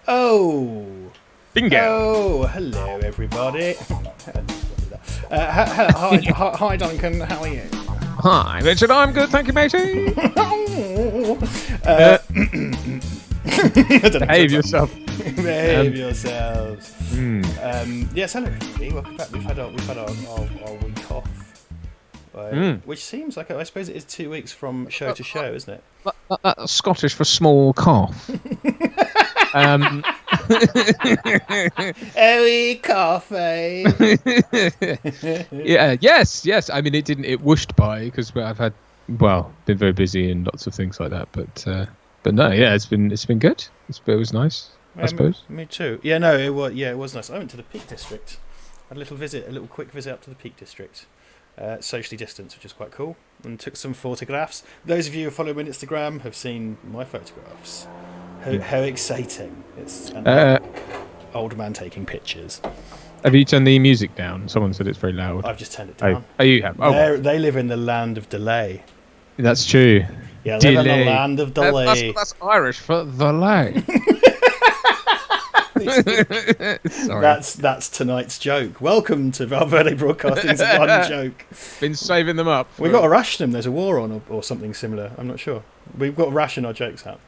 Oh, Bingo. oh, hello everybody. Hi, Duncan. How are you? Hi, Richard. I'm good, thank you, matey. Behave yourself. Behave yourselves. Yes, hello everybody. Welcome back. We've had our week off, which seems like I suppose it is 2 weeks from show to show, isn't it? That's Scottish for small cough. Ellie coffee. Yeah. Yes. I mean, it whooshed by because I've been very busy and lots of things like that. But no, yeah, it's been good. It was nice, I suppose. Me too. Yeah, no, it was nice. I went to the Peak District. Had a little quick visit up to the Peak District, socially distanced, which is quite cool, and took some photographs. Those of you who follow me on Instagram have seen my photographs. How exciting! It's old man taking pictures. Have you turned the music down? Someone said it's very loud. I've just turned it down. Oh, you have. Oh, they live in the land of delay. That's true. Yeah, they live in the land of delay. That's Irish for delay. Sorry. That's tonight's joke. Welcome to Val Verde Broadcasting's one joke. Been saving them up. We've got to ration them. There's a war on or something similar. I'm not sure. We've got to ration our jokes out.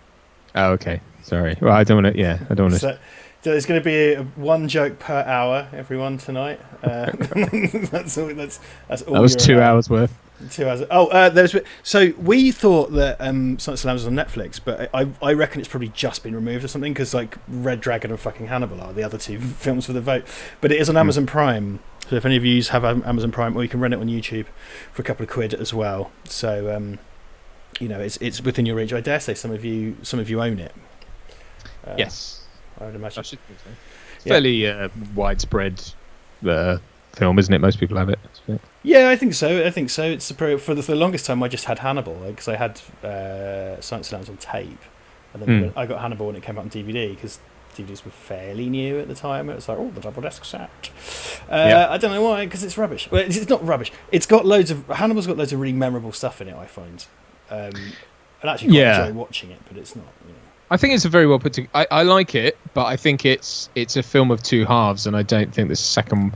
Oh, okay. Sorry. Well, I don't want to. Yeah, I don't want to. So there's going to be one joke per hour, everyone, tonight. That's all. That was 2 hours worth. 2 hours. So we thought that Silence of the Lambs was on Netflix, but I reckon it's probably just been removed or something because like Red Dragon and fucking Hannibal are the other two films for the vote. But it is on Amazon Prime. So if any of you have Amazon Prime, or you can rent it on YouTube for a couple of quid as well. So it's within your reach. I dare say some of you own it. Yes, I would imagine. I should think so. It's fairly widespread film, isn't it? Most people have it. Yeah, I think so. It's for the longest time I just had Hannibal because I had Silence of the Lambs on tape, and then I got Hannibal when it came out on DVD because DVDs were fairly new at the time. It was like, the double disc set. I don't know why, because it's rubbish. Well, it's not rubbish. Hannibal's got loads of really memorable stuff in it, I find. And actually quite enjoy watching it, but it's not. I think it's a very well put together. I like it, but I think it's a film of two halves, and I don't think the second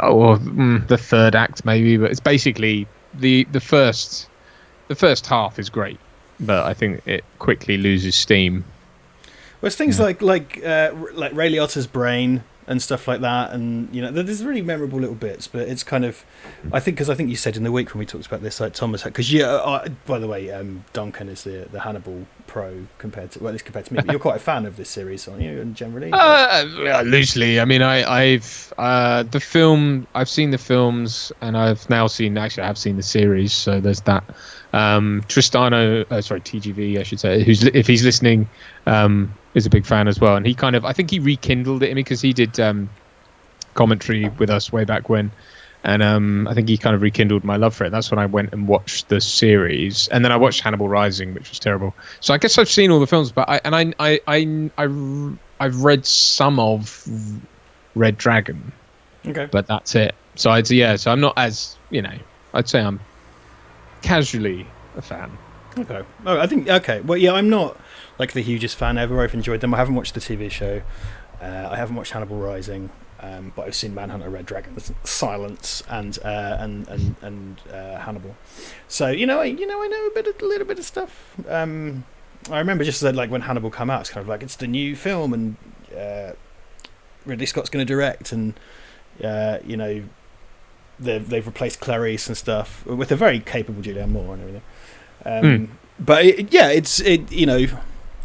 or the third act maybe, but it's basically the first half is great, but I think it quickly loses steam. Well, it's things like Ray Liotta's brain and stuff like that, and there's really memorable little bits, but it's kind of, I think you said in the week when we talked about this, like Thomas, because by the way, Duncan is the Hannibal pro compared to me, but you're quite a fan of this series, aren't you? And generally, loosely. I mean, I've seen the films, and I have seen the series, so there's that. TGV, I should say, if he's listening, is a big fan as well, and I think he rekindled it in me because he did commentary with us way back when, and I think he kind of rekindled my love for it. That's when I went and watched the series, and then I watched Hannibal Rising, which was terrible. So I guess I've seen all the films, but I've read some of Red Dragon, okay, but that's it. So I'm not as I'd say I'm casually a fan. Okay. Oh, I think okay. Well, yeah, I'm not like the hugest fan ever. I've enjoyed them. I haven't watched the TV show. I haven't watched Hannibal Rising, but I've seen Manhunter, Red Dragon, Silence, and Hannibal. So I know a little bit of stuff. I remember just that, like when Hannibal came out, it's kind of like it's the new film, and Ridley Scott's going to direct, and they've replaced Clarice and stuff with a very capable Julianne Moore and everything. But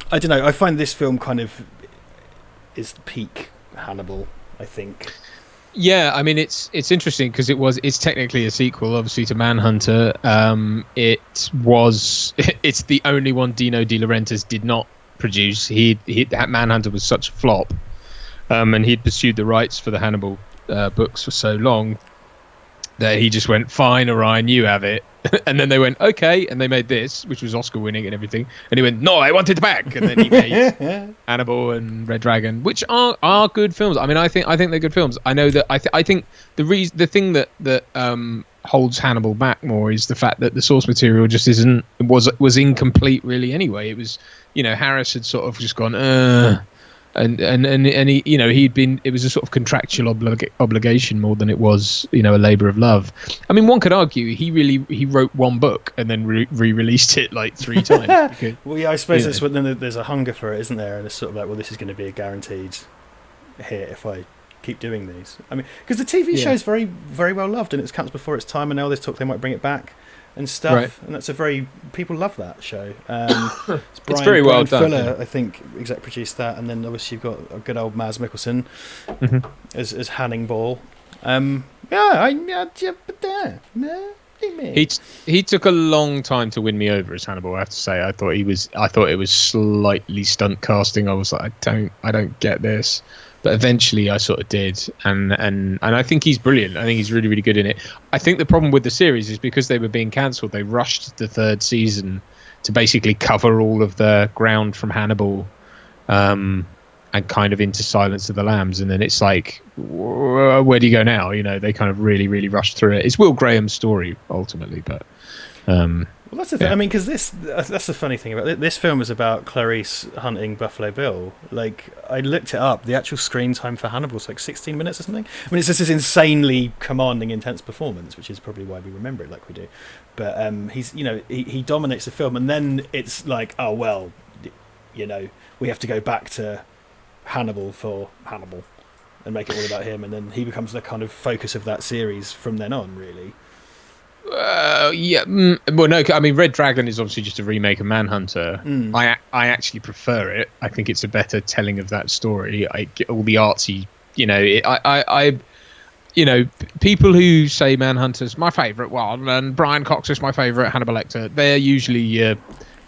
I don't know. I find this film kind of is the peak Hannibal, I think. Yeah, I mean it's interesting because it's technically a sequel, obviously, to Manhunter. It's the only one Dino De Laurentiis did not produce. That Manhunter was such a flop, and he'd pursued the rights for the Hannibal books for so long that he just went, fine, Orion, you have it. And then they went, okay, and they made this, which was Oscar winning and everything. And he went, no, I want it back. And then he made Hannibal and Red Dragon, which are good films. I mean, I think they're good films. I know that I think the thing that holds Hannibal back more is the fact that the source material just was incomplete really anyway. It was, Harris had sort of just gone, and he, he'd been, it was a sort of contractual obligation more than it was, a labor of love. I mean, one could argue he wrote one book and then re-released it like 3 times. Because, well, yeah, I suppose that's what, then there's a hunger for it, isn't there? And it's sort of like, well, this is going to be a guaranteed hit if I keep doing these. I mean, because the TV show is very, very well loved, and it's cancelled before its time, and now there's talk they might bring it back and stuff. Right. And that's people love that show. It's very well done. Fuller, I think, exec produced that, and then obviously you've got a good old Mads Mikkelsen as Hannibal. He took a long time to win me over as Hannibal. I have to say, I thought it was slightly stunt casting. I was like, I don't get this. But eventually I sort of did, and I think he's brilliant. I think he's really, really good in it. I think the problem with the series is because they were being cancelled, they rushed the 3rd season to basically cover all of the ground from Hannibal and kind of into Silence of the Lambs. And then it's like, where do you go now? They kind of really, really rushed through it. It's Will Graham's story, ultimately, but... well, that's the thing. I mean, because that's the funny thing about it. This film is about Clarice hunting Buffalo Bill. Like, I looked it up. The actual screen time for Hannibal is like 16 minutes or something. I mean, it's just this insanely commanding, intense performance, which is probably why we remember it like we do. But he's, he dominates the film, and then it's like, oh well, we have to go back to Hannibal for Hannibal and make it all about him, and then he becomes the kind of focus of that series from then on, really. Well, no, I mean, Red Dragon is obviously just a remake of Manhunter. I actually prefer it. I think it's a better telling of that story. I get all the artsy, people who say Manhunter's my favourite one and Brian Cox is my favourite Hannibal Lecter, they're usually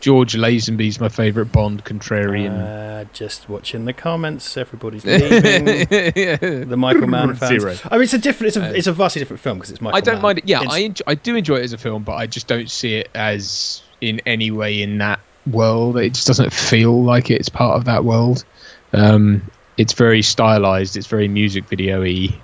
George Lazenby's my favourite Bond contrarian. Just watching the comments, everybody's leaving. The Michael Mann fans. Zero. I mean, it's a vastly different film because it's Michael Mann. I don't mind it. Yeah, I do enjoy it as a film, but I just don't see it as in any way in that world. It just doesn't feel like it's part of that world. It's very stylized. It's very music video-y.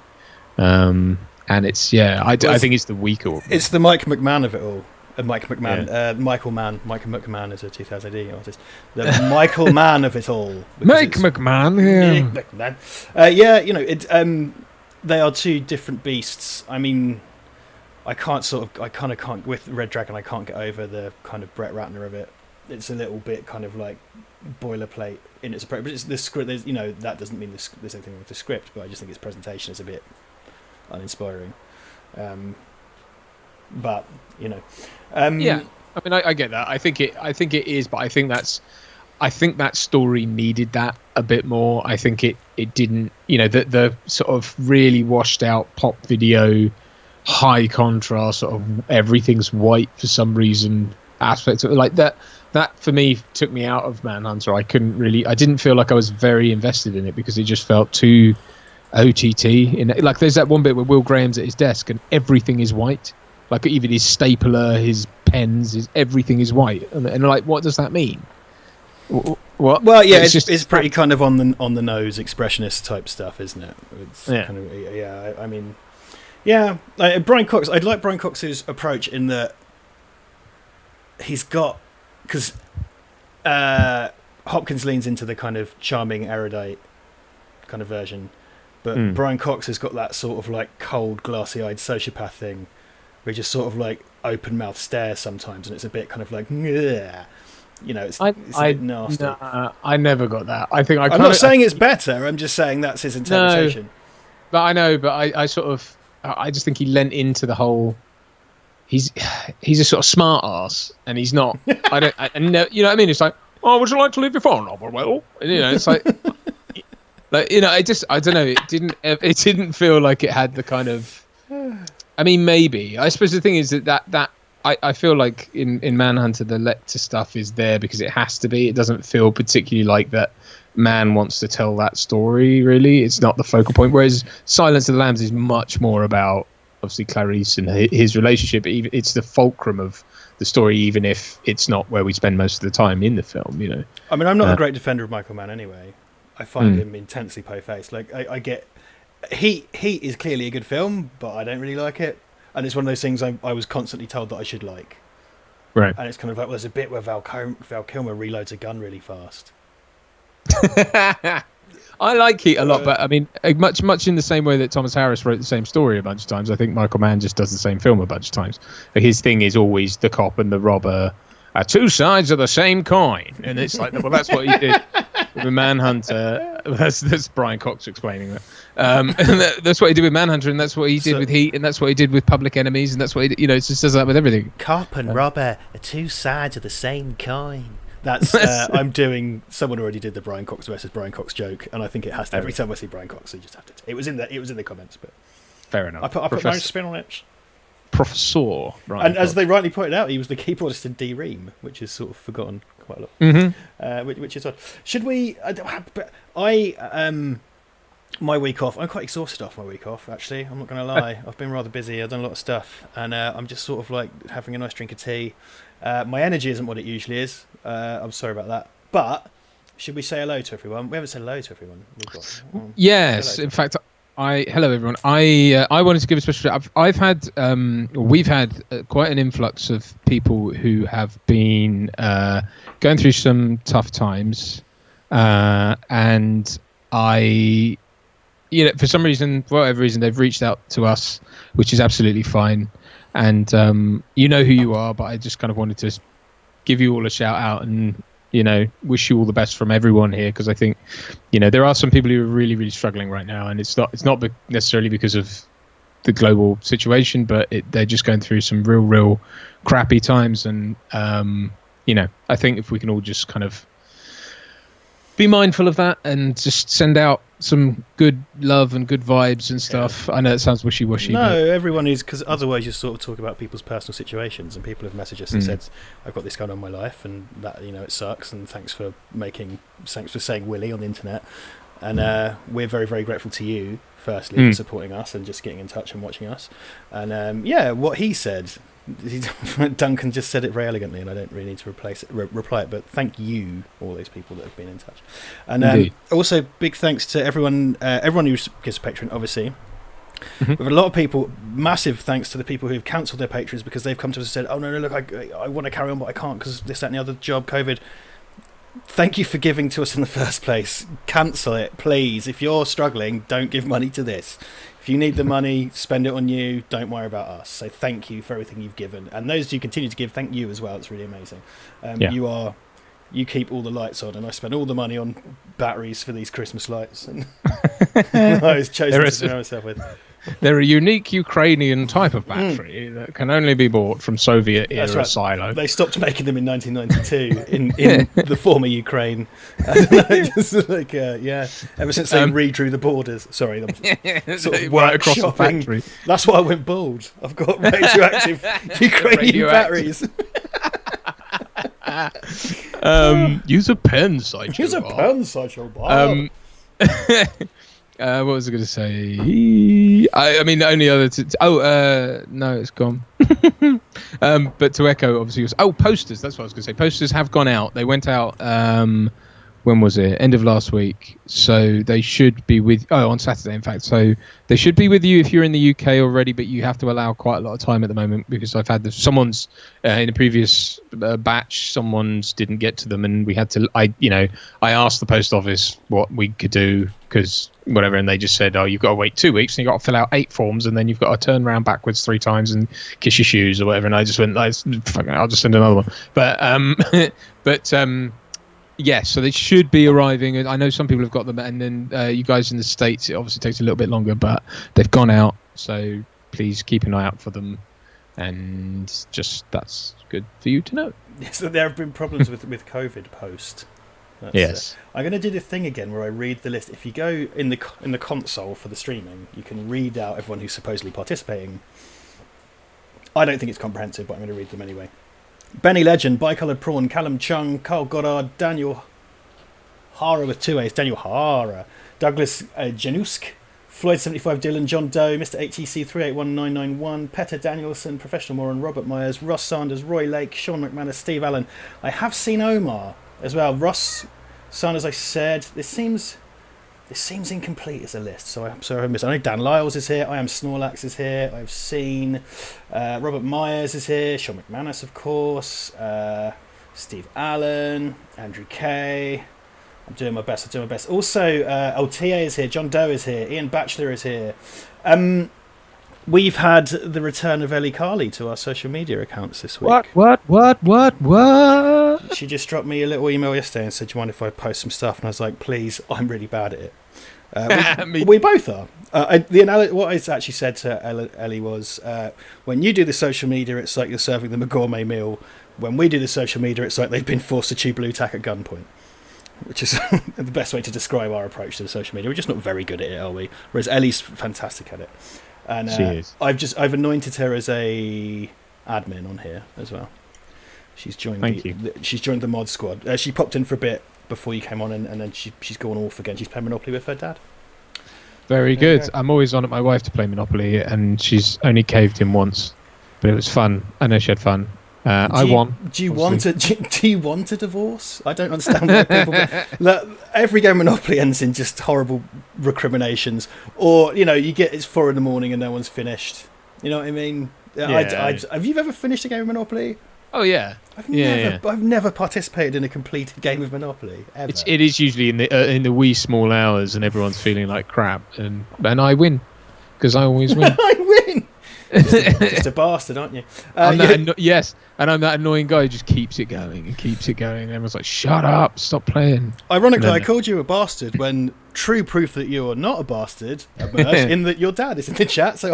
And it's, I think it's the weaker. It's the Mike McMahon of it all. Michael McMahon is a 2000 AD artist. The Michael Mann of it all. McMahon, they are 2 different beasts. I mean, I kind of can't with Red Dragon. I can't get over the kind of Brett Ratner of it. It's a little bit kind of like boilerplate in its approach, but it's the script. That doesn't mean there's anything with the script, but I just think its presentation is a bit uninspiring. But I mean, I get that. I think it is, but I think that story needed that a bit more. I think it didn't. The sort of really washed out pop video, high contrast, sort of everything's white for some reason aspect of it, like that. That for me took me out of Manhunter. I didn't feel like I was very invested in it because it just felt too OTT. Like there's that one bit where Will Graham's at his desk and everything is white. Like even his stapler, his pens, everything is white, and like, what does that mean? What? Well, yeah, it's pretty kind of on the nose, expressionist type stuff, isn't it? It's kind of, I mean, Brian Cox. I'd like Brian Cox's approach in that he's got, because Hopkins leans into the kind of charming, erudite kind of version, but Brian Cox has got that sort of like cold, glassy-eyed sociopath thing. We just sort of like open mouth stare sometimes, and it's a bit kind of like, it's a bit nasty. I never got that. I'm not saying it's better. I'm just saying that's his interpretation. No, but I know. But I just think he lent into the whole. He's a sort of smart ass, and he's not. I know what I mean. It's like, oh, would you like to leave your phone number? Well, it's like, I don't know. It didn't feel like it had the kind of. I mean, maybe. I suppose the thing is that I feel like in Manhunter the Lecter stuff is there because it has to be. It doesn't feel particularly like that Mann wants to tell that story, really. It's not the focal point. Whereas Silence of the Lambs is much more about, obviously, Clarice and his relationship. It's the fulcrum of the story, even if it's not where we spend most of the time in the film, I mean, I'm not a great defender of Michael Mann anyway. I find him intensely po-faced. Like, I get... Heat is clearly a good film, but I don't really like it, and it's one of those things I was constantly told that I should like. Right. And it's kind of like, well, there's a bit where Val Kilmer reloads a gun really fast. I like Heat a lot, but I mean, much in the same way that Thomas Harris wrote the same story a bunch of times. I think Michael Mann just does the same film a bunch of times. His thing is always the cop and the robber are two sides of the same coin, and it's like, well, that's what he did with Manhunter. That's Brian Cox explaining that. And that's what he did with Manhunter, and that's what he did with Heat, and that's what he did with Public Enemies, and that's what he did. It just does that with everything. Cop and robber are two sides of the same coin. That's I'm doing. Someone already did the Brian Cox versus Brian Cox joke, and I think it has to. Every time I see Brian Cox, you just have to. It was in the comments, but fair enough. I put my spin on it. Professor, Brian and Cox. As they rightly pointed out, he was the keyboardist in D-Ream, which is sort of forgotten quite a lot. Mm-hmm. Which is odd. Should we? My week off. I'm quite exhausted off my week off. Actually, I'm not going to lie. I've been rather busy. I've done a lot of stuff, and I'm just sort of like having a nice drink of tea. My energy isn't what it usually is. I'm sorry about that. But should we say hello to everyone? We haven't said hello to everyone. Yes, in fact, hello everyone. I wanted to give a special shout. We've had quite an influx of people who have been going through some tough times, and for some reason, for whatever reason, they've reached out to us, which is absolutely fine. And you know who you are, but I just kind of wanted to give you all a shout out and wish you all the best from everyone here, because I think there are some people who are really, really struggling right now, and it's not necessarily because of the global situation, but they're just going through some real crappy times. And I think if we can all just kind of be mindful of that and just send out some good love and good vibes and stuff. Yeah. I know it sounds wishy-washy. No, everyone is, because otherwise you sort of talk about people's personal situations, and people have messaged us and said, I've got this going on in my life, and that it sucks, and thanks for saying Willie on the internet. And we're very, very grateful to you, firstly, for supporting us and just getting in touch and watching us. And what he said, Duncan just said it very elegantly, and I don't really need to reply it, but thank you, all those people that have been in touch. And also big thanks to everyone who gives a patron, obviously. We've had a lot of people. Massive thanks to the people who have cancelled their patrons because they've come to us and said, oh no, look, I want to carry on but I can't because this, that and the other, job, COVID. Thank you for giving to us in the first place. Cancel it, please. If you're struggling, don't give money to this. If you need the money, spend it on you. Don't worry about us. So thank you for everything you've given. And those who continue to give, thank you as well. It's really amazing. You keep all the lights on, and I spend all the money on batteries for these Christmas lights. And I was chosen to surround myself with. They're a unique Ukrainian type of battery that can only be bought from Soviet-era silo. They stopped making them in 1992 in the former Ukraine. I don't know, just like, ever since they redrew the borders. Sorry, sort of right across the factory. That's why I went bald. I've got radioactive Ukrainian batteries. Use a pen, Sideshow. Use a pen, Sideshow. What was I going to say? I mean, the only other... no, it's gone. But to echo, obviously... posters. That's what I was going to say. Posters have gone out. They went out... when was it? End of last week. So they should be with... on Saturday, in fact. So they should be with you if you're in the UK already, but you have to allow quite a lot of time at the moment because I've had someone's... in the previous batch, someone's didn't get to them, and we had to... I asked the post office what we could do because... whatever, and they just said, you've got to wait 2 weeks and you've got to fill out 8 forms and then you've got to turn around backwards 3 times and kiss your shoes or whatever. And I just went, I'll just send another one. But so they should be arriving. I know some people have got them, and then you guys in the States, it obviously takes a little bit longer, but they've gone out, so please keep an eye out for them, and just that's good for you to know. So there have been problems with COVID post. Yes. I'm going to do the thing again where I read the list. If you go in the console for the streaming, you can read out everyone who's supposedly participating. I don't think it's comprehensive, but I'm going to read them anyway. Benny Legend, Bicoloured Prawn, Callum Chung, Carl Goddard, Daniel Hara with 2 A's, Daniel Hara, Douglas Janusk, Floyd75 Dylan, John Doe, Mr. HEC 381991, Petter Danielson, Professional Moron, Robert Myers, Ross Sanders, Roy Lake, Sean McManus, Steve Allen. I have seen Omar as well. Ross Sanders, I said. This seems incomplete as a list, so I'm sorry I missed. I know Dan Lyles is here. I Am Snorlax is here. I've seen Robert Myers is here. Sean McManus, of course. Steve Allen, Andrew Kay, I'm doing my best. Also, TA is here. John Doe is here. Ian Batchelor is here. We've had the return of Ellie Carley to our social media accounts this week. What? She just dropped me a little email yesterday and said, "Do you mind if I post some stuff?" And I was like, "Please, I'm really bad at it." We both are. What I actually said to Ellie was, when you do the social media, it's like you're serving them a gourmet meal. When we do the social media, it's like they've been forced to chew blue tack at gunpoint. Which is the best way to describe our approach to the social media. We're just not very good at it, are we? Whereas Ellie's fantastic at it. And she is. I've anointed her as a admin on here as well. She's joined she's joined the mod squad. She popped in for a bit before you came on, and then she's gone off again. She's playing Monopoly with her dad. Very good. I'm always on at my wife to play Monopoly, and she's only caved in once, but it was fun. I know she had fun. I won. Do you want a divorce? I don't understand why people. Look, every game of Monopoly ends in just horrible recriminations, or you get it's 4 a.m. and no one's finished. You know what I mean? Yeah. Have you ever finished a game of Monopoly? Oh yeah. I've never participated in a completed game of Monopoly ever. It is usually in the wee small hours, and everyone's feeling like crap, and I win because I always win. I win. Just a bastard, aren't you? Yes, and I'm that annoying guy who just keeps it going and keeps it going. And everyone's like, "Shut up! Stop playing." Ironically, I called you a bastard when true proof that you are not a bastard emerged in that your dad is in the chat. So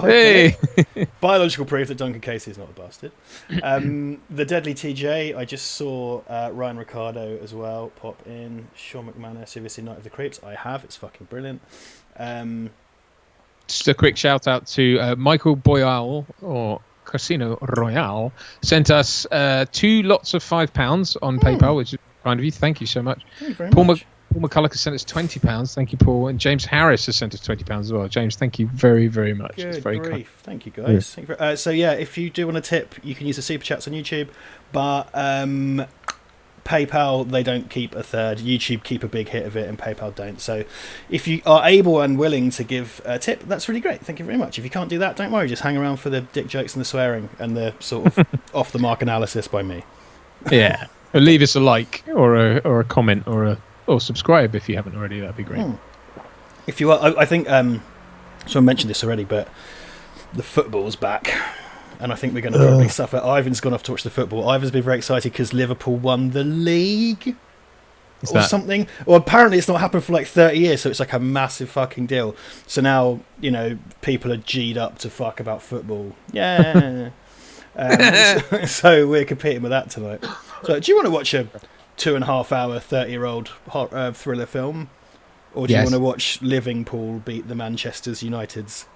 biological proof that Duncan Casey is not a bastard. The Deadly TJ, I just saw Ryan Ricardo as well pop in. Sean McManus, have you seen Night of the Creeps? I have. It's fucking brilliant. Just a quick shout out to Michael Boyal or Casino Royale sent us 2 lots of £5 on PayPal, which is kind of you. Thank you so much. Thank you very Paul much. Paul McCulloch has sent us £20. Thank you, Paul. And James Harris has sent us £20 as well. James, thank you very, very much. Good it's very grief. kind. Thank you, guys. Yeah. Thank you so yeah, if you do want to tip, you can use the super chats on YouTube, but PayPal, they don't keep a third. YouTube keep a big hit of it, and PayPal don't. So if you are able and willing to give a tip, that's really great. Thank you very much. If you can't do that, don't worry. Just hang around for the dick jokes and the swearing and the sort of off-the-mark analysis by me. Yeah. Or leave us a like or a comment or subscribe if you haven't already. That'd be great. If you are, I think someone mentioned this already, but the football's back. And I think we're going to probably suffer. Ivan's gone off to watch the football. Ivan's been very excited because Liverpool won the league something. Well, apparently it's not happened for like 30 years, so it's like a massive fucking deal. So now, people are G'd up to fuck about football. Yeah. So we're competing with that tonight. So do you want to watch a 2.5-hour, 30-year-old thriller film? Or do you want to watch Liverpool beat the Manchester Uniteds?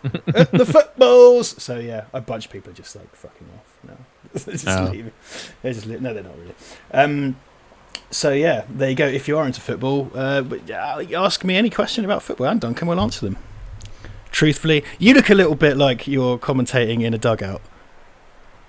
At the footballs. So yeah, a bunch of people are just like fucking off now. Leaving. No, they're not really. So yeah, there you go. If you are into football, ask me any question about football, and Duncan will answer them truthfully. You look a little bit like you're commentating in a dugout.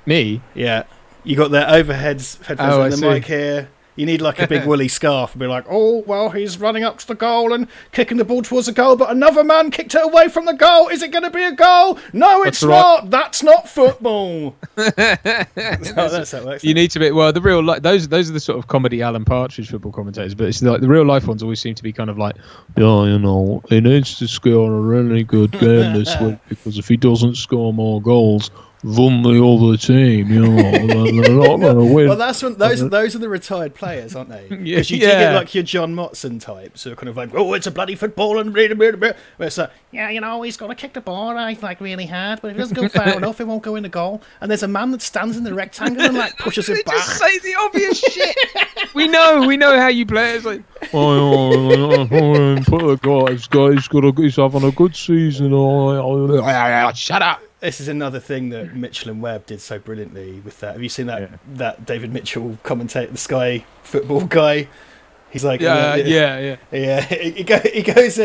Me? Yeah, you got the headphones and the mic here. You need like a big woolly scarf and be like, oh, well, he's running up to the goal and kicking the ball towards the goal, but another man kicked it away from the goal. Is it going to be a goal? No, it's not. That's not football. That's how it works. You need to be, well, the real life, those are the sort of comedy Alan Partridge football commentators, but it's like the real life ones always seem to be kind of like, yeah, he needs to score a really good game this week because if he doesn't score more goals, run the other team, they're not going to win. Well, that's when those are the retired players, aren't they? Because you do get like your John Motson types who are kind of like, oh, it's a bloody football and where it's like, yeah, he's got to kick the ball like really hard, but if it doesn't go far enough, it won't go in the goal. And there's a man that stands in the rectangle and like pushes it back. Just say the obvious shit. we know how you play. It's like, he's having a good season. Shut up. This is another thing that Mitchell and Webb did so brilliantly with that. Have you seen that David Mitchell commentate, the Sky football guy? He's like, yeah. He goes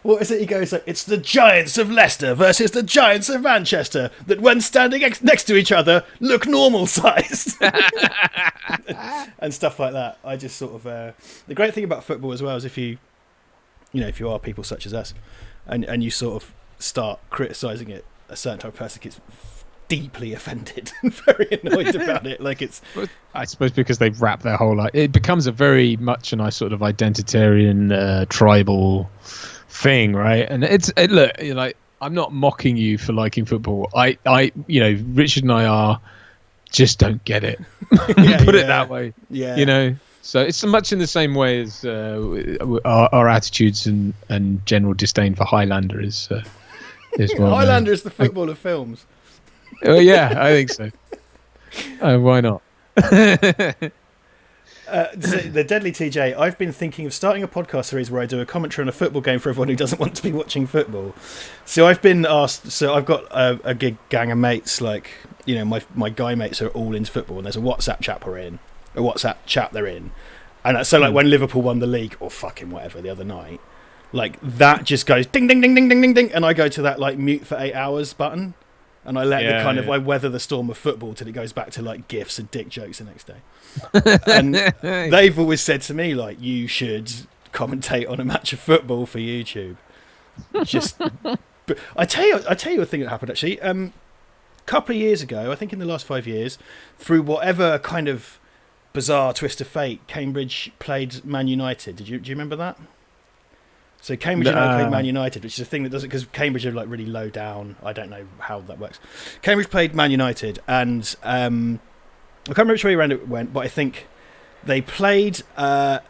what is it? He goes like, it's the Giants of Leicester versus the Giants of Manchester that, when standing next to each other, look normal sized, and stuff like that. I just sort of the great thing about football as well is if you are people such as us, and you sort of start criticising it. A certain type of person gets deeply offended and very annoyed about it. Like it's, I suppose because they've wrapped their whole life, it becomes a very much a nice sort of identitarian, tribal thing, right? And look, like, I'm not mocking you for liking football. Richard and I just don't get it. Put it that way. Yeah. So it's much in the same way as our attitudes and general disdain for Highlander is well. Highlander is the football of films. Oh yeah, I think so. Why not? The Deadly TJ, I've been thinking of starting a podcast series where I do a commentary on a football game for everyone who doesn't want to be watching football. So I've been asked. So I've got a good gang of mates. Like, my guy mates are all into football, and there's a WhatsApp chat they're in, and so like when Liverpool won the league or fucking whatever the other night, like that just goes ding ding ding ding ding ding ding, and I go to that like mute for 8 hours button. And I let I weather the storm of football till it goes back to like gifs and dick jokes the next day. And they've always said to me, like, you should commentate on a match of football for YouTube. But I tell you a thing that happened actually. A couple of years ago, I think in the last 5 years, through whatever kind of bizarre twist of fate, Cambridge played Man United. Do you remember that? So Cambridge United played Man United, which is a thing that doesn't, because Cambridge are like really low down. I don't know how that works. Cambridge played Man United, and I can't remember which way around it went, but I think they played at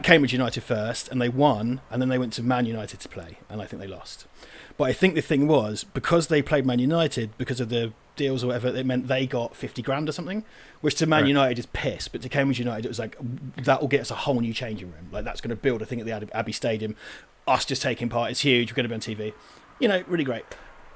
Cambridge United first, and they won, and then they went to Man United to play, and I think they lost. But I think the thing was, because they played Man United, because of the deals or whatever, it meant they got 50 grand or something, which to Man United is piss, but to Cambridge United it was like, that will get us a whole new changing room. Like, that's going to build a thing at the Abbey Stadium. Us just taking part is huge. We're going to be on TV. Really great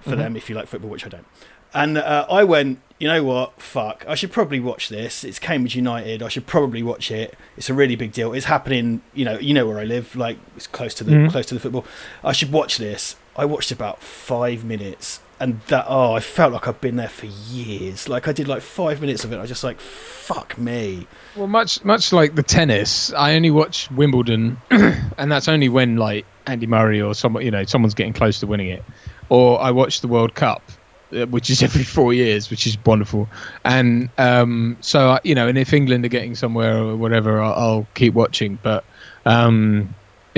for them if you like football, which I don't. And I went, you know what, fuck, I should probably watch this. It's Cambridge United. I should probably watch it. It's a really big deal. It's happening, you know where I live, like it's close to the football. I should watch this. I watched about 5 minutes, and I felt like I've been there for years. Like, I did like 5 minutes of it. I was just like, fuck me. Well, much like the tennis, I only watch Wimbledon, and that's only when like Andy Murray or someone's getting close to winning it. Or I watch the World Cup, which is every 4 years, which is wonderful. And so and if England are getting somewhere or whatever, I'll keep watching. But and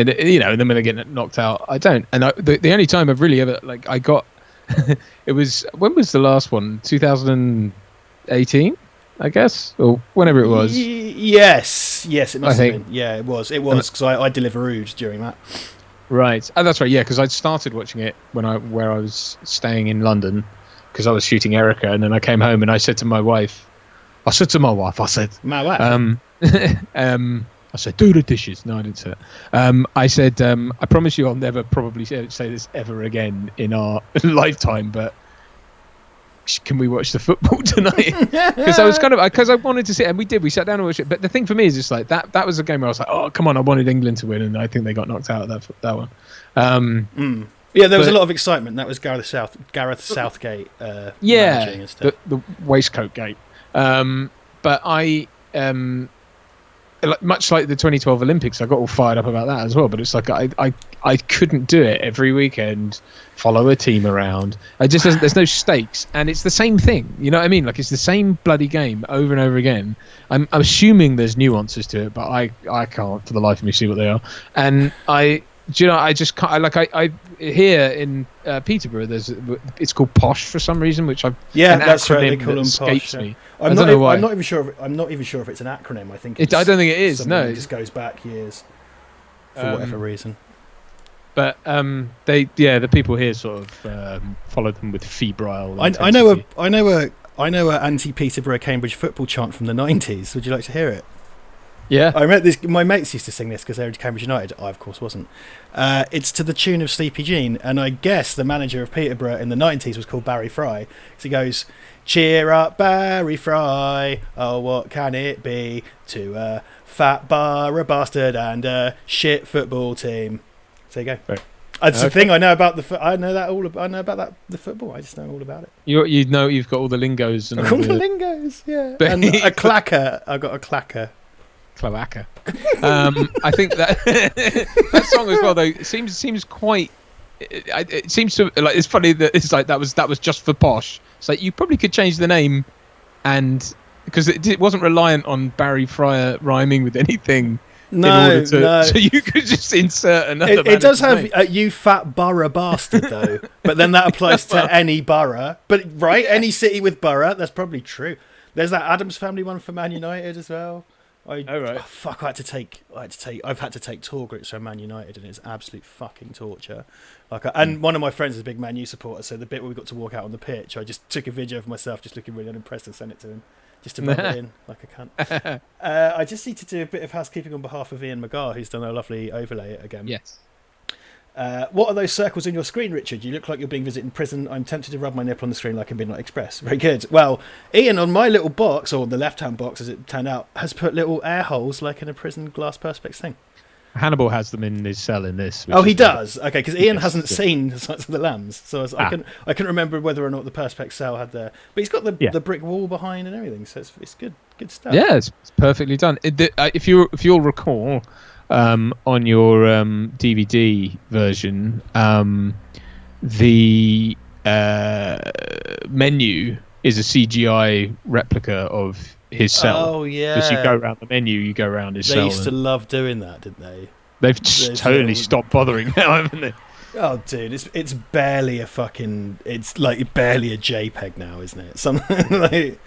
then when they get knocked out, I don't. And the only time I've really ever I got it was, when was the last one? 2018, I guess, or whenever it was. Yes, it must have been. Yeah, it was because I Deliverooed during that. Right. Oh, that's right. Yeah, because I'd started watching it where I was staying in London, because I was shooting Erica, and then I came home and I said to my wife, I said, my wife, I said, do the dishes. No, I didn't say that. I said, I promise you I'll never probably say this ever again in our lifetime, but can we watch the football tonight? Because I wanted to see it, and we sat down and watched it. But the thing for me is just like that was a game where I was like, oh, come on, I wanted England to win, and I think they got knocked out of that one. Yeah, there was a lot of excitement. That was Gareth Southgate managing and stuff. The waistcoat gate. But I much like the 2012 Olympics, I got all fired up about that as well. But it's like I couldn't do it every weekend, follow a team around. There's no stakes, and it's the same thing. You know what I mean? Like, it's the same bloody game over and over again. I'm assuming there's nuances to it, but I can't for the life of me see what they are. And I just can't. I here in Peterborough, it's called Posh for some reason, which that's right. They call them Posh. Me. I don't know why. I'm not even sure if it's an acronym. I think I don't think it is. No, it just goes back years for whatever reason. But the people here sort of follow them with febrile. I know a anti-Peterborough Cambridge football chant from the 90s. Would you like to hear it? Yeah, I remember this. My mates used to sing this because they were Cambridge United. I, of course, wasn't. It's to the tune of Sleepy Jean, and I guess the manager of Peterborough in the 90s was called Barry Fry. So he goes, "Cheer up, Barry Fry. Oh, what can it be to a fat bar, a bastard, and a shit football team?" So there you go. Right. That's the thing. I know about I know about the football. I just know all about it. You've got all the lingos and all the lingos. Yeah, and a clacker. I got a clacker. Cloaca. I think that that song as well, though, seems quite it seems to like it's funny that it's like that was just for posh. It's like you probably could change the name, and because it wasn't reliant on Barry Fryer rhyming with anything. No. So you could just insert another. It does have you fat borough bastard though, but then that applies to any borough. But any city with borough, that's probably true. There's that Addams Family one for Man United as well. I've had to take tour groups from Man United, and it's absolute fucking torture. And one of my friends is a big Man U supporter, so the bit where we got to walk out on the pitch, I just took a video of myself just looking really unimpressed and sent it to him, just to rub it in like a cunt. I just need to do a bit of housekeeping on behalf of Ian McGar, who's done a lovely overlay again. Yes. What are those circles on your screen, Richard? You look like you're being visited in prison. I'm tempted to rub my nipple on the screen like in Midnight Express. Very good. Well, Ian, on my little box, or the left-hand box as it turned out, has put little air holes like in a prison glass perspex thing. Hannibal has them in his cell in this. Oh, he does? Okay, because Ian hasn't seen Silence of the Lambs, so I couldn't remember whether or not the perspex cell had the... But he's got the brick wall behind and everything, so it's good stuff. Yeah, it's perfectly done. If you'll recall... on your DVD version, the menu is a CGI replica of his cell. Oh yeah, because you go around the menu, you go around his cell. They used to love doing that, didn't they? They've totally stopped bothering now, haven't they? Oh, dude, it's barely a fucking... It's like barely a JPEG now, isn't it? Something like...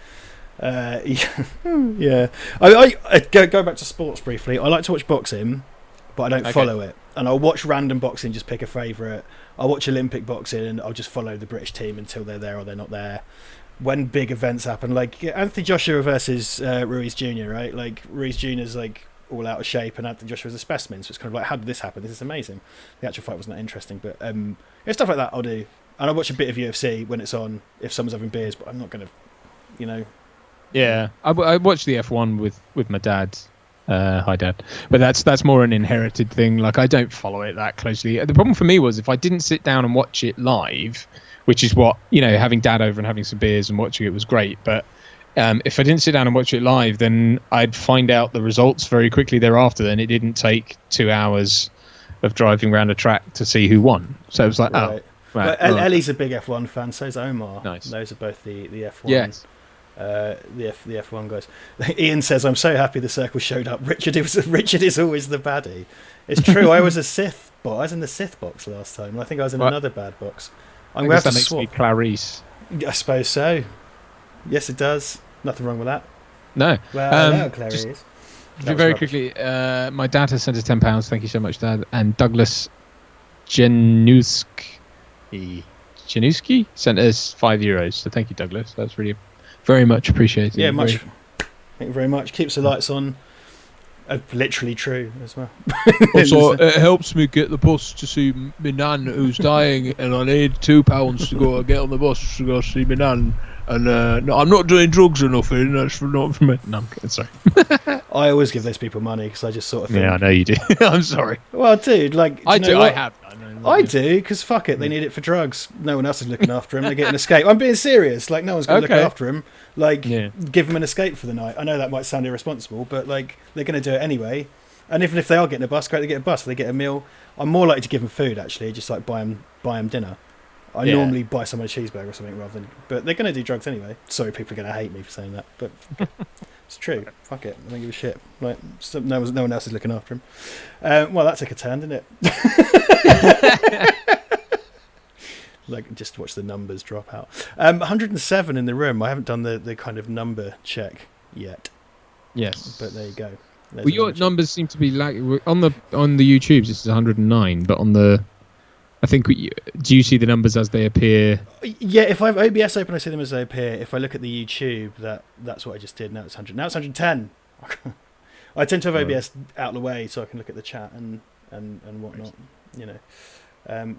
yeah. I go back to sports briefly. I like to watch boxing, but I don't follow it. And I'll watch random boxing, just pick a favourite. I'll watch Olympic boxing, and I'll just follow the British team until they're there or they're not there. When big events happen, like Anthony Joshua versus Ruiz Jr., right? Like Ruiz Jr.'s like all out of shape, and Anthony Joshua's a specimen. So it's kind of like, how did this happen? This is amazing. The actual fight wasn't that interesting, but stuff like that I'll do. And I watch a bit of UFC when it's on, if someone's having beers, but I'm not going to, Yeah, I watched the F1 with my dad. Hi, Dad. But that's more an inherited thing. Like, I don't follow it that closely. The problem for me was if I didn't sit down and watch it live, which is what, having Dad over and having some beers and watching it was great. But if I didn't sit down and watch it live, then I'd find out the results very quickly thereafter. Then it didn't take 2 hours of driving around a track to see who won. So it was like, right. Right. Ellie's a big F1 fan, so's Omar. Nice. Those are both the F1. Yes. The F1 guys. Ian says, I'm so happy the circle showed up. Richard is always the baddie. It's true. I was a Sith box. I was in the Sith box last time, and I think I was in another bad box. I'm going to have to swap. Makes me Clarice. I suppose so. Yes, it does. Nothing wrong with that. No. Well, no, Clarice. Very quickly, my dad has sent us £10. Thank you so much, Dad. And Douglas Januski sent us €5. So thank you, Douglas. That's really very much appreciated. Yeah, Thank you very much. Keeps the lights on. Literally true as well. Also, it helps me get the bus to see my nan who's dying, and I need £2 to go get on the bus to go see my nan. And no, I'm not doing drugs or nothing. That's not for me. No, I'm kidding. Sorry. I always give those people money because I just sort of think... Yeah, I know you do. I'm sorry. Well, dude, like... I do. I have. I do, because fuck it, they need it for drugs. No one else is looking after him. They get an escape. I'm being serious. Like, no one's going to look after him. Like, give him an escape for the night. I know that might sound irresponsible, but, like, they're going to do it anyway. And even if they are getting a bus, great, they get a bus. If they get a meal, I'm more likely to give them food, actually, just, like, buy them dinner. I normally buy someone a cheeseburger or something rather than... But they're going to do drugs anyway. Sorry, people are going to hate me for saying that, but... It's true. Fuck it. I don't give a shit. Like, no one else is looking after him. Well, that took a turn, didn't it? Like, just watch the numbers drop out. 107 in the room. I haven't done the kind of number check yet. Yes, but there you go. Well, your numbers seem to be on the YouTubes. This is 109, but on the... I think do you see the numbers as they appear? Yeah, if I have OBS open, I see them as they appear. If I look at the YouTube, that's what I just did. Now it's 100. Now it's 110. I tend to have OBS out of the way so I can look at the chat and whatnot.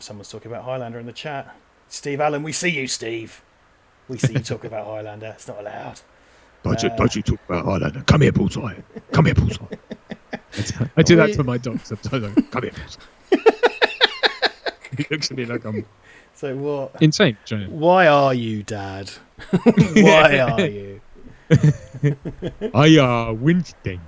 Someone's talking about Highlander in the chat. Steve Allen, we see you, Steve. We see you talk about Highlander. It's not allowed. Don't you talk about Highlander? Come here, Bullseye. Come here, Bullseye. I do that to my dog sometimes. Come here, Bullseye. He looks at me like I'm... So what? Insane, Johnny. Why are you, Dad? Why are you? I Winston.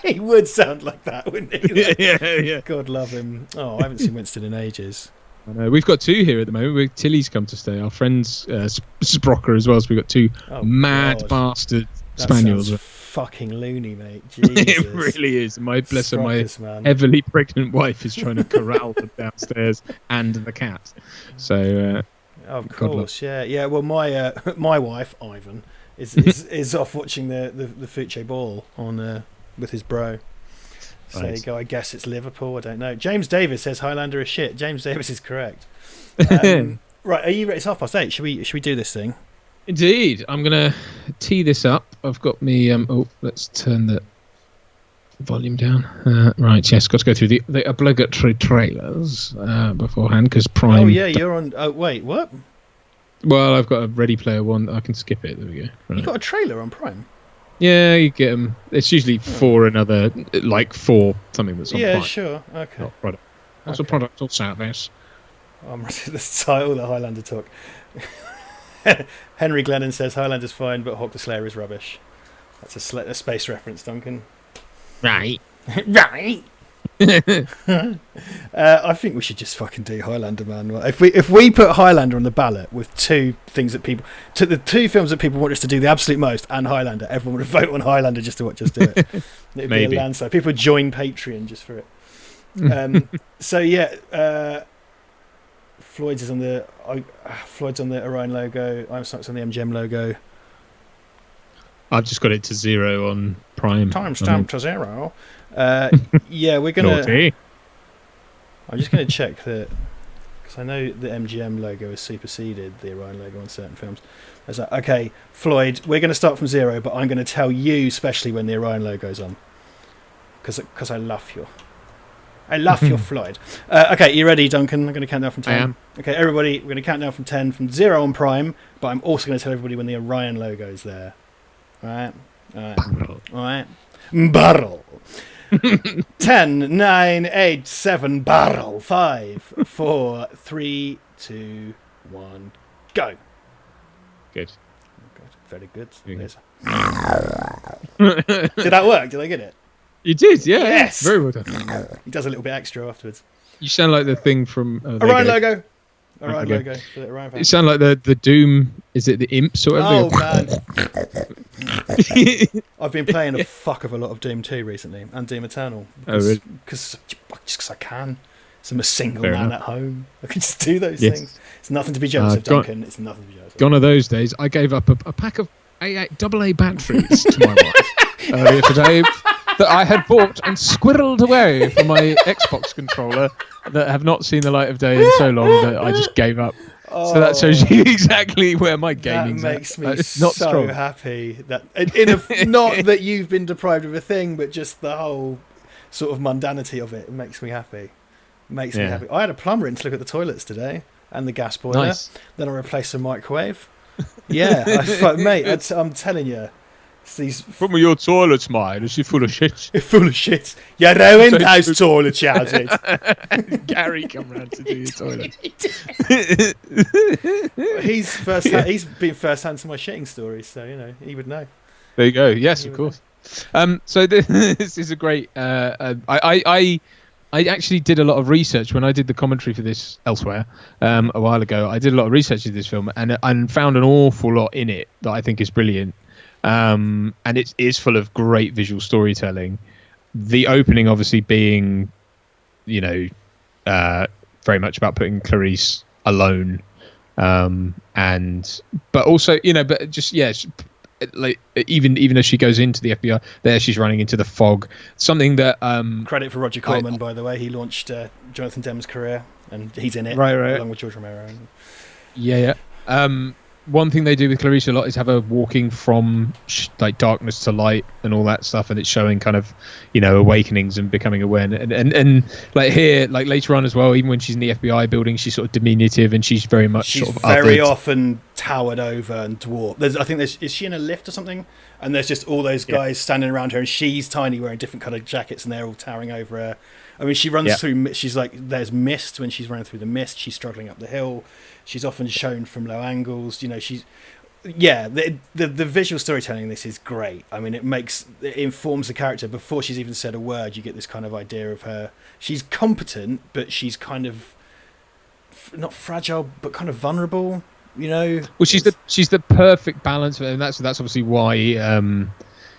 He would sound like that, wouldn't he? Yeah. God love him. Oh, I haven't seen Winston in ages. I know. We've got two here at the moment. Tilly's come to stay. Our friend's Sprocker as well. So we've got two mad bastard spaniels. Sounds fucking loony, mate. Jesus. It really is. Bless her, my man. heavily pregnant wife is trying to corral them downstairs and the cat. So, of course, yeah. Well, my wife Ivan is off watching the Fuce ball on with his bro. So there you go. I guess it's Liverpool. I don't know. James Davis says Highlander is shit. James Davis is correct. Right, are you ready? It's 8:30. Should we do this thing? Indeed. I'm gonna tee this up. I've got me. Let's turn the volume down. Right. Yes. Got to go through the obligatory trailers beforehand because Prime. Oh yeah, you're on. Oh wait, what? Well, I've got a Ready Player One. I can skip it. There we go. Right. You got a trailer on Prime? Yeah, you get them. It's usually for another, for something that's on Prime. Yeah, sure. Okay. Not product. That's a product or service. I'm ready to start all the Highlander talk. Henry Glennon says Highlander's fine, but Hawk the Slayer is rubbish. That's a space reference, Duncan. Right. Right. I think we should just fucking do Highlander, man. If we put Highlander on the ballot with the two films that people want us to do the absolute most and Highlander, everyone would vote on Highlander just to watch us do it. It'd be a landslide. People would join Patreon just for it. So yeah, Floyd's on the Orion logo. I'm on the MGM logo. I've just got it to 0 on Prime. Timestamp to 0. Yeah, we're gonna. Naughty. I'm just gonna check that because I know the MGM logo has superseded the Orion logo on certain films. I was like, okay, Floyd, we're gonna start from 0, but I'm gonna tell you especially when the Orion logo's on because I love you. I love you, Floyd. Okay, you ready, Duncan? I'm gonna count down from 10. I am. Okay, everybody, we're gonna count down from 10 from 0 on Prime, but I'm also gonna tell everybody when the Orion logo's there. All right. Barrel. 10, 9, 8, 7, barrel. 5, 4, 3, 2, 1, go. Good. Very good. Yeah. Did that work? Did I get it? You did, yeah. Yes. Very well done. He does a little bit extra afterwards. You sound like the thing from Orion logo. Orion logo. For the Orion you sound like the Doom. Is it the Imps or whatever? Oh man. I've been playing a fuck of a lot of Doom 2 recently and Doom Eternal. Really? Just because I can. So I'm a single Fair man enough. at home. I can just do those things. It's nothing to be jealous of, Duncan. It's nothing to be jealous of. Gone are those days. I gave up a pack of AA batteries to my wife earlier today that I had bought and squirreled away from my Xbox controller that have not seen the light of day in so long that I just gave up. So that shows you exactly where my gaming's That makes me not so strong. happy. That not that you've been deprived of a thing, but just the whole sort of mundanity of it makes me happy. Makes me happy. I had a plumber in to look at the toilets today and the gas boiler. Nice. Then I replaced the microwave. Yeah, mate, I'm telling you. These From your toilets, mate. Is she full of shit? You're full of shit. You ruined those toilets, shouts it. Gary come round to do your toilet. He's been first hand to my shitting stories, so he would know. There you go. Yes, of course. So this is a great. I actually did a lot of research when I did the commentary for this elsewhere a while ago. I did a lot of research in this film and found an awful lot in it that I think is brilliant. And it is full of great visual storytelling. The opening, obviously, being, very much about putting Clarice alone, but also, but just like even as she goes into the FBI, there she's running into the fog. Something that credit for Roger Corman, by the way. He launched Jonathan Demme's career, and he's in it, right, along with George Romero. Yeah. One thing they do with Clarice a lot is have her walking from like darkness to light and all that stuff, and it's showing kind of awakenings and becoming aware. And like here, like later on as well, even when she's in the FBI building, she's sort of diminutive and she's very much she's sort of very othered. Often towered over and dwarfed. Is she in a lift or something? And there's just all those guys standing around her, and she's tiny, wearing different coloured jackets, and they're all towering over her. I mean, she runs through. She's like, there's mist when she's running through the mist. She's struggling up the hill. She's often shown from low angles. yeah, the visual storytelling in this is great. I mean, it informs the character before she's even said a word. You get this kind of idea of her. She's competent, but she's kind of not fragile, but kind of vulnerable. You know. Well, she's the perfect balance, and that's obviously why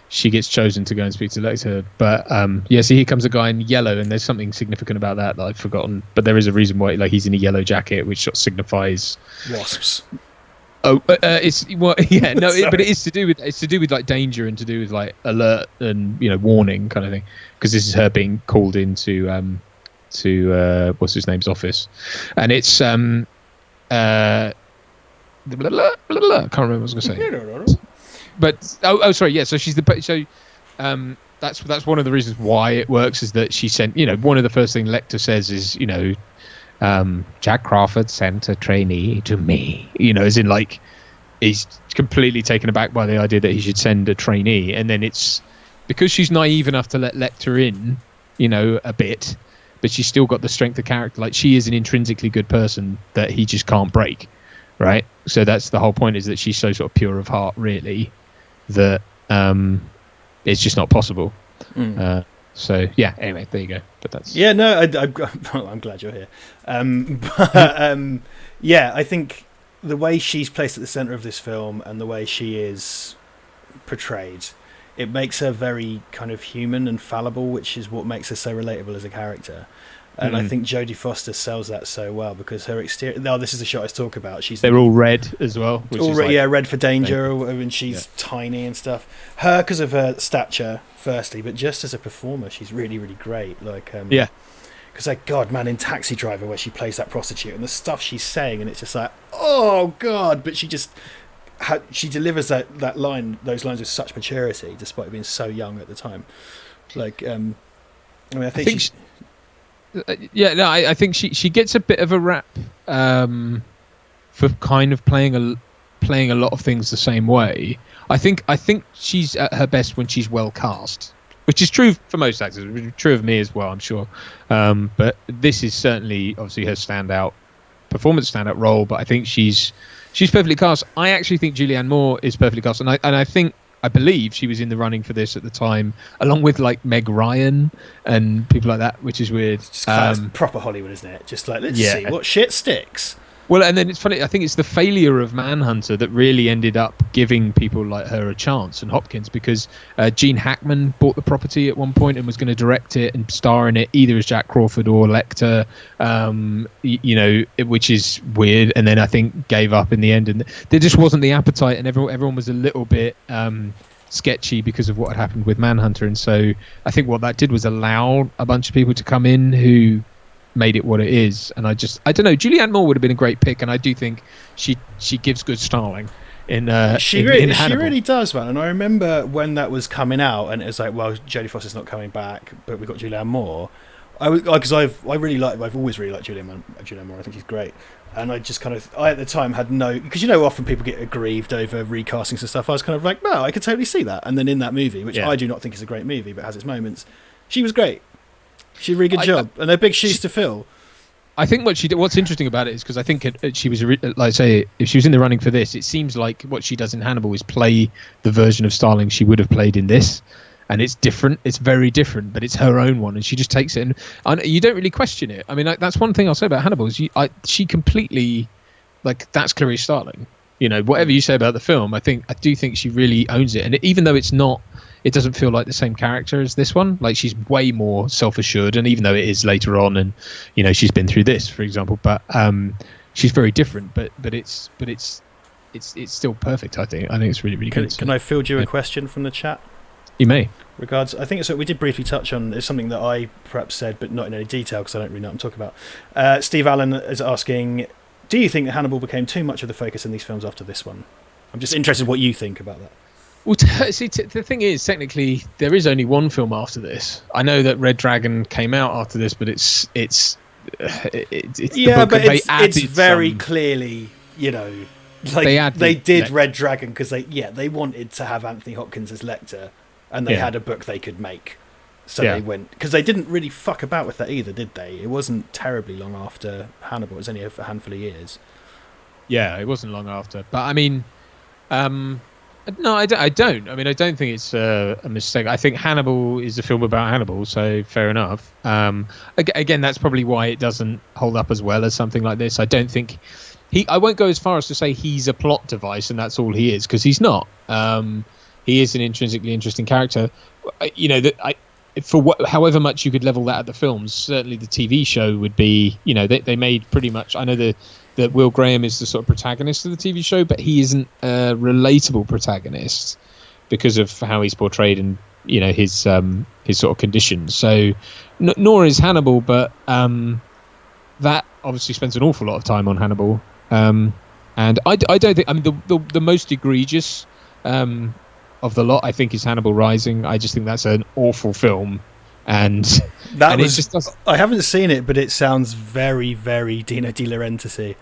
she gets chosen to go and speak to Lecter. But so here comes a guy in yellow, and there's something significant about that I've forgotten. But there is a reason why, like, he's in a yellow jacket, which sort of signifies wasps. Oh, but it is to do with like danger and to do with like alert and warning kind of thing, because this is her being called into what's his name's office, and it's I can't remember what I was going to say. But sorry, yeah. So she's that's one of the reasons why it works, is that she sent one of the first thing Lecter says is Jack Crawford sent a trainee to me, as in, like, he's completely taken aback by the idea that he should send a trainee. And then it's because she's naive enough to let Lecter in, a bit, but she's still got the strength of character. Like, she is an intrinsically good person that he just can't break, right? So that's the whole point, is that she's so sort of pure of heart, really, that it's just not possible. So yeah, anyway, there you go. But that's I'm glad you're here. I think the way she's placed at the center of this film and the way she is portrayed, it makes her very kind of human and fallible, which is what makes her so relatable as a character. And I think Jodie Foster sells that so well, because her exterior. Now, this is the shot I was talking about. They're all red as well. Which is red for danger, and she's tiny and stuff. Her, because of her stature, firstly, but just as a performer, she's really, really great. Like, because in Taxi Driver, where she plays that prostitute and the stuff she's saying, and it's just like, oh god, but she just she delivers those lines with such maturity, despite being so young at the time. Like, I think she's. I think she gets a bit of a rap for kind of playing a lot of things the same way. I think she's at her best when she's well cast, which is true for most actors. True of me as well, I'm sure. But this is certainly obviously her standout role. But I think she's perfectly cast. I actually think Julianne Moore is perfectly cast, and I believe she was in the running for this at the time, along with like Meg Ryan and people like that, which is weird. It's kind of proper Hollywood, isn't it? Just like, let's see what shit sticks. Well, and then it's funny, I think it's the failure of Manhunter that really ended up giving people like her a chance, and Hopkins, because Gene Hackman bought the property at one point and was going to direct it and star in it, either as Jack Crawford or Lecter, which is weird, and then I think gave up in the end, and there just wasn't the appetite, and everyone was a little bit sketchy because of what had happened with Manhunter. And so I think what that did was allow a bunch of people to come in who made it what it is. And I don't know, Julianne Moore would have been a great pick, and I do think she gives good starling in Hannibal. She really does, man. And I remember when that was coming out, and it was like, well, Jodie Foster's not coming back, but we've got Julianne Moore. I've always really liked Julianne Moore. I think she's great. And I just I at the time had because often people get aggrieved over recastings and stuff. I was kind of like, no, I could totally see that. And then in that movie, which I do not think is a great movie, but has its moments, she was great. She did a really good job, and they're big shoes to fill. I think what's interesting about it is because I think she was, like I say, if she was in the running for this, it seems like what she does in Hannibal is play the version of Starling she would have played in this. And it's different. It's very different, but it's her own one, and she just takes it. And you don't really question it. I mean, that's one thing I'll say about Hannibal is she completely, like, that's Clarice Starling. Whatever you say about the film, I do think she really owns it. And even though it doesn't feel like the same character as this one. Like, she's way more self-assured, and even though it is later on, and she's been through this, for example, but she's very different. But it's still perfect. I think it's really, really good. Can I field you a question from the chat? You may. Regards, I think it's what we did briefly touch on. It's something that I perhaps said, but not in any detail because I don't really know what I'm talking about. Steve Allen is asking, do you think that Hannibal became too much of the focus in these films after this one? I'm just interested in what you think about that. Well, the thing is, technically, there is only one film after this. I know that Red Dragon came out after this, but it's yeah, but it's very clearly, like they did Red Dragon because they wanted to have Anthony Hopkins as Lecter, and they had a book they could make, so they went, because they didn't really fuck about with that either, did they? It wasn't terribly long after Hannibal. It was only a handful of years. Yeah, it wasn't long after, but I mean. No, I don't. I mean, I don't think it's a mistake. I think Hannibal is a film about Hannibal, so fair enough. Again, that's probably why it doesn't hold up as well as something like this. I don't think I won't go as far as to say he's a plot device and that's all he is, because he's not. He is an intrinsically interesting character. However much you could level that at the films, certainly the TV show would be. They made pretty much. I know that Will Graham is the sort of protagonist of the TV show, but he isn't a relatable protagonist because of how he's portrayed and his sort of conditions. So, nor is Hannibal, but that obviously spends an awful lot of time on Hannibal. And I don't think. I mean, the most egregious of the lot, I think, is Hannibal Rising. I just think that's an awful film. And I haven't seen it, but it sounds very, very Dino De Laurentiis,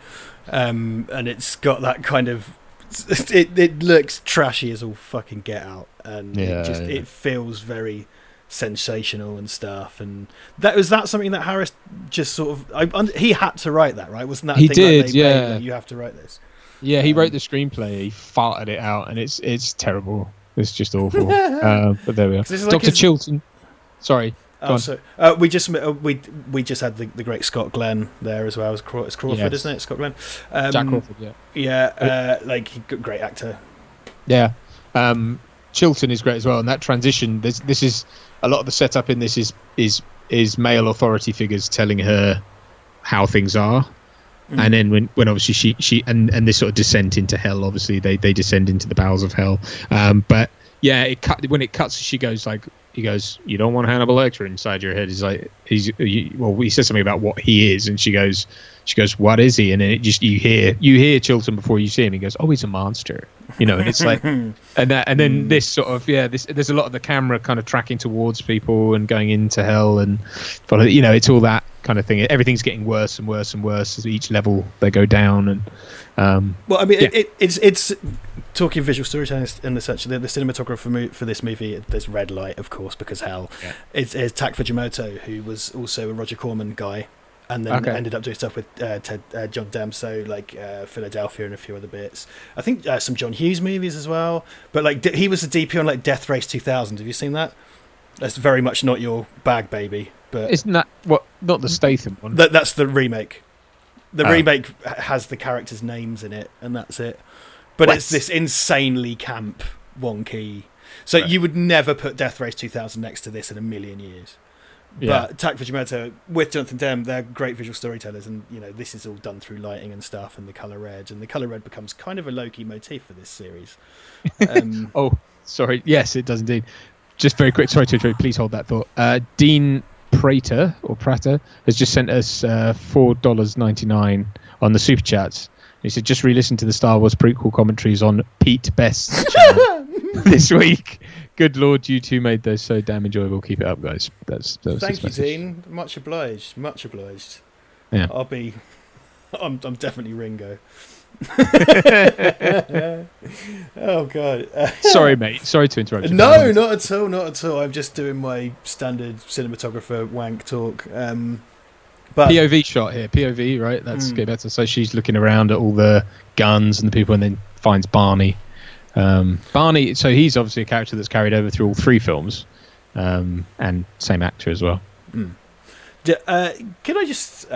and it's got that kind of. It looks trashy as all fucking get out, and it feels very sensational and stuff. And was that something that Harris just sort of he had to write that, right? Wasn't that he thing did? Like yeah, you have to write this. Yeah, he wrote the screenplay. He farted it out, and it's terrible. It's just awful. But there we are. Dr. Chilton. Sorry. We just had the great Scott Glenn there as well. It's Crawford, isn't it? Scott Glenn. Jack Crawford. Yeah. Great actor. Yeah. Chilton is great as well. And that transition. This is a lot of the setup in this is male authority figures telling her how things are. And then when obviously she and this sort of descent into hell, obviously they descend into the bowels of hell. But yeah, when it cuts, he goes, you don't want Hannibal Lecter inside your head. He's like, he says something about what he is, and she goes, what is he? And then it just you hear Chilton before you see him. He goes, oh, he's a monster, and it's like, and then this sort of there's a lot of the camera kind of tracking towards people and going into hell and follow. It's all that kind of thing. Everything's getting worse and worse and worse as each level they go down. And it's talking visual storytelling and such. The cinematographer for this movie, there's red light, of course, because hell. Yeah. It's Tak Fujimoto, who was also a Roger Corman guy, and then ended up doing stuff with John Demme, so Philadelphia and a few other bits. I think some John Hughes movies as well. But he was the DP on Death Race 2000. Have you seen that? That's very much not your bag, baby. But isn't that not the Statham one? That's the remake. The remake has the characters' names in it, and that's it. But it's this insanely camp, wonky. So you would never put Death Race 2000 next to this in a million years. Yeah. But Tak Fujimoto with Jonathan Demme, they're great visual storytellers, and this is all done through lighting and stuff, and the colour red, and the colour red becomes kind of a low-key motif for this series. Oh, sorry. Yes, it does indeed. Just very quick. Sorry to interrupt. Please hold that thought. Dean Prater has just sent us $4.99 on the super chats. He said, just re-listen to the Star Wars prequel commentaries on Pete Best's channel this week. Good Lord, you two made those so damn enjoyable. Keep it up, guys. Thank you, Dean. Much obliged. Yeah. I'm definitely Ringo. Oh God. Sorry, mate. Sorry to interrupt you. No, not at all. I'm just doing my standard cinematographer wank talk. But POV shot here. POV, right? That's good. Better. So she's looking around at all the guns and the people, and then finds Barney. Barney. So he's obviously a character that's carried over through all three films, and same actor as well. Can I just?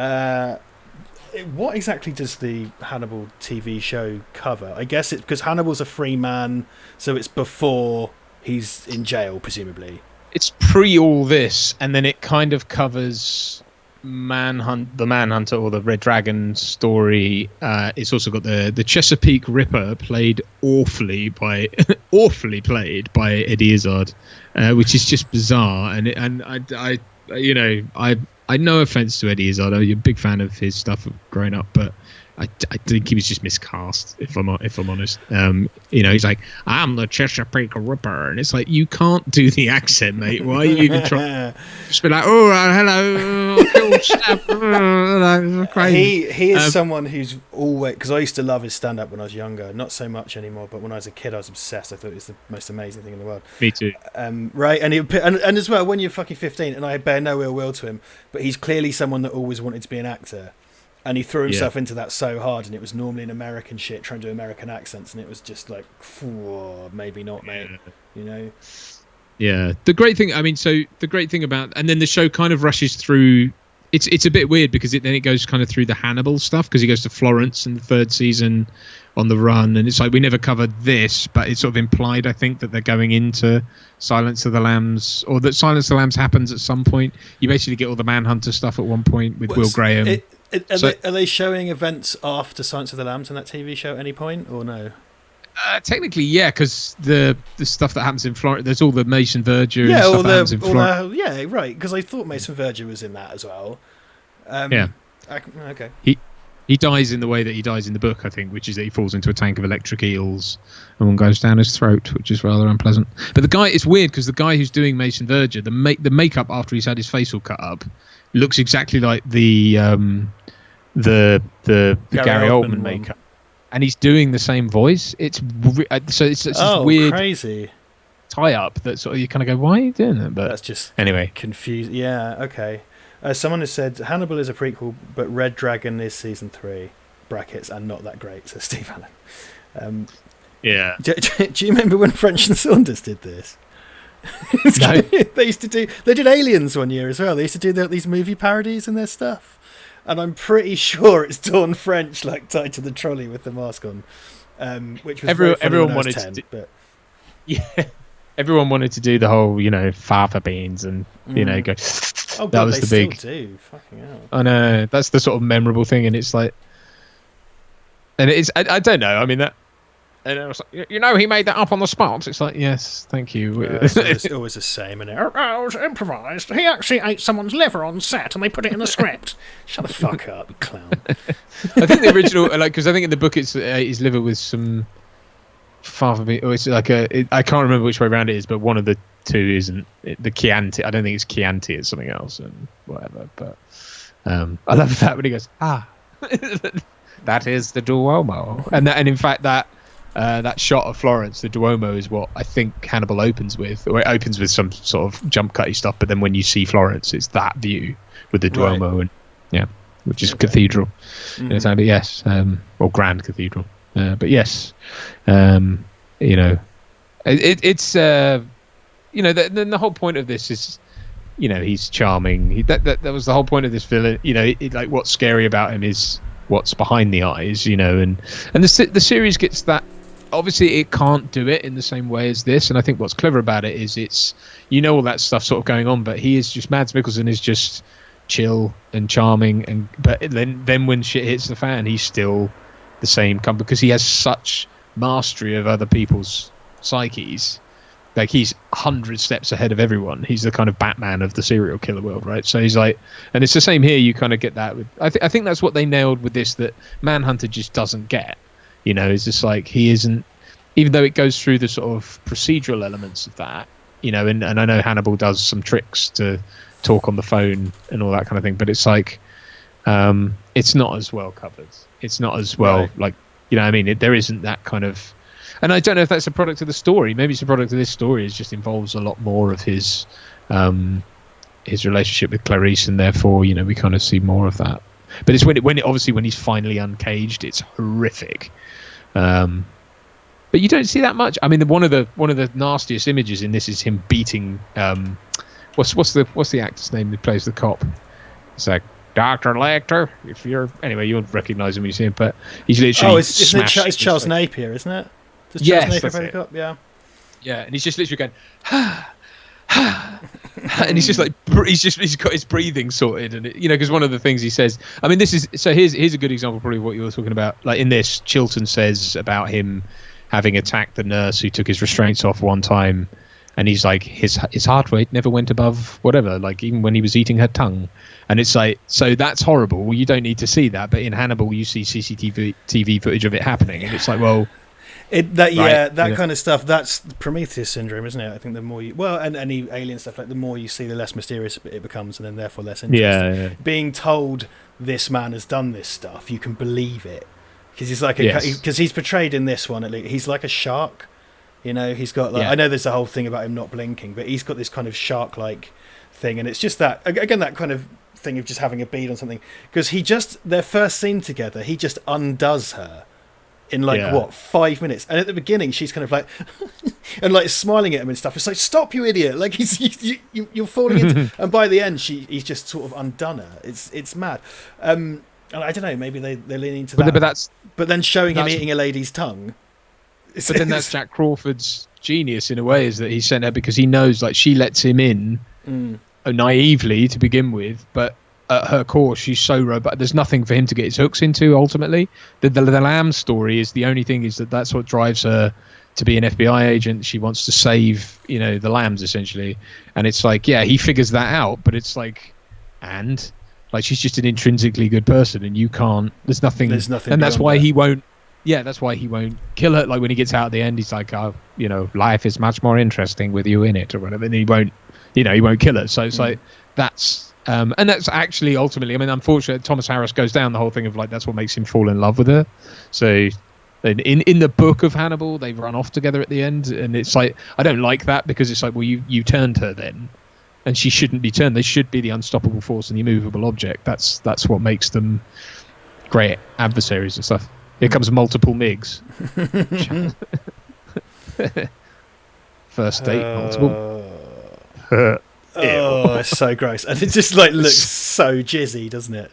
What exactly does the Hannibal TV show cover? I guess it's because Hannibal's a free man, so it's before he's in jail, presumably. It's pre all this, and then it kind of covers the Manhunter or the Red Dragon story. It's also got the Chesapeake Ripper, played awfully played by Eddie Izzard, which is just bizarre. And I no offense to Eddie Izzard, I'm a big fan of his stuff growing up, but I think he was just miscast. If I'm honest, he's like, I'm the Chesapeake Ripper, and it's like, you can't do the accent, mate. Why are you even trying? Just be like, hello, he is someone who's always, because I used to love his stand up when I was younger, not so much anymore, but when I was a kid I was obsessed. I thought it was the most amazing thing in the world. Me too. Right, and as well, when you're fucking 15, and I bear no ill will to him, but he's clearly someone that always wanted to be an actor. And he threw himself into that so hard, and it was normally an American shit trying to do American accents, and it was just like, maybe not, mate. You know? Yeah. The great thing about, and then the show kind of rushes through. It's a bit weird because then it goes kind of through the Hannibal stuff, because he goes to Florence in the third season on the run, and it's like we never covered this, but it's sort of implied, I think, that they're going into Silence of the Lambs, or that Silence of the Lambs happens at some point. You basically get all the Manhunter stuff at one point with Will Graham. Are they showing events after Silence of the Lambs in that TV show at any point, or no? Technically, yeah, because the stuff that happens in Florida, there's all the Mason Verger and stuff that happens in Florida. Yeah, right, because I thought Mason Verger was in that as well. Okay. He dies in the way that he dies in the book, I think, which is that he falls into a tank of electric eels and one goes down his throat, which is rather unpleasant. But the guy, it's weird because the guy who's doing Mason Verger, the makeup after he's had his face all cut up looks exactly like the Gary Oldman makeup, and he's doing the same voice. It's this weird, crazy tie up that sort of you kind of go, why are you doing that? But that's just anyway, confused. Yeah, okay. Someone has said Hannibal is a prequel, but Red Dragon is season 3 (brackets) and not that great. Says Steve Allen. Yeah. Do you remember when French and Saunders did this? No. They did Aliens one year as well. They used to do these movie parodies and their stuff, and I'm pretty sure it's Dawn French like tied to the trolley with the mask on, which was everyone wanted 10, but yeah. Everyone wanted to do the whole, fava beans and, go. Oh, God, that was the big. Do. Fucking hell. I know, that's the sort of memorable thing, and it's like, and it's I don't know. I mean that, and it was like, he made that up on the spot. It's like, yes, thank you. It's always the same, and it was improvised. He actually ate someone's liver on set, and they put it in the script. Shut the fuck up, you clown. I think the original, because I think in the book it's his liver with some. It's like I can't remember which way around it is, but one of the two isn't the Chianti. I don't think it's Chianti, it's something else and whatever. But I love that when he goes, that is the Duomo, and in fact that shot of Florence, the Duomo, is what I think Hannibal opens with, or it opens with some sort of jump cutty stuff. But then when you see Florence, it's that view with the Duomo, right. And which is cathedral. Mm-hmm. But yes, or Grand Cathedral. But yes, it's then the whole point of this is, he's charming. That was the whole point of this villain. Like what's scary about him is what's behind the eyes. And the series gets that. Obviously, it can't do it in the same way as this. And I think what's clever about it is it's all that stuff sort of going on, but he is just Mads Mikkelsen is just chill and charming, but then when shit hits the fan, he's still the same because he has such mastery of other people's psyches. Like he's 100 steps ahead of everyone. He's the kind of Batman of the serial killer world, right? So he's like, and it's the same here. You kind of get that with. I think that's what they nailed with this, that Manhunter just doesn't get. It's just like he isn't, even though it goes through the sort of procedural elements of that. And I know Hannibal does some tricks to talk on the phone and all that kind of thing, but it's like, it's not as well covered. It's not as well, right. There isn't that kind of, and I don't know if that's a product of the story. Maybe it's a product of this story. It just involves a lot more of his relationship with Clarice, and therefore, we kind of see more of that. But it's when he's finally uncaged, it's horrific. But you don't see that much. I mean, one of the nastiest images in this is him beating. What's the actor's name who plays the cop? It's like Dr. Lecter. You won't recognise him when you see him, but he's literally. It's Charles Napier, isn't it? Yes, Napier play the cop? Yeah. Yeah, and he's just literally going, and he's just like he's got his breathing sorted, and because one of the things he says. I mean, here's a good example, probably what you were talking about. Like in this, Chilton says about him having attacked the nurse who took his restraints off one time. And he's like, his heart rate never went above whatever, like even when he was eating her tongue. And it's like, so that's horrible. Well, you don't need to see that. But in Hannibal, you see CCTV footage of it happening. And it's like, well... that kind of stuff, that's Prometheus syndrome, isn't it? I think the more you... Well, and any alien stuff, like the more you see, the less mysterious it becomes, and then therefore less interesting. Yeah. Being told this man has done this stuff, you can believe it. Because he's like because he's portrayed in this one, at least, he's like a shark. He's got like I know there's a whole thing about him not blinking, but he's got this kind of shark-like thing, and it's just that again that kind of thing of just having a bead on something, because their first scene together, he just undoes her in 5 minutes, and at the beginning she's kind of like and like smiling at him and stuff. It's like, stop, you idiot, like you're falling into and by the end he's just sort of undone her. It's mad. And I don't know, maybe they're leaning into that, but then showing him eating a lady's tongue, but then that's Jack Crawford's genius in a way, is that he sent her because he knows like she lets him in naively to begin with, but at her core she's so robust, there's nothing for him to get his hooks into. Ultimately the lamb story is the only thing, is that's what drives her to be an FBI agent. She wants to save the lambs essentially, and it's like, yeah, he figures that out, but it's like, and like, she's just an intrinsically good person, and you can't, there's nothing, and that's why he won't kill her. Like when he gets out at the end, he's like, oh, life is much more interesting with you in it or whatever, and he won't kill her. So it's like, that's and that's actually ultimately, I mean, unfortunately Thomas Harris goes down the whole thing of like, that's what makes him fall in love with her. So in the book of Hannibal, they run off together at the end, and it's like, I don't like that, because it's like, well, you turned her then, and she shouldn't be turned. They should be the unstoppable force and the immovable object. That's what makes them great adversaries and stuff. Here comes multiple MIGs. First date, multiple. Oh, it's so gross, and it just like looks so jizzy, doesn't it?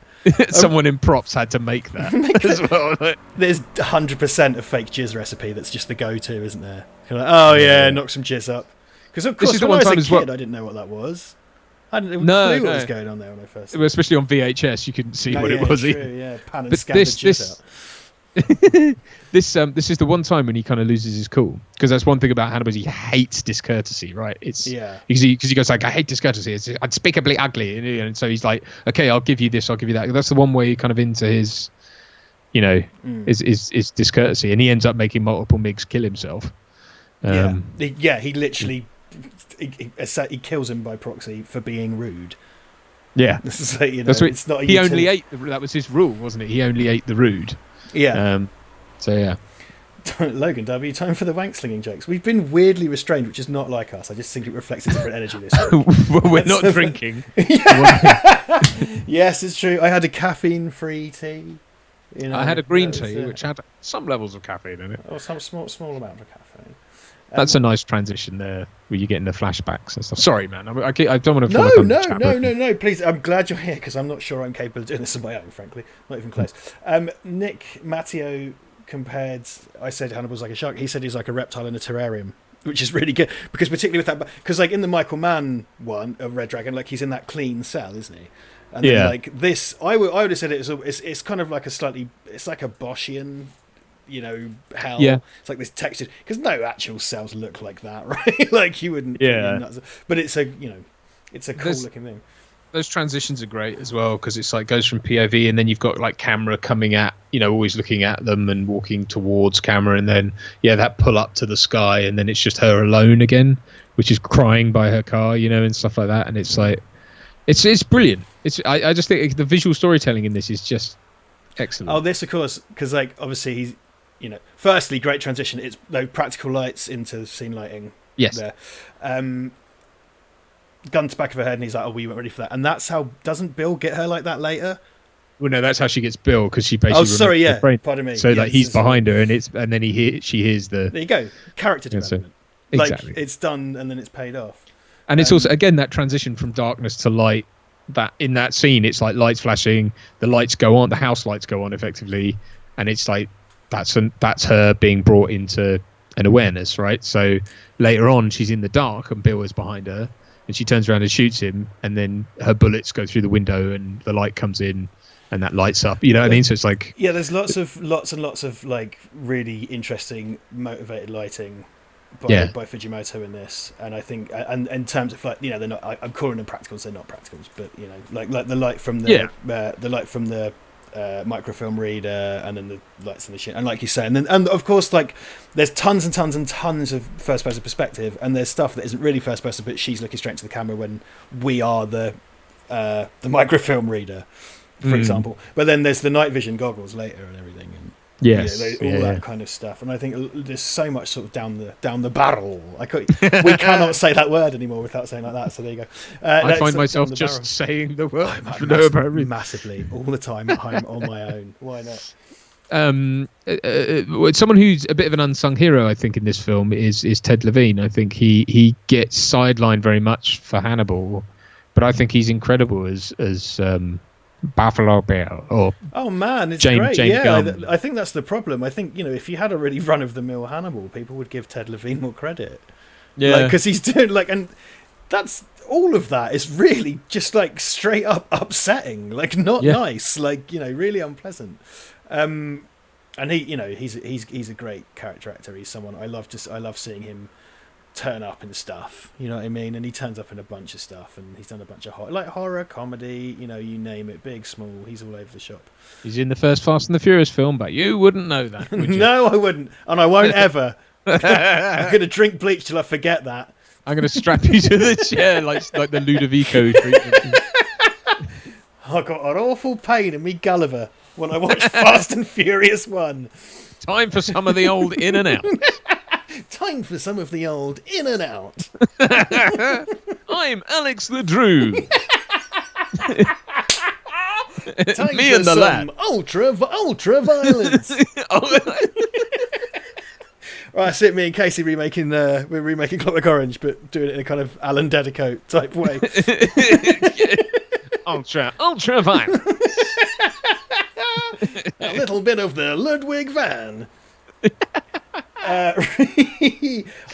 Someone in props had to make that as well. There's 100% of fake jizz recipe that's just the go-to, isn't there? You're like, oh yeah, knock some jizz up. Because of course, when I was a kid, I didn't know what that was. I didn't even know what was going on there when I first. Especially on VHS, you couldn't see what it was. True, yeah, pan and scan the jizz out. This is the one time when he kind of loses his cool, because that's one thing about Hannibal, is he hates discourtesy, right? It's because he goes like, I hate discourtesy, it's unspeakably ugly, and so he's like, okay, I'll give you this, I'll give you that. That's the one way he kind of into his is discourtesy, and he ends up making multiple MIGs kill himself. He literally he kills him by proxy for being rude. Yeah, that's what, it's not. He only ate. That was his rule, wasn't it? He only ate the rude. Yeah. So yeah. Logan W, time for the wank slinging jokes. We've been weirdly restrained, which is not like us. I just think it reflects a different energy this week. We're not drinking. Yes, it's true. I had a caffeine-free tea. I had a green tea, which had some levels of caffeine in it. Or some small amount of caffeine. That's a nice transition there, where you get into flashbacks and stuff. Sorry, man. I don't want to. No. Please, I'm glad you're here, because I'm not sure I'm capable of doing this on my own. Frankly, not even close. Nick Matteo compared. I said Hannibal's like a shark. He said he's like a reptile in a terrarium, which is really good, because particularly with that, because like in the Michael Mann one of Red Dragon, like he's in that clean cell, isn't he? And then, like this, I would have said it's kind of like it's like a Boschian. Hell. Yeah. It's like this textured, because no actual cells look like that, right? Like you wouldn't. Yeah. But it's a cool looking thing. Those transitions are great as well, because it's like goes from POV, and then you've got like camera coming at, always looking at them and walking towards camera, and then that pull up to the sky, and then it's just her alone again, which is crying by her car, and stuff like that, and it's like it's brilliant. I just think the visual storytelling in this is just excellent. Oh, this of course, because like obviously he's. Firstly, great transition. It's practical lights into scene lighting. Yes. There. Gun to the back of her head, and he's like, "Oh, we weren't ready for that." And that's how. Doesn't Bill get her like that later? Well, no, that's how she gets Bill, because she basically. Oh, sorry, yeah. Pardon me. So like he's behind her, and then she hears the. There you go. Character development. Exactly. Like it's done, and then it's paid off. And it's also again that transition from darkness to light. That in that scene, it's like lights flashing, the lights go on, the house lights go on effectively, and it's like. That's her being brought into an awareness, right? So later on, she's in the dark and Bill is behind her, and she turns around and shoots him, and then her bullets go through the window, and the light comes in, and that lights up. You know what I mean? So it's like there's lots and lots of like really interesting motivated lighting by Fujimoto in this, and I think, and in terms of like they're not. I'm calling them practicals. They're not practicals, but like the light from the microfilm reader, and then the lights and the shit, and like you say, and of course like there's tons and tons and tons of first person perspective, and there's stuff that isn't really first person, but she's looking straight to the camera when we are the microfilm reader, for example. But then there's the night vision goggles later and everything, Yes, all that kind of stuff. And I think there's so much sort of down the barrel. We cannot say that word anymore without saying like that. So there you go. I find myself just barrel. Saying the word massively all the time at home on my own. Why not? Someone who's a bit of an unsung hero, I think, in this film is Ted Levine. I think he gets sidelined very much for Hannibal, but I think he's incredible as Buffalo Bill or it's James great. Gunn. I think that's the problem. I think if you had a really run of the mill Hannibal, people would give Ted Levine more credit. Yeah, because he's doing and that's all of that is really just straight up upsetting, not nice, really unpleasant. And he's a great character actor. He's someone I love seeing him turn up and stuff, you know what I mean? And he turns up in a bunch of stuff, and he's done a bunch of horror, comedy, you name it, big, small, he's all over the shop. He's in the first Fast and the Furious film, but you wouldn't know that, would you? No, I wouldn't, and I won't ever. I'm gonna drink bleach till I forget that. I'm gonna strap you to the chair like the Ludovico treatment. I got an awful pain in me Gulliver when I watched Fast and Furious 1. Time for some of the old in and out. Time for some of the old in and out. I'm Alex the Drew. Time Me for and the some lad. ultra violence. Right, that's it. Me and Casey we're remaking Clockwork Orange, but doing it in a kind of Alan Dedicoat type way. ultra violence. A little bit of the Ludwig van.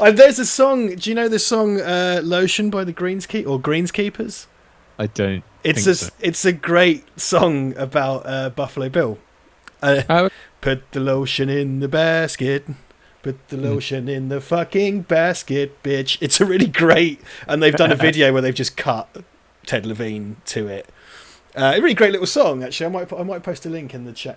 There's a song. Do you know the song "Lotion" by the Greenskeepers? I don't. It's a great song about Buffalo Bill. Put the lotion in the basket. Put the lotion in the fucking basket, bitch. It's a really great, and they've done a video where they've just cut Ted Levine to it. A really great little song, actually. I might post a link in the chat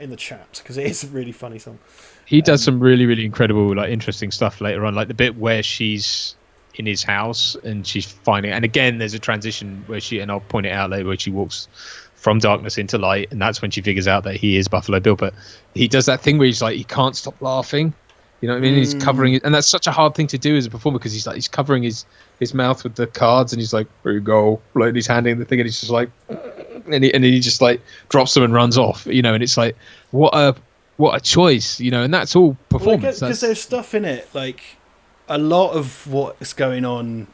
because it is a really funny song. He does some really, really incredible, interesting stuff later on, like the bit where she's in his house and she's finding. And again, there's a transition where and I'll point it out later, where she walks from darkness into light, and that's when she figures out that he is Buffalo Bill. But he does that thing where he's he can't stop laughing. You know what I mean? He's covering it, and that's such a hard thing to do as a performer, because he's covering his mouth with the cards, and he's like, "There you go," and he's handing the thing, and he's just and he just drops them and runs off. And it's what a choice, and that's all performance. Because there's stuff in it, a lot of what's going on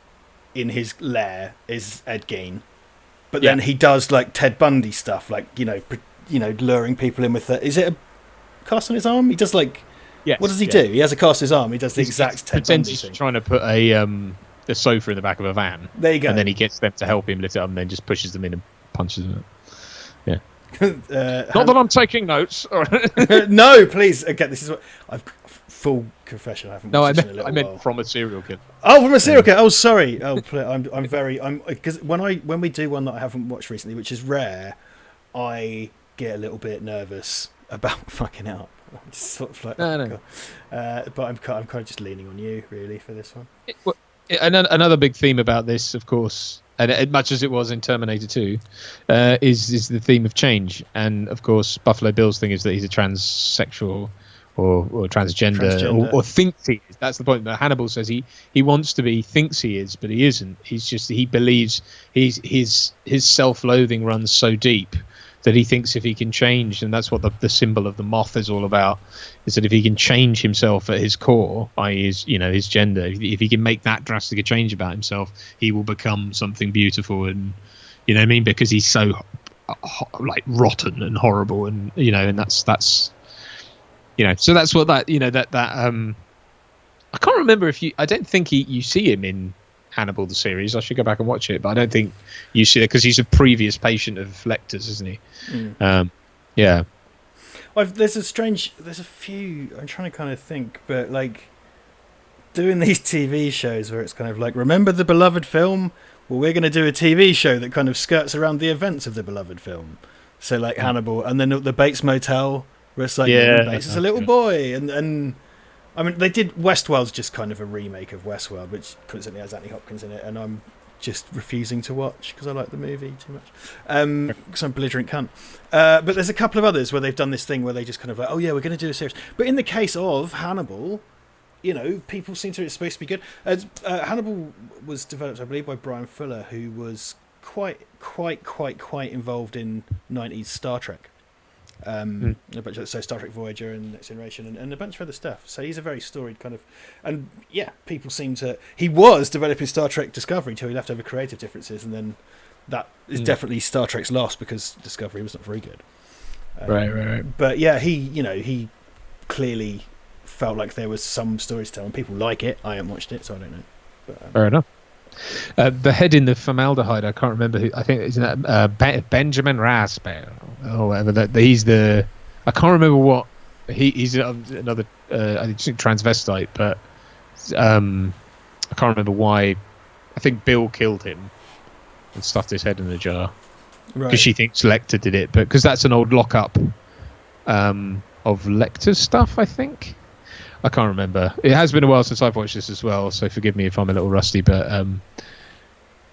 in his lair is Ed Gein, but then he does Ted Bundy stuff, luring people in with is it a cast on his arm? He does Yes, what does he do? He has a cast on his arm. He does the exact Ted Bundy thing. He's trying to put the sofa in the back of a van. There you go. And then he gets them to help him lift it up, and then just pushes them in and punches them. Yeah. Not that I'm taking notes. No, please. Again, this is what I've full confession. I haven't. No, I meant from a serial killer. Oh, from a serial killer. Oh, sorry. Oh, I'm because when we do one that I haven't watched recently, which is rare, I get a little bit nervous about fucking out. I'm just sort of no. But I'm kind of just leaning on you really for this one. Another big theme about this, of course, and as much as it was in Terminator 2, is the theme of change. And of course, Buffalo Bill's thing is that he's a transsexual or transgender. Or thinks he is. That's the point. But Hannibal says he wants to be, thinks he is, but he isn't. He believes his self-loathing runs so deep that he thinks if he can change, and that's what the symbol of the moth is all about, is that if he can change himself at his core, i.e. his gender, if he can make that drastic a change about himself, he will become something beautiful, and because he's so rotten and horrible, and and that's so that's what that I can't remember I don't think you see him in Hannibal the series. I should go back and watch it, but I don't think you see it, because he's a previous patient of Lecter's, isn't he? Yeah. There's a few. I'm trying to kind of think, but doing these TV shows where it's kind of remember the beloved film? Well, we're going to do a TV show that kind of skirts around the events of the beloved film. So Hannibal, and then the Bates Motel, where it's Bates is a little boy, and I mean, they did Westworld's just kind of a remake of Westworld, which coincidentally has Anthony Hopkins in it, and I'm just refusing to watch because I like the movie too much. Because I'm a belligerent cunt. But there's a couple of others where they've done this thing where they just kind of like, oh yeah, we're going to do a series. But in the case of Hannibal, you know, people seem to it's supposed to be good. Hannibal was developed, I believe, by Brian Fuller, who was quite involved in 90s Star Trek. A bunch of Star Trek Voyager and Next Generation and a bunch of other stuff. So he's a very storied kind of, and yeah, people seem to. He was developing Star Trek Discovery till he left over creative differences, and then that is definitely Star Trek's loss because Discovery was not very good. Right. But yeah, he clearly felt like there was some stories to tell, and people like it. I haven't watched it, so I don't know. But, fair enough. The head in the formaldehyde, I can't remember who. I think isn't that Benjamin Rasper or whatever. He's the. I can't remember what he's another. I think transvestite, but I can't remember why. I think Bill killed him and stuffed his head in a jar because she thinks Lecter did it, but because that's an old lockup of Lecter's stuff, I think. I can't remember. It has been a while since I've watched this as well, so forgive me if I'm a little rusty. But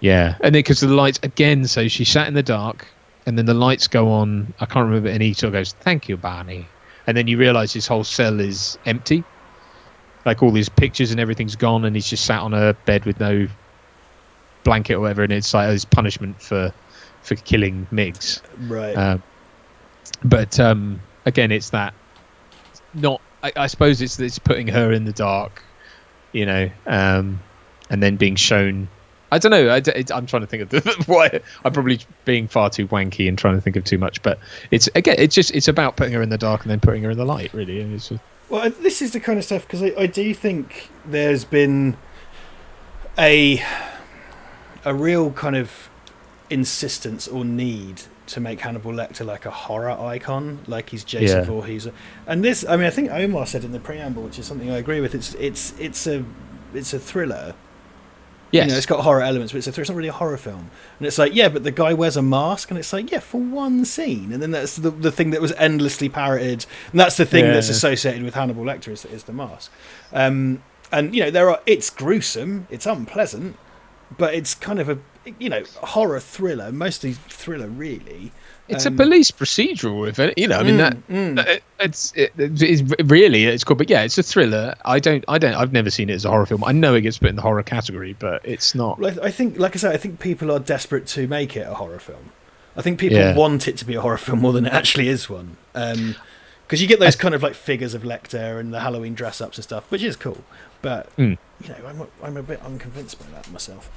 yeah, and then because of the lights again, so she sat in the dark, and then the lights go on. I can't remember, and he sort of goes, "Thank you, Barney," and then you realise his whole cell is empty, like all his pictures and everything's gone, and he's just sat on a bed with no blanket or whatever, and it's like his punishment for killing Miggs. Right. But again, it's that not. I suppose it's putting her in the dark, you know, and then being shown. I don't know. I'm trying to think of why. I'm probably being far too wanky and trying to think of too much. But it's about putting her in the dark and then putting her in the light, really. And it's well, this is the kind of stuff because I do think there's been a real kind of insistence or need to make Hannibal Lecter like a horror icon, like he's Jason Voorhees, and this. I mean, I think Omar said in the preamble, which is something I agree with. It's a thriller. Yes. You know, it's got horror elements, but it's not really a horror film. And it's like, yeah, but the guy wears a mask, and it's like, yeah, for one scene, and then that's the thing that was endlessly parroted, and that's the thing that's associated with Hannibal Lecter is the mask. And you know, it's gruesome, it's unpleasant, but it's kind of a horror thriller, mostly thriller, really. It's a police procedural, if it, you know. I mean, it's really it's called, but yeah, it's a thriller. I've never seen it as a horror film. I know it gets put in the horror category, but it's not. Well, I think, like I said, I think people are desperate to make it a horror film. I think people want it to be a horror film more than it actually is one. Because you get those kind of like figures of Lecter and the Halloween dress-ups and stuff, which is cool. But you know, I'm a bit unconvinced by that myself.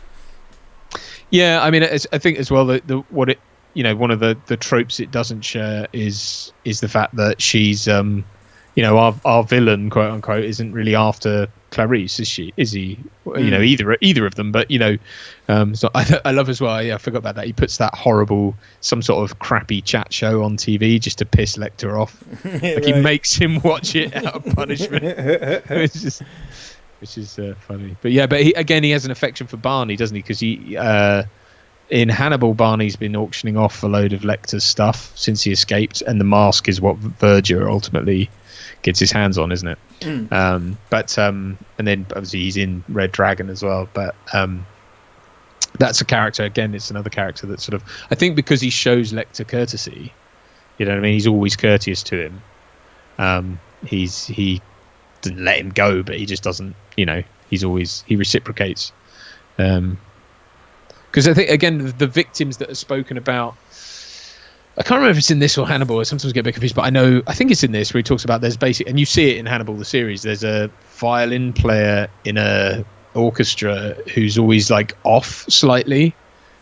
Yeah, I mean, I think as well that what it, you know, one of the tropes it doesn't share is the fact that she's, you know, our villain, quote unquote, isn't really after Clarice, is she? Is he? You know, either of them. But you know, so I love as well. Yeah, I forgot about that. He puts that horrible, some sort of crappy chat show on TV just to piss Lecter off. Like he makes him watch it out of punishment. Which is funny. But yeah, but he has an affection for Barney, doesn't he? Because he, in Hannibal, Barney's been auctioning off a load of Lecter's stuff since he escaped, and the mask is what Verger ultimately gets his hands on, isn't it? And then obviously he's in Red Dragon as well. But that's a character, again, it's another character that sort of, I think because he shows Lecter courtesy, you know what I mean? He's always courteous to him. He doesn't let him go, but he just doesn't, you know, he reciprocates. Because I think, again, the victims that are spoken about, I can't remember if it's in this or Hannibal. I sometimes get a bit confused, but I think it's in this where he talks about there's basic, and you see it in Hannibal the series. There's a violin player in a orchestra who's always like off slightly.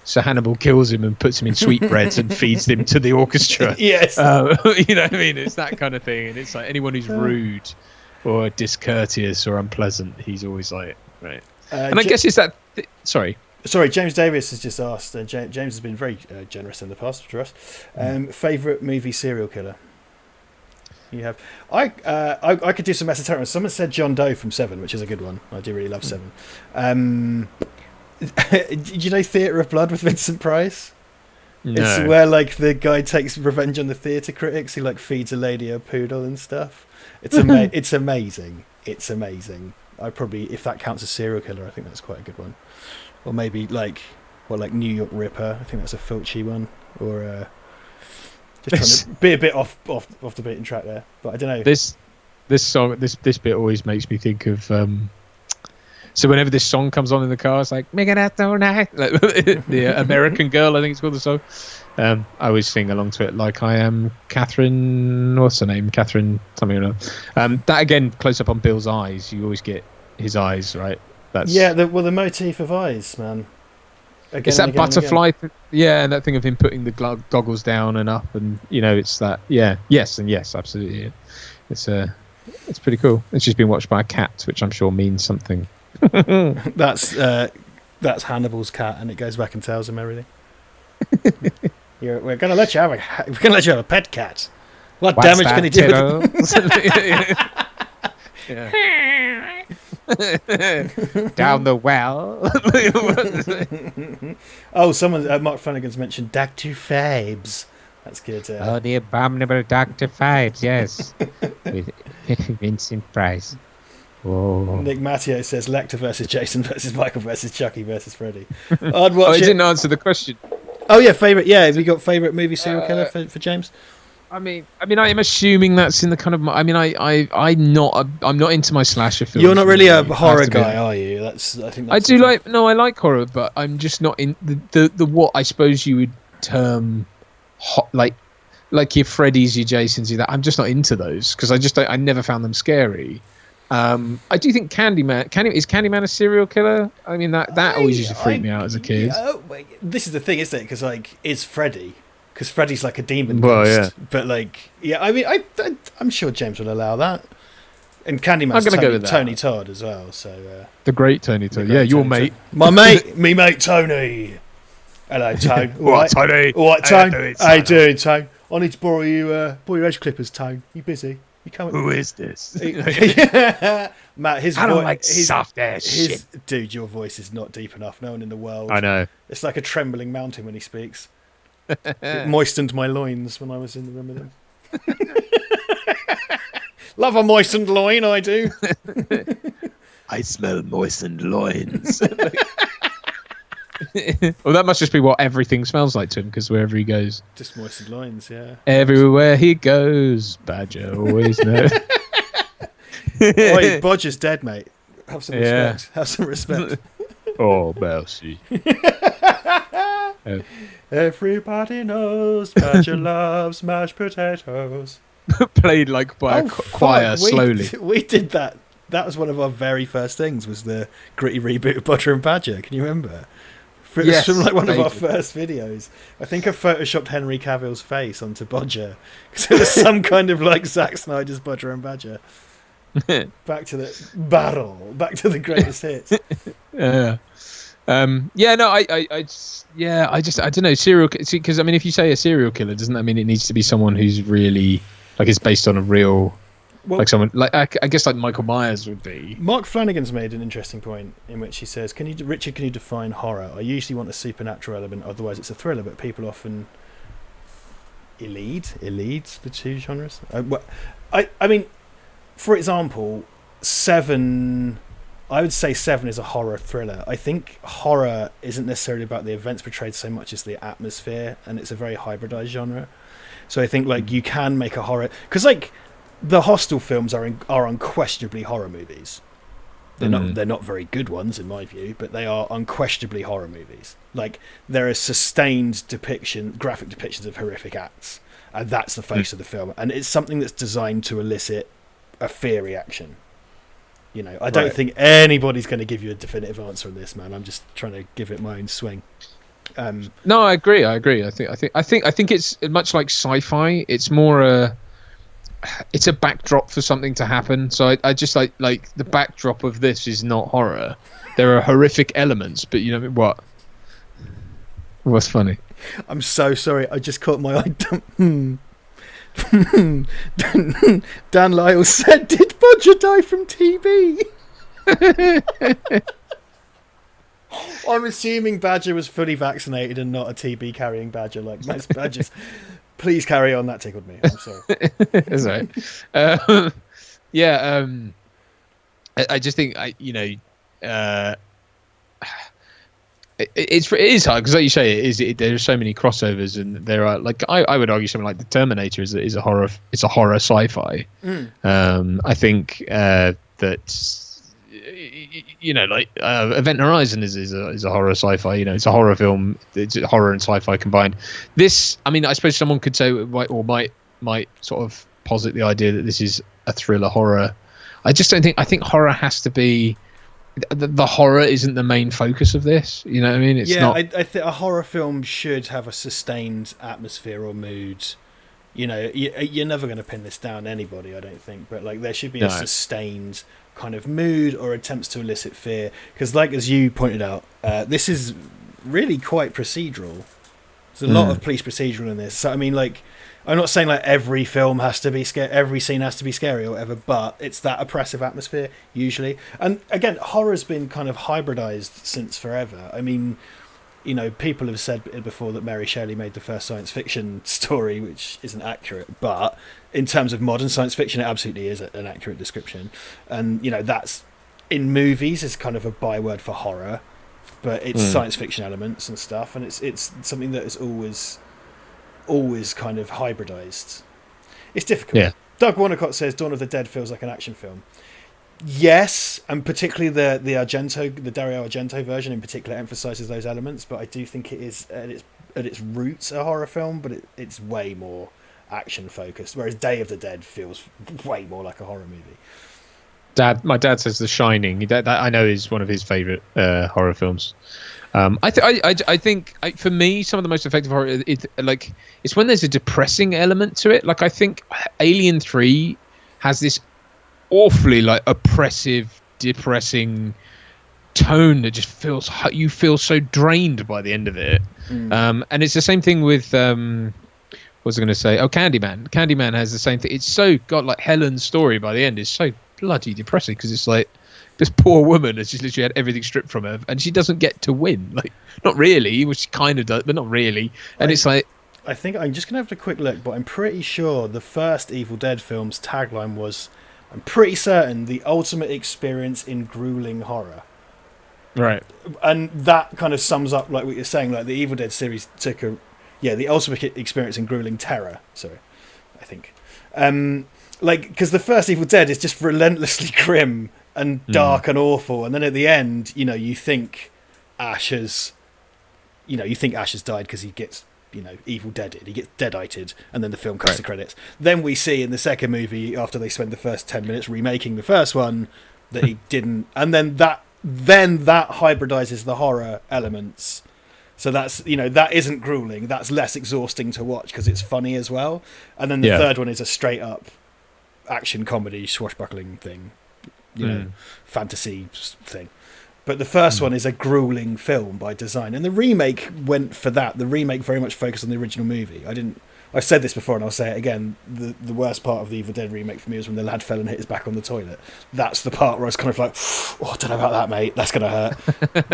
So Hannibal kills him and puts him in sweetbreads and feeds them to the orchestra. Yes, you know what I mean. It's that kind of thing, and it's like anyone who's rude or discourteous or unpleasant, he's always like right. And I guess it's that. Sorry, James Davis has just asked. James has been very generous in the past for us. Favorite movie serial killer? You have. I could do some esoteric. Someone said John Doe from Seven, which is a good one. I do really love Seven. Did you know Theatre of Blood with Vincent Price? No. It's where like the guy takes revenge on the theatre critics. He like feeds a lady a poodle and stuff. It's it's amazing. It's amazing. I probably, if that counts as serial killer, I think that's quite a good one. or maybe like New York Ripper. I think that's a Fulci one, or just trying to be a bit off the beaten track there. But I don't know. This song, this bit always makes me think of. So whenever this song comes on in the car, it's like "Make it out tonight," like, the American Girl, I think it's called the song. I always sing along to it like I am Catherine. What's her name? Catherine something or other. That again, close up on Bill's eyes. You always get his eyes, right? That's the motif of eyes, man. Again, it's that butterfly. And that thing of him putting the goggles down and up, and it's that. Yeah, yes, and yes, absolutely. It's pretty cool. It's just been watched by a cat, which I'm sure means something. That's Hannibal's cat, and it goes back and tells him everything. We're gonna let you have a pet cat. What's damage can he do? Down the well. Oh, someone Mark Flanagan's mentioned Dr. Fabes. That's good. The abominable Dr. Fabes, yes, with Vincent Price. Oh. Nick Matteo says Lecter versus Jason versus Michael versus Chucky versus Freddy. I'd watch it. Didn't answer the question. Oh yeah, favorite. Yeah, have you got favorite movie serial killer for James? I mean, I'm assuming that's in the kind of. I'm not into my slasher films. You're not really a horror guy, are you? I like horror, but I'm just not in the what I suppose you would term hot, like your Freddy's, your Jasons, your that. I'm just not into those because I never found them scary. I do think Candyman. Is Candyman a serial killer? I mean, that always used to freak me out as a kid. This is the thing, isn't it? Because is Freddy? Because Freddy's like a demon ghost. Yeah. But I mean, I'm sure James will allow that. And Candyman's go with Tony Todd as well. So the great Tony Todd. Yeah, your mate. My mate, me mate Tony. Hello, Tone. What, Tony? All right, Tone. How you doing, Tone? I need to borrow your edge clippers, Tone. You busy? Who is this? Matt, his I don't like soft ass shit. Dude, your voice is not deep enough. No one in the world. I know. It's like a trembling mountain when he speaks. It moistened my loins when I was in the room with him. Love a moistened loin, I do. I smell moistened loins. Well, that must just be what everything smells like to him, because wherever he goes, just moistened loins. Yeah. Everywhere he goes, Badger always knows. Oi, Bodger's dead, mate. Have some respect. Have some respect. Oh, Mousy. Everybody knows Badger loves mashed potatoes. Played like by a choir slowly. We did that. That was one of our very first things. Was the gritty reboot of Butter and Badger? Can you remember? Yes, from one of our first videos. I think I photoshopped Henry Cavill's face onto Bodger because it was some kind of like Zack Snyder's Butter and Badger. Back to the battle. Back to the greatest hits. Yeah. I don't know, serial, because I mean, if you say a serial killer, doesn't that mean it needs to be someone who's really like it's based on a real, like someone like I guess like Michael Myers would be. Mark Flanagan's made an interesting point in which he says, Richard, can you define horror? I usually want a supernatural element, otherwise it's a thriller, but people often elides the two genres. I mean, for example, Seven. I would say Seven is a horror thriller. I think horror isn't necessarily about the events portrayed so much as the atmosphere, and it's a very hybridized genre. So I think like you can make a horror, because like the Hostel films are unquestionably horror movies. They're not very good ones in my view, but they are unquestionably horror movies. Like there are sustained graphic depictions of horrific acts, and that's the face of the film, and it's something that's designed to elicit a fear reaction. You know, I don't think anybody's going to give you a definitive answer on this, man. I'm just trying to give it my own swing. No, I agree. I think it's much like sci-fi. It's more it's a backdrop for something to happen. So I just like the backdrop of this is not horror. There are horrific elements, but you know what? What's funny? I'm so sorry. I just caught my eye. Dan Lyle said, "Did Bodger die from TB?" I'm assuming Badger was fully vaccinated and not a TB carrying badger like most badgers. Please carry on. That tickled me. I'm sorry. That's right. I just think it is hard because, like you say, there are so many crossovers, and there are like I would argue something like the Terminator is a horror. It's a horror sci-fi. I think that like Event Horizon is a horror sci-fi. It's a horror film. It's horror and sci-fi combined. This, I mean, I suppose someone could say might sort of posit the idea that this is a thriller horror. I just don't think. I think horror has to be. The horror isn't the main focus of this. You know what I mean? It's not. I think a horror film should have a sustained atmosphere or mood. You're never going to pin this down anybody, I don't think. But like, there should be a sustained kind of mood or attempts to elicit fear. Because, like as you pointed out, this is really quite procedural. There's a lot of police procedural in this. So I mean, like, I'm not saying like every film has to be scary, every scene has to be scary or whatever, but it's that oppressive atmosphere usually. And again, horror's been kind of hybridized since forever. I mean, people have said before that Mary Shelley made the first science fiction story, which isn't accurate, but in terms of modern science fiction, it absolutely is an accurate description. And that's in movies is kind of a byword for horror, but it's science fiction elements and stuff, and it's something that is always kind of hybridized. It's difficult. Yeah. Doug Warnicott says Dawn of the Dead feels like an action film. Yes, and particularly the Dario Argento version in particular emphasizes those elements, but I do think it is at its roots a horror film, but it's way more action focused, whereas Day of the Dead feels way more like a horror movie. My dad says The Shining. That I know is one of his favorite horror films. I think for me, some of the most effective horror it's when there's a depressing element to it. Like, I think Alien 3 has this awfully like oppressive, depressing tone that just you feel so drained by the end of it. And it's the same thing with what was I going to say? Oh, Candyman. Candyman has the same thing. It's so like Helen's story by the end is so bloody depressing because it's like this poor woman has just literally had everything stripped from her, and she doesn't get to win. Like, not really, which she kind of does, but not really. And it's like, I think I'm just gonna have a quick look, but I'm pretty sure the first Evil Dead film's tagline was, I'm pretty certain, the ultimate experience in grueling horror. Right. And that kind of sums up like what you're saying. Like, the Evil Dead series took the ultimate experience in grueling terror. Sorry, I think. Because the first Evil Dead is just relentlessly grim and dark and awful, and then at the end, you think Ash has died because he gets, Evil Deaded. He gets deadited, and then the film cuts the credits. Then we see in the second movie, after they spend the first 10 minutes remaking the first one, that he didn't, and then that hybridizes the horror elements. So that's, that isn't grueling. That's less exhausting to watch because it's funny as well. And then the third one is a straight up action comedy swashbuckling thing. Fantasy thing. But the first one is a grueling film by design, and the remake went for that. The remake very much focused on the original movie. I've said this before and I'll say it again, the worst part of the Evil Dead remake for me was when the lad fell and hit his back on the toilet. That's the part where I was kind of like, I don't know about that, mate, that's gonna hurt.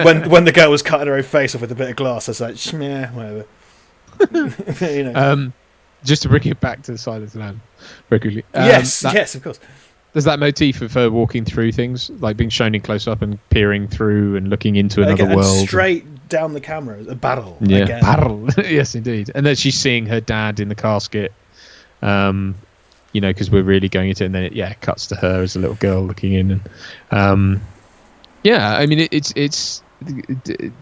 when the girl was cutting her own face off with a bit of glass, I was like, whatever. Just to bring it back to the Silence Land very quickly. Yes, of course. There's that motif of her walking through things, like being shown in close up and peering through and looking into another world. Straight down the camera, a battle. Yeah, again. battle. Yes, indeed. And then she's seeing her dad in the casket, because we're really going into it. And then it cuts to her as a little girl looking in. And I mean, it's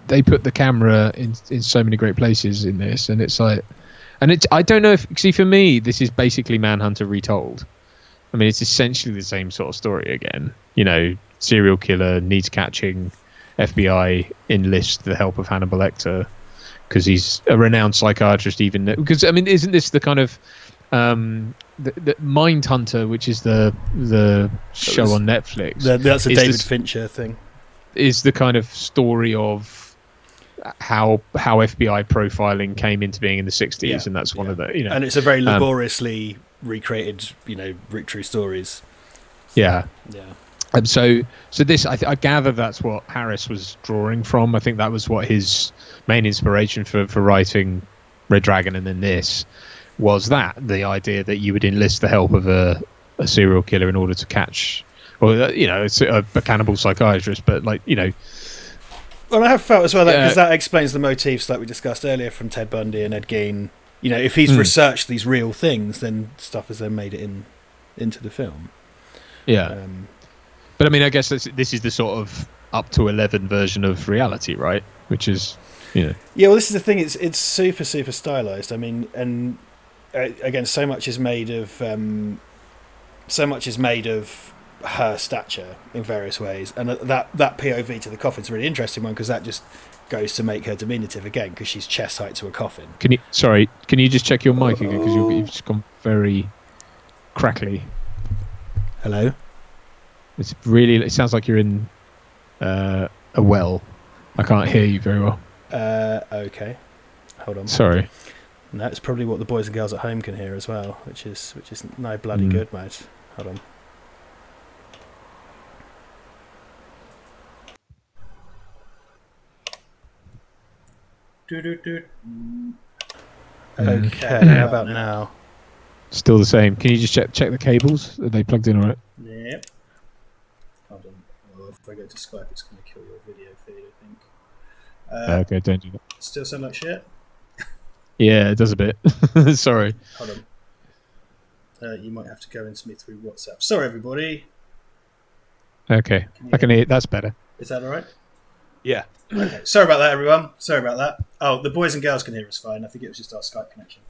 they put the camera in so many great places in this, and it's like, I don't know if, see, for me, this is basically Manhunter retold. I mean, it's essentially the same sort of story again. Serial killer needs catching, FBI enlists the help of Hannibal Lecter because he's a renowned psychiatrist. Because I mean, isn't this the kind of the Mindhunter, which is the show on Netflix? That's a David Fincher thing. Is the kind of story of how FBI profiling came into being in the 60s, and that's one of the and it's a very laboriously recreated, true stories. So this, I gather that's what Harris was drawing from. I think that was what his main inspiration for writing Red Dragon, and then this was the idea that you would enlist the help of a serial killer in order to catch, or a cannibal psychiatrist, but Well, I have felt as well that because that explains the motifs like we discussed earlier from Ted Bundy and Ed Gein. You know, if he's researched these real things, then stuff has then made it into the film. Yeah. But I mean, I guess this is the sort of up to 11 version of reality, right? Which is, you know. Yeah, well, this is the thing. It's super, super stylized. I mean, and again, so much is made of her stature in various ways, and that POV to the coffin is a really interesting one because that just goes to make her diminutive again because she's chest height to a coffin. Can you just check your mic again because you've just gone very crackly. Hello. It sounds like you're in a well. I can't hear you very well. Okay. Hold on. Sorry. No, it's probably what the boys and girls at home can hear as well, which is no bloody good, mate. Hold on. Okay, how about now? Still the same. Can you just check the cables? Are they plugged in all right? Yep. Hold on. Well, if I go to Skype, it's going to kill your video feed, I think. Okay, don't do that. Still sound like shit? Yeah, it does a bit. Sorry. Hold on. You might have to go into me through WhatsApp. Sorry, everybody. Okay, I can hear. That's better. Is that all right? Yeah. Okay. Sorry about that, everyone. Sorry about that. Oh, the boys and girls can hear us fine. I think it was just our Skype connection.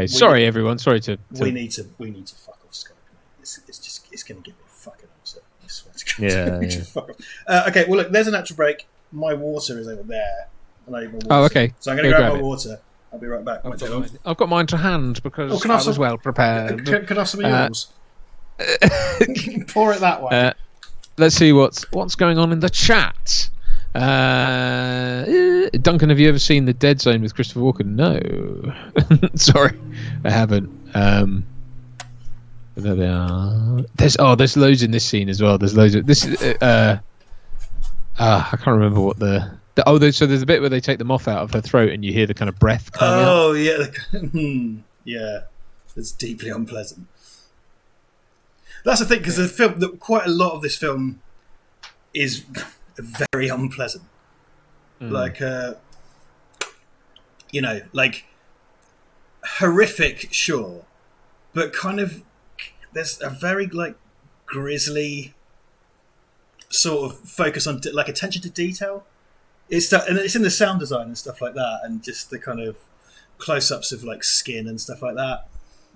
Sorry, everyone. Sorry to. We need to fuck off Skype. It's going to give me a fucking answer. I swear to God. Yeah. Fuck off. Okay. Well, look. There's an actual break. My water is over there, and I need my water. Oh, okay. So I'm going to grab my water. I'll be right back. I've got mine to hand because I was well prepared. Can I have some of yours? Pour it that way. Let's see what's going on in the chat. Duncan, have you ever seen The Dead Zone with Christopher Walken? No. Sorry, I haven't. There they are. There's loads in this scene as well. There's loads of this. I can't remember what so there's a bit where they take the moth out of her throat and you hear the kind of breath coming out. Oh yeah, yeah. It's deeply unpleasant. That's the thing because the film, quite a lot of this film is very unpleasant. Like, like horrific, sure, but kind of there's a very like grisly sort of focus on like attention to detail. And it's in the sound design and stuff like that, and just the kind of close-ups of like skin and stuff like that,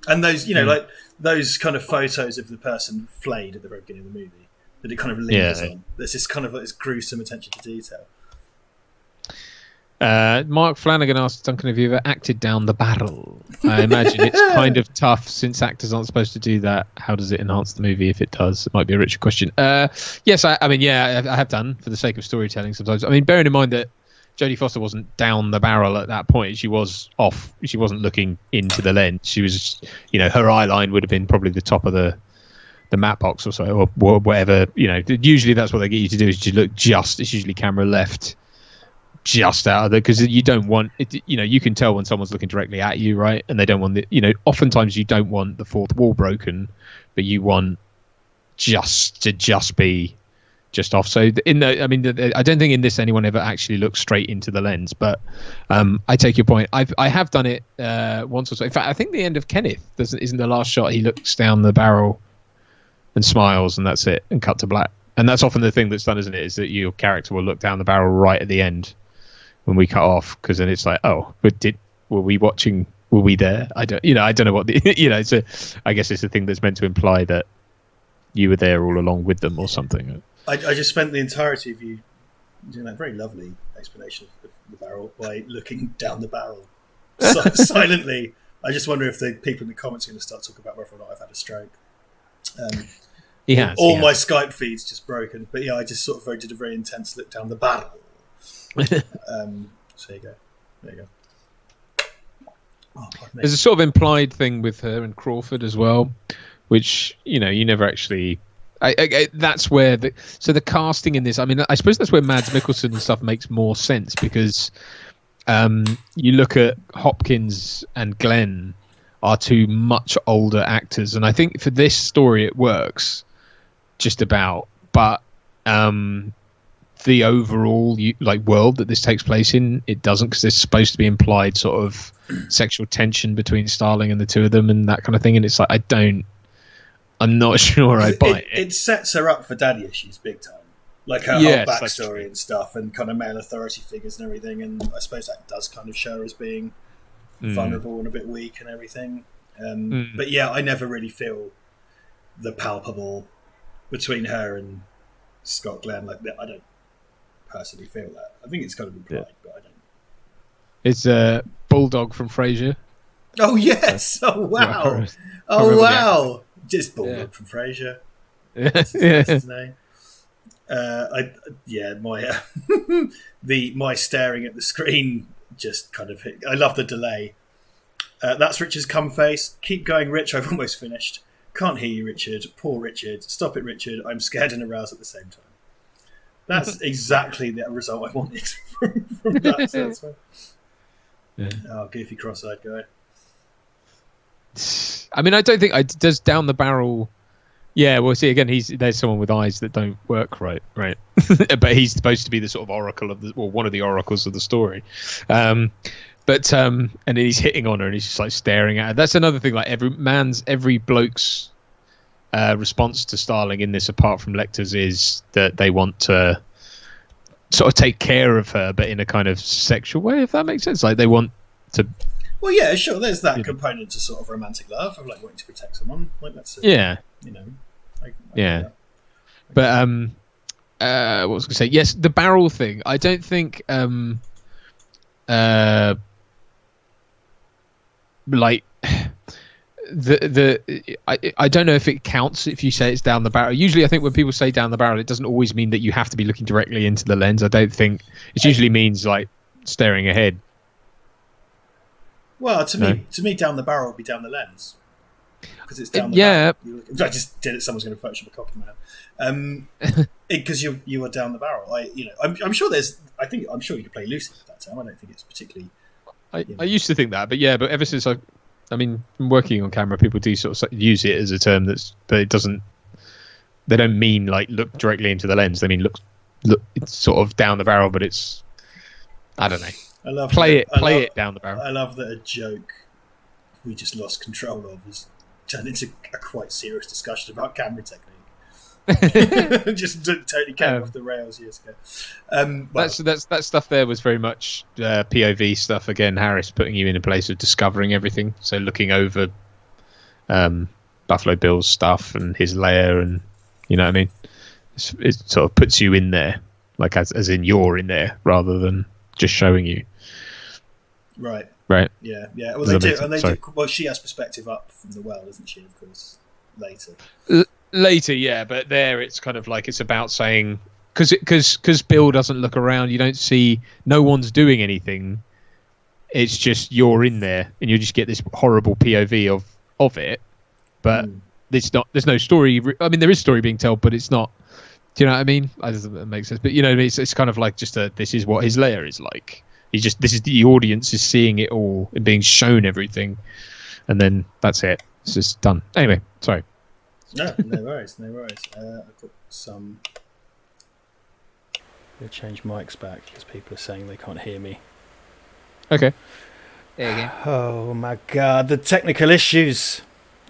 and those like those kind of photos of the person flayed at the very beginning of the movie that it kind of lingers on. There's this kind of like this gruesome attention to detail. Mark Flanagan asked Duncan, have you ever acted down the barrel? I imagine it's kind of tough since actors aren't supposed to do that. How does it enhance the movie if it does? It might be a richer question. Yes, I have done for the sake of storytelling sometimes. I mean, bearing in mind that Jodie Foster wasn't down the barrel at that point. She was off. She wasn't looking into the lens. She was, her eye line would have been probably the top of the matte box or so, or whatever. Usually that's what they get you to do is you look just. It's usually camera left. Just out of there because you don't want it. You can tell when someone's looking directly at you, right? And they don't want oftentimes you don't want the fourth wall broken, but you want just to be just off. So I don't think in this anyone ever actually looks straight into the lens, but I take your point. I have done it once or so. In fact, I think the end of Kenneth isn't the last shot. He looks down the barrel and smiles, and that's it, and cut to black. And that's often the thing that's done, isn't it? Is that your character will look down the barrel right at the end when we cut off, because then it's like, oh, but were we watching? Were we there? I don't know what the So I guess it's the thing that's meant to imply that you were there all along with them or something. I just spent the entirety of you doing that very lovely explanation of the barrel by looking down the barrel silently. I just wonder if the people in the comments are going to start talking about whether or not I've had a stroke. All my Skype feeds just broken, but yeah, I just sort of did a very intense look down the barrel. So there you go. Oh, there's a sort of implied thing with her and Crawford as well, which you never actually. That's where the casting in this. I mean, I suppose that's where Mads Mikkelsen and stuff makes more sense because you look at Hopkins and Glenn are two much older actors, and I think for this story it works just about, but the overall world that this takes place in, it doesn't, because there's supposed to be implied sort of sexual tension between Starling and the two of them and that kind of thing, and it's like I'm not sure I buy it. It sets her up for daddy issues big time, like her whole backstory and stuff, and kind of male authority figures and everything. And I suppose that does kind of show her as being vulnerable and a bit weak and everything. But yeah, I never really feel the palpable between her and Scott Glenn. Like I don't personally feel that. I think it's kind of implied, but I don't. It's a Bulldog from Frasier. Oh yes! Oh wow! Oh wow! Just Bulldog from Frasier. That's his name. My staring at the screen just kind of hit. I love the delay. That's Richard's cum face. Keep going, Rich. I've almost finished. Can't hear you, Richard. Poor Richard. Stop it, Richard. I'm scared and aroused at the same time. That's exactly the result I wanted from that. So that's fine. Yeah. Oh, goofy cross-eyed guy. I mean, I don't think does down the barrel. Yeah, well, see again, there's someone with eyes that don't work right, but he's supposed to be the sort of oracle one of the oracles of the story. And he's hitting on her, and he's just like staring at her. That's another thing. Like every bloke's response to Starling in this, apart from Lecter's, is that they want to sort of take care of her, but in a kind of sexual way, if that makes sense. Like they want to. Well, yeah, sure. There's that component to sort of romantic love of like wanting to protect someone. Like that's yeah. But what was I going to say? Yes, the barrel thing. I don't think like I don't know if it counts if you say it's down the barrel. Usually I think when people say down the barrel, it doesn't always mean that you have to be looking directly into the lens. I don't think it usually means like staring ahead. Well, to me, down the barrel would be down the lens because it's down the barrel. I just did it. Someone's going to Photoshop a cock in my hand. Because you are down the barrel. I'm sure there's. I'm sure you could play loosely at that time. I don't think it's particularly. I used to think that, but ever since I'm working on camera, people do sort of use it as a term but it doesn't. They don't mean like look directly into the lens. They mean look. It's sort of down the barrel, but it's. I don't know. Play it down the barrel. I love that a joke we just lost control of has turned into a quite serious discussion about camera technique. Just totally came off the rails years ago. That stuff there was very much POV stuff. Again, Harris putting you in a place of discovering everything. So looking over Buffalo Bill's stuff and his lair, and you know what I mean. It sort of puts you in there, like as in you're in there, rather than just showing you. Right. Yeah. Well, they do, and they do. Well, she has perspective up from the well, doesn't she? Of course, later, yeah. But there, it's kind of like it's about saying because Bill doesn't look around. You don't see. No one's doing anything. It's just you're in there, and you just get this horrible POV of it. But it's not. There's no story. I mean, there is story being told, but it's not. Do you know what I mean? That doesn't make sense. But you know, it's kind of like just this is what his lair is like. This is the audience is seeing it all and being shown everything, and then that's it. It's just done. Anyway, sorry. No worries. I've got some. I'll change mics back because people are saying they can't hear me. Okay. There you go. Oh my god, the technical issues.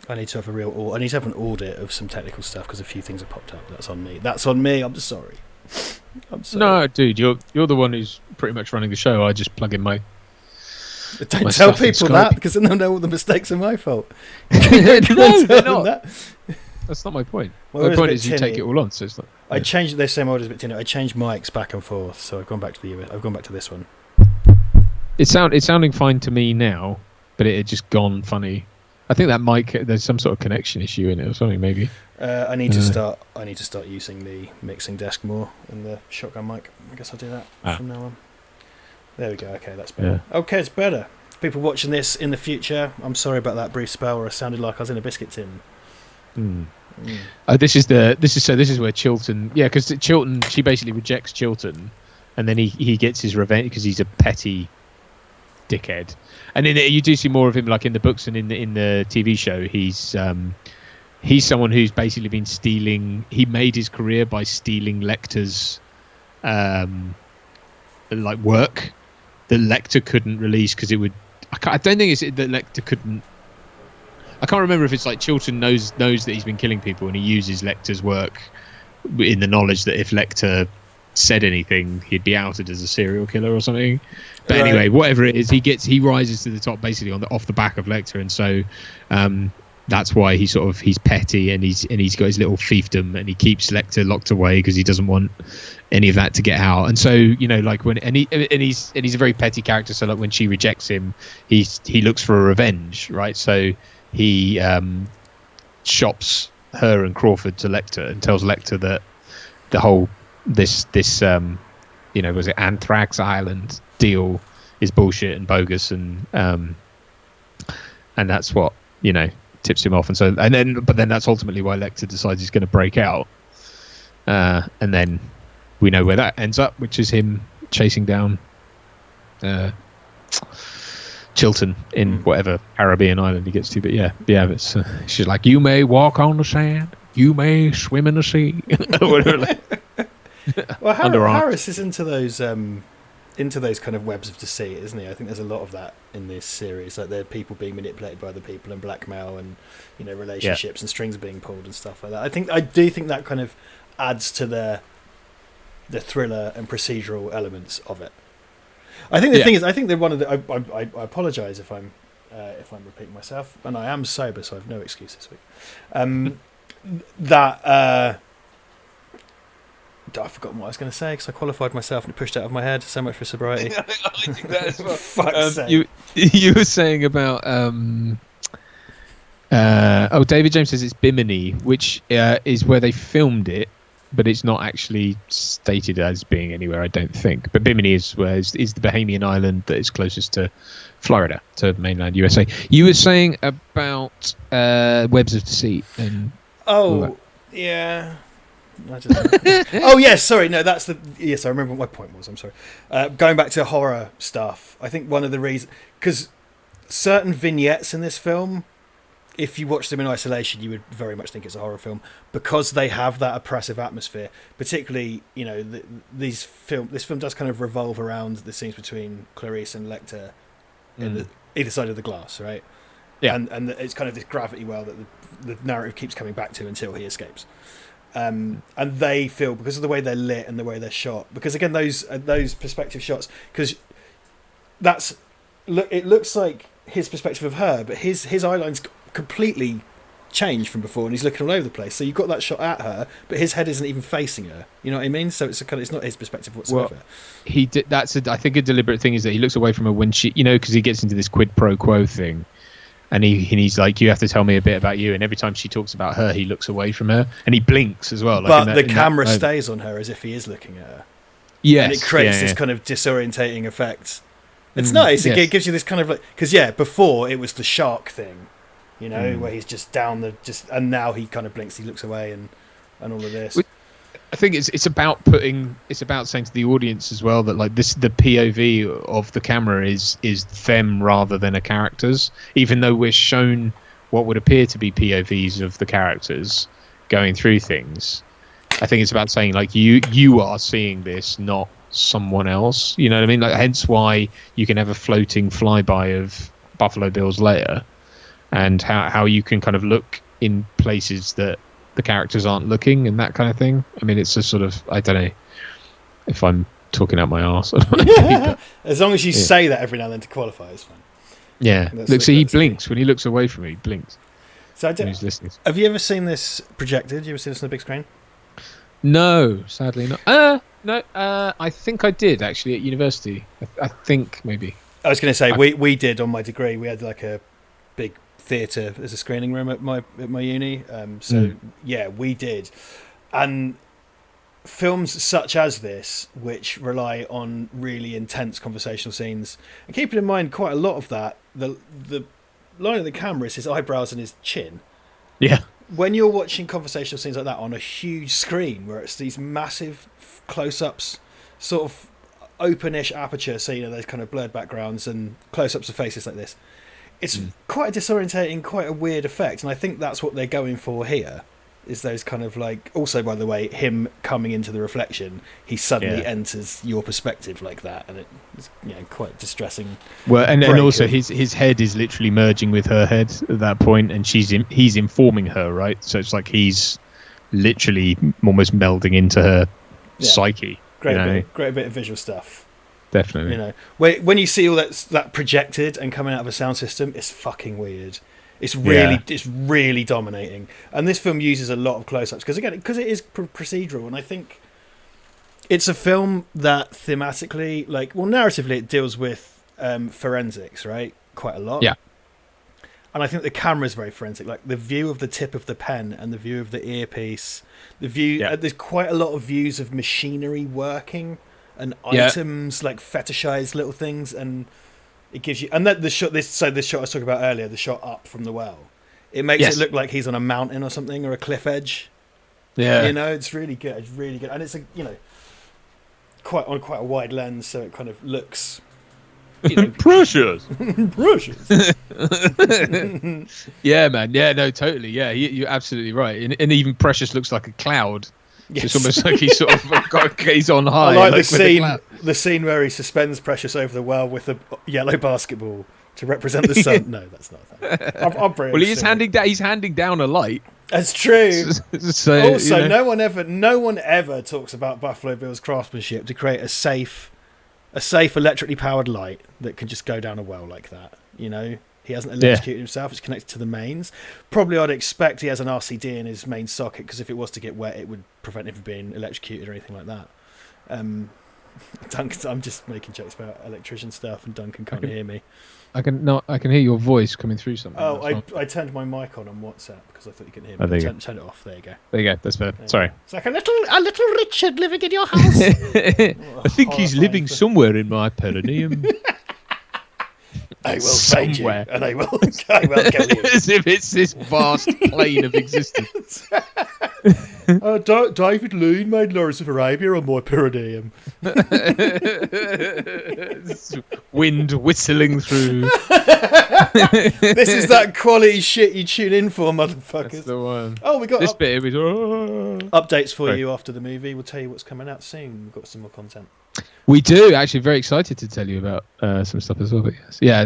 I need to have I need to have an audit of some technical stuff because a few things have popped up. That's on me. I'm sorry. No, dude, you're the one who's pretty much running the show. I just plug in my. Don't tell people that because then they'll know all the mistakes are my fault. No, they're not. That's not my point. My point is you take it all on. So it's not. I changed. They're same order as Bitino. I changed mics back and forth, so I've gone back to this one. It's sounding fine to me now, but it had just gone funny. I think that mic, there's some sort of connection issue in it or something, maybe. I need to start using the mixing desk more and the shotgun mic. I guess I'll do that from now on. There we go. Okay, that's better. Yeah. Okay, it's better. People watching this in the future, I'm sorry about that brief spell where I sounded like I was in a biscuit tin. This is where Chilton, because Chilton, she basically rejects Chilton, and then he gets his revenge because he's a petty dickhead. And you do see more of him, like in the books and in the TV show. He's someone who's basically been stealing. He made his career by stealing Lecter's like work that Lecter couldn't release because it would. I don't think it's that Lecter couldn't. I can't remember if it's like Chilton knows that he's been killing people and he uses Lecter's work in the knowledge that if Lecter said anything, he'd be outed as a serial killer or something. But anyway, whatever it is, he rises to the top basically off the back of Lecter, and so that's why he's petty and he's got his little fiefdom and he keeps Lecter locked away because he doesn't want any of that to get out. And so like he's a very petty character. So like when she rejects him, he looks for a revenge, right? So he shops her and Crawford to Lecter and tells Lecter that the whole this was it Anthrax Island deal is bullshit and bogus, and that's what tips him off. And so but then that's ultimately why Lecter decides he's going to break out, and then we know where that ends up, which is him chasing down Chilton in whatever Caribbean island he gets to. But yeah, it's she's like, you may walk on the sand, you may swim in the sea. Well, Harris is into those kind of webs of deceit, isn't he? I think there's a lot of that in this series. Like, there are people being manipulated by other people and blackmail, and relationships and strings being pulled and stuff like that. I do think that kind of adds to the thriller and procedural elements of it. I think the thing is, I think that one of the I apologise if I'm repeating myself, and I am sober, so I have no excuse this week. I've forgotten what I was going to say because I qualified myself and it pushed out of my head. So much for sobriety. I think that as well. Fuck's sake. You were saying about David James says it's Bimini, which is where they filmed it, but it's not actually stated as being anywhere, I don't think. But Bimini is the Bahamian island that is closest to Florida, to mainland USA. You were saying about Webs of Deceit and yeah. Oh yes, sorry. No, that's I remember what my point was. I'm sorry. Going back to horror stuff, I think one of the reasons, because certain vignettes in this film, if you watch them in isolation, you would very much think it's a horror film because they have that oppressive atmosphere. Particularly, this film does kind of revolve around the scenes between Clarice and Lecter in either side of the glass, right? Yeah, and it's kind of this gravity well that the narrative keeps coming back to until he escapes. And they feel, because of the way they're lit and the way they're shot, because again those perspective shots, because it looks like his perspective of her, but his eye line's completely changed from before, and he's looking all over the place. So you've got that shot at her, but his head isn't even facing her. You know what I mean? So it's not his perspective whatsoever. Well, he did. I think a deliberate thing is that he looks away from her when she, because he gets into this quid pro quo thing. And he's like, you have to tell me a bit about you. And every time she talks about her, he looks away from her. And he blinks as well. But the camera stays on her as if he is looking at her. Yes. And it creates this kind of disorientating effect. It's nice. It gives you this kind of like... Because, before it was the shark thing, where he's just down and now he kind of blinks, he looks away and all of this. I think it's about saying to the audience as well that like the POV of the camera is them rather than a character's, even though we're shown what would appear to be POVs of the characters going through things. I think it's about saying like you are seeing this, not someone else. You know what I mean? Like, hence why you can have a floating flyby of Buffalo Bill's lair, and how you can kind of look in places that the characters aren't looking and that kind of thing. I mean, it's a sort of, I don't know if I'm talking out my arse. As long as you say that every now and then to qualify, it's fine. Yeah. Look, see, he blinks. When he looks away from me, he blinks. So have you ever seen this projected? You ever seen this on the big screen? No, sadly not. No, I think I did actually at university. I think maybe. I was going to say, we did on my degree. We had like a big theatre as a screening room at my uni, we did. And films such as this, which rely on really intense conversational scenes, and keeping in mind quite a lot of that, the line of the camera is his eyebrows and his chin. Yeah. When you're watching conversational scenes like that on a huge screen where it's these massive close-ups, sort of open-ish aperture, so those kind of blurred backgrounds and close-ups of faces like this, it's quite a disorientating, quite a weird effect, and I think that's what they're going for here. is those kind of like, also by the way, him coming into the reflection, he suddenly enters your perspective like that, and it's quite distressing. Well, and also his head is literally merging with her head at that point, and he's informing her, right? So it's like he's literally almost melding into her psyche. Great bit of visual stuff. Definitely. When you see all that projected and coming out of a sound system, it's fucking weird. It's really dominating, and this film uses a lot of close-ups because it is procedural, and I think it's a film that thematically, narratively, it deals with forensics, right, quite a lot. Yeah. And I think the camera is very forensic, like the view of the tip of the pen and the view of the earpiece, the view. There's quite a lot of views of machinery working and items, like fetishized little things, and it gives you, and that the shot I was talking about earlier, the shot up from the well, it makes it look like he's on a mountain or something, or a cliff edge. Yeah, it's really good. It's really good, and it's quite a wide lens, so it kind of looks precious. Precious. Yeah, man. Yeah, no, totally. Yeah, you're absolutely right. And even Precious looks like a cloud. Yes. It's almost like he's sort of he's on high. I like the scene where he suspends Precious over the well with a yellow basketball to represent the sun. No, that's not that. Well, he's handing down a light. That's true. So, also, no one ever talks about Buffalo Bill's craftsmanship to create a safe electrically powered light that can just go down a well like that. He hasn't electrocuted himself. It's connected to the mains. Probably I'd expect he has an RCD in his main socket, because if it was to get wet, it would prevent him from being electrocuted or anything like that. Duncan, I'm just making jokes about electrician stuff, and Duncan can't hear me. I can hear your voice coming through something. Oh, I turned my mic on WhatsApp because I thought you couldn't hear me. Turn it off. There you go. There you go. That's better. Sorry. It's like a little Richard living in your house. I think he's living somewhere in my perineum. I will find you, and I will kill you. As if it's this vast plane of existence. David Lean made Lawrence of Arabia on my perineum. Wind whistling through. This is that quality shit you tune in for, motherfuckers. That's the one. Oh, we got this bit. Updates for you after the movie. We'll tell you what's coming out soon. We've got some more content. We do, actually. Very excited to tell you about some stuff as well. But yes. Yeah.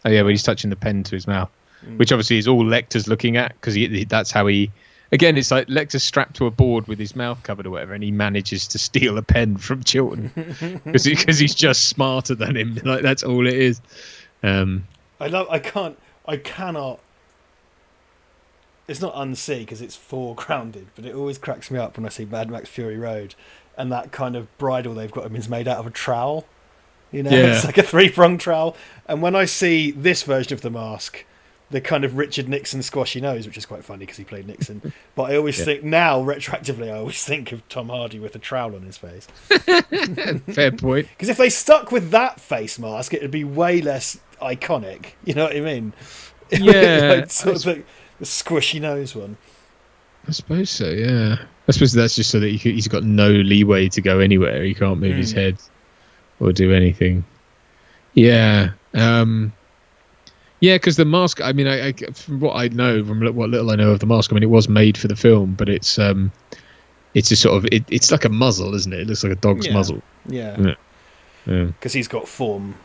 Oh yeah, when he's touching the pen to his mouth, which obviously is all Lecter's looking at, because that's how he. Again, it's like Lecter's strapped to a board with his mouth covered or whatever, and he manages to steal a pen from Chilton because he's just smarter than him. Like, that's all it is. I cannot. It's not unsee because it's foregrounded, but it always cracks me up when I see Mad Max Fury Road, and that kind of bridle they've got him is made out of a trowel. It's like a 3-pronged trowel. And when I see this version of the mask, the kind of Richard Nixon squashy nose, which is quite funny because he played Nixon. But I always think now, retroactively, I always think of Tom Hardy with a trowel on his face. Fair point. Because if they stuck with that face mask, it would be way less iconic. You know what I mean? Yeah. The squishy nose one. I suppose so, yeah. I suppose that's just so that he's got no leeway to go anywhere. He can't move his head or do anything. Yeah. Yeah, because the mask, I mean, I from what I know, from what little I know of the mask, I mean, it was made for the film, but it's a sort of, it's like a muzzle, isn't it? It looks like a dog's muzzle. Yeah. Because he's got form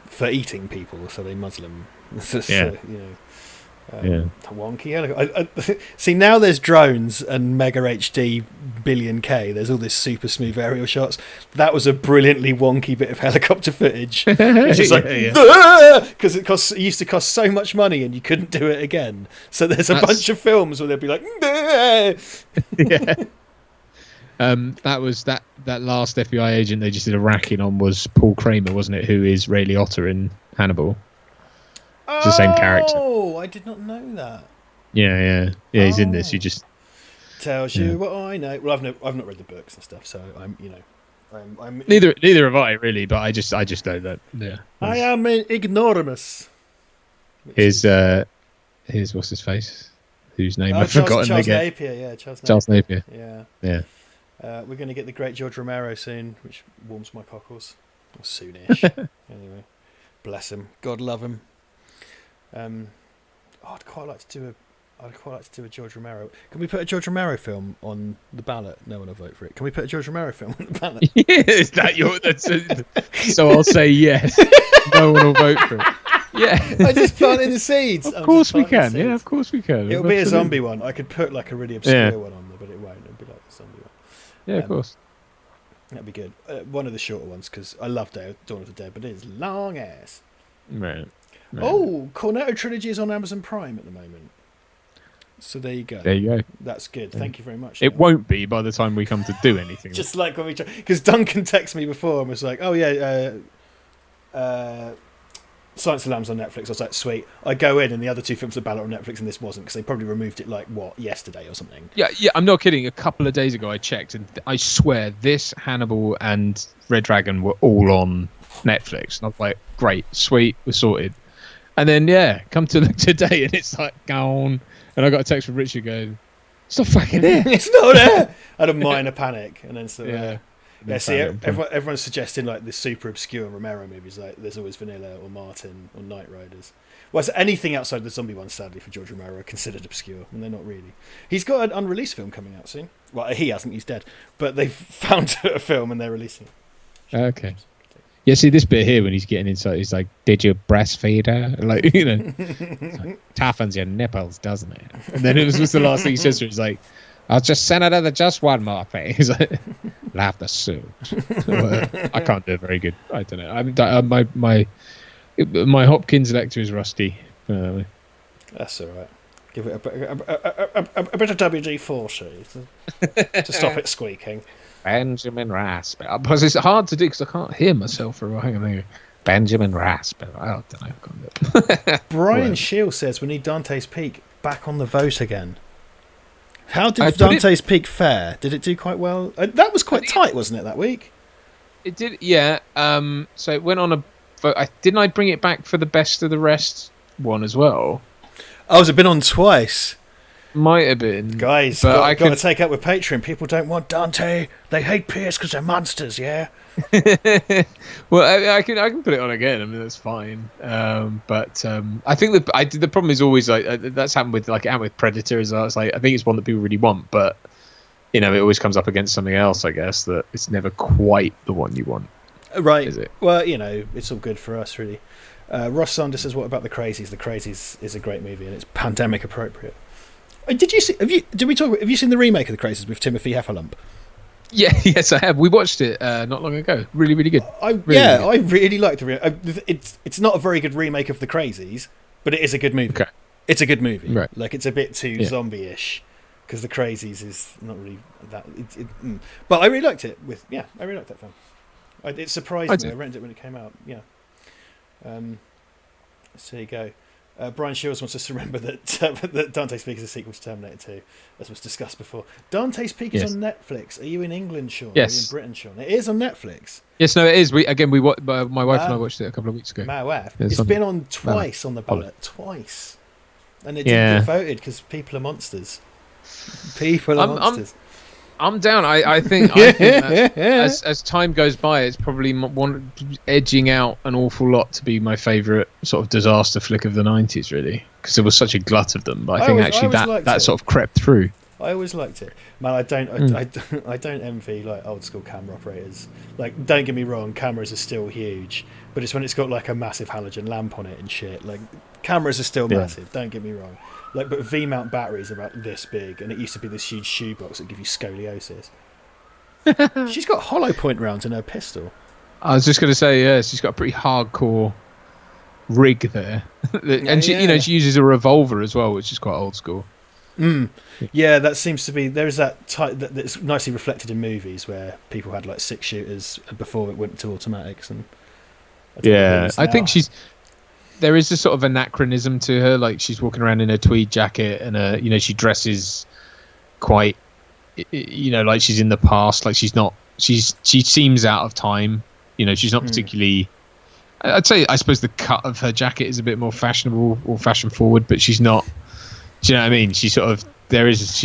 for eating people, so they muzzle him. Wonky. See, now there's drones and Mega HD billion K. There's all this super smooth aerial shots. That was a brilliantly wonky bit of helicopter footage. It's just because it used to cost so much money and you couldn't do it again. So there's a bunch of films where they'd be like, that was that last FBI agent they just did a racking on was Paul Kramer, wasn't it? Who is Ray Liotta in Hannibal. It's the same character. Oh, I did not know that. Yeah. He's in this. You just tells you what I know. Well, I've not read the books and stuff, so I'm neither have I really. But I just don't know. Yeah. I am an ignoramus. Here's what's his face? Whose name I've forgotten Charles again. Napier, Charles Napier. Yeah. We're going to get the great George Romero soon, which warms my cockles. Or soonish. Anyway, bless him. God love him. I'd quite like to do I'd quite like to do a George Romero. Can we put a George Romero film on the ballot? No one will vote for it. Can we put a George Romero film on the ballot? Yeah, is that your? So I'll say yes. No one will vote for it. Yeah, I just planted the seeds. Of course we can. Yeah, of course we can. It'll be a zombie one. I could put like a really obscure one on there, but it won't. It'll be like a zombie one. Yeah, of course. That'd be good. One of the shorter ones, because I love Dawn of the Dead, but it is long ass. Right. Oh, Cornetto Trilogy is on Amazon Prime at the moment. So there you go. There you go. That's good. Thank you very much. It won't be by the time we come to do anything. Just like when we... Because Duncan texted me before and was like, oh yeah, Silence of the Lambs on Netflix. I was like, sweet. I go in and the other two films are ballot on Netflix and this wasn't, because they probably removed it like, yesterday or something. Yeah, I'm not kidding. A couple of days ago I checked and I swear this, Hannibal and Red Dragon were all on Netflix. And I was like, great, sweet, we're sorted. And then, come to look today and it's like gone. And I got a text from Richard going, it's not fucking there. It's not there. I had a minor panic. And then see, everyone's suggesting like this super obscure Romero movies, like There's Always Vanilla or Martin or Night Riders. Well, so anything outside the zombie ones, sadly, for George Romero are considered obscure, and they're not really. He's got an unreleased film coming out soon. Well, he hasn't, he's dead. But they've found a film and they're releasing it. Okay. Yeah, see this bit here when he's getting inside, he's like, did you breastfeed her? Like, like, toughens your nipples, doesn't it? And then it was just the last thing he says to her, he's like, I'll just send her just one more thing. He's like, laugh the suit. So, I can't do it very good. I don't know. My Hopkins lecture is rusty. That's all right. Give it a bit of WD-40 to stop it squeaking. Benjamin Rasp. Because it's hard to do because I can't hear myself for a while. Hang on. Benjamin Rasp. I don't know. Brian Shield says we need Dante's Peak back on the vote again. How did Dante's Peak fare? Did it do quite well? That was quite tight, wasn't it, that week? It did, yeah. So it went on a vote. Didn't I bring it back for the Best of the Rest one as well? Oh, has it been on twice? Might have been. Guys, got to take up with Patreon. People don't want Dante. They hate Pierce because they're monsters, yeah? Well, I can put it on again. I mean, that's fine. But I think the problem is always like that's happened with Predator as well. It's like I think it's one that people really want, but it always comes up against something else. I guess that it's never quite the one you want. Right. Is it? Well, it's all good for us, really. Ross Saunders says, "What about The Crazies?" The Crazies is a great movie and it's pandemic appropriate. Did you see? Have you seen the remake of The Crazies with Timothy Heffalump? Yeah, yes, I have. We watched it not long ago. Really, really good. I really liked the it's not a very good remake of The Crazies, but it is a good movie. Okay. It's a good movie. Right. Like it's a bit too zombie-ish because The Crazies is not really that. But I really liked it. I really liked that film. It surprised me. I rented it when it came out. Yeah. So there you go. Brian Shields wants us to remember that Dante's Peak is a sequel to Terminator 2, as was discussed before. Dante's Peak is on Netflix. Are you in England, Sean? Yes. Are you in Britain, Sean? It is on Netflix. Yes, no, it is. My wife and I watched it a couple of weeks ago. My wife. It's been on twice on the ballot. Twice. And it didn't get voted because people are monsters. People are monsters. I'm down. I think that as time goes by, it's probably edging out an awful lot to be my favourite sort of disaster flick of the 90s, really, because there was such a glut of them. But I think actually that sort of crept through. I always liked it, man. I don't envy like old school camera operators. Like, don't get me wrong, cameras are still huge, but it's when it's got like a massive halogen lamp on it and shit. Like, cameras are still massive. Don't get me wrong. Like, but V-mount batteries are about this big, and it used to be this huge shoebox that give you scoliosis. She's got hollow point rounds in her pistol. I was just going to say, she's got a pretty hardcore rig there, and she uses a revolver as well, which is quite old school. Yeah, that seems to be there is that type that's nicely reflected in movies where people had like 6 shooters before it went to automatics, and I think there is a sort of anachronism to her. Like, she's walking around in a tweed jacket and she dresses quite, like she's in the past. Like, she seems out of time. She's not particularly. I'd say, I suppose the cut of her jacket is a bit more fashionable or fashion forward, but she's not. Do you know what I mean? She's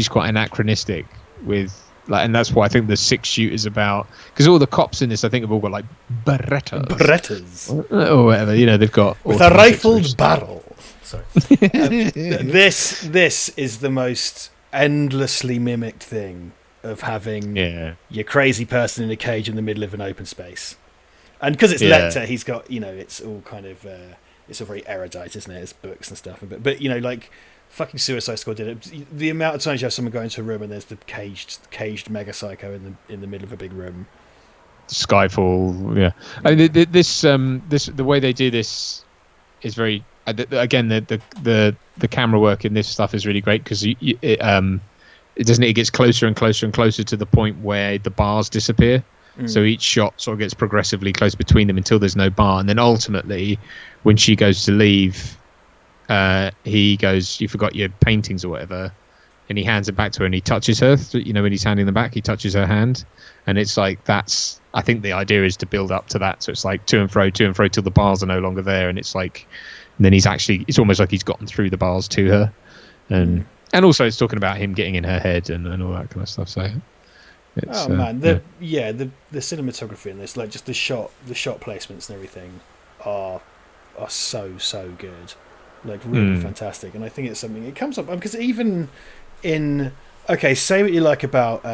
quite anachronistic with. Like, and that's why I think the 6 shooters about, because all the cops in this I think have all got like Berettas or whatever, they've got with a rifled barrel. Sorry. This is the most endlessly mimicked thing of having your crazy person in a cage in the middle of an open space. And because it's Lecter, he's got, it's all kind of, it's all very erudite, isn't it? It's books and stuff. But like, fucking Suicide Squad did it. The amount of times you have someone go into a room and there's the caged mega psycho in the middle of a big room. Skyfall, yeah. I mean, this the way they do this is very. Again, the camera work in this stuff is really great because it gets closer and closer and closer to the point where the bars disappear. So each shot sort of gets progressively close between them until there's no bar, and then ultimately, when she goes to leave, he goes, "You forgot your paintings or whatever," and he hands it back to her, and he touches her. When he's handing them back, he touches her hand, and it's like that's. I think the idea is to build up to that, so it's like to and fro till the bars are no longer there, and it's like, and then it's almost like he's gotten through the bars to her, and also it's talking about him getting in her head and all that kind of stuff. So. The cinematography in this, like just the shot placements and everything, are so good, like really fantastic. And I think it's something it comes up because even in say what you like about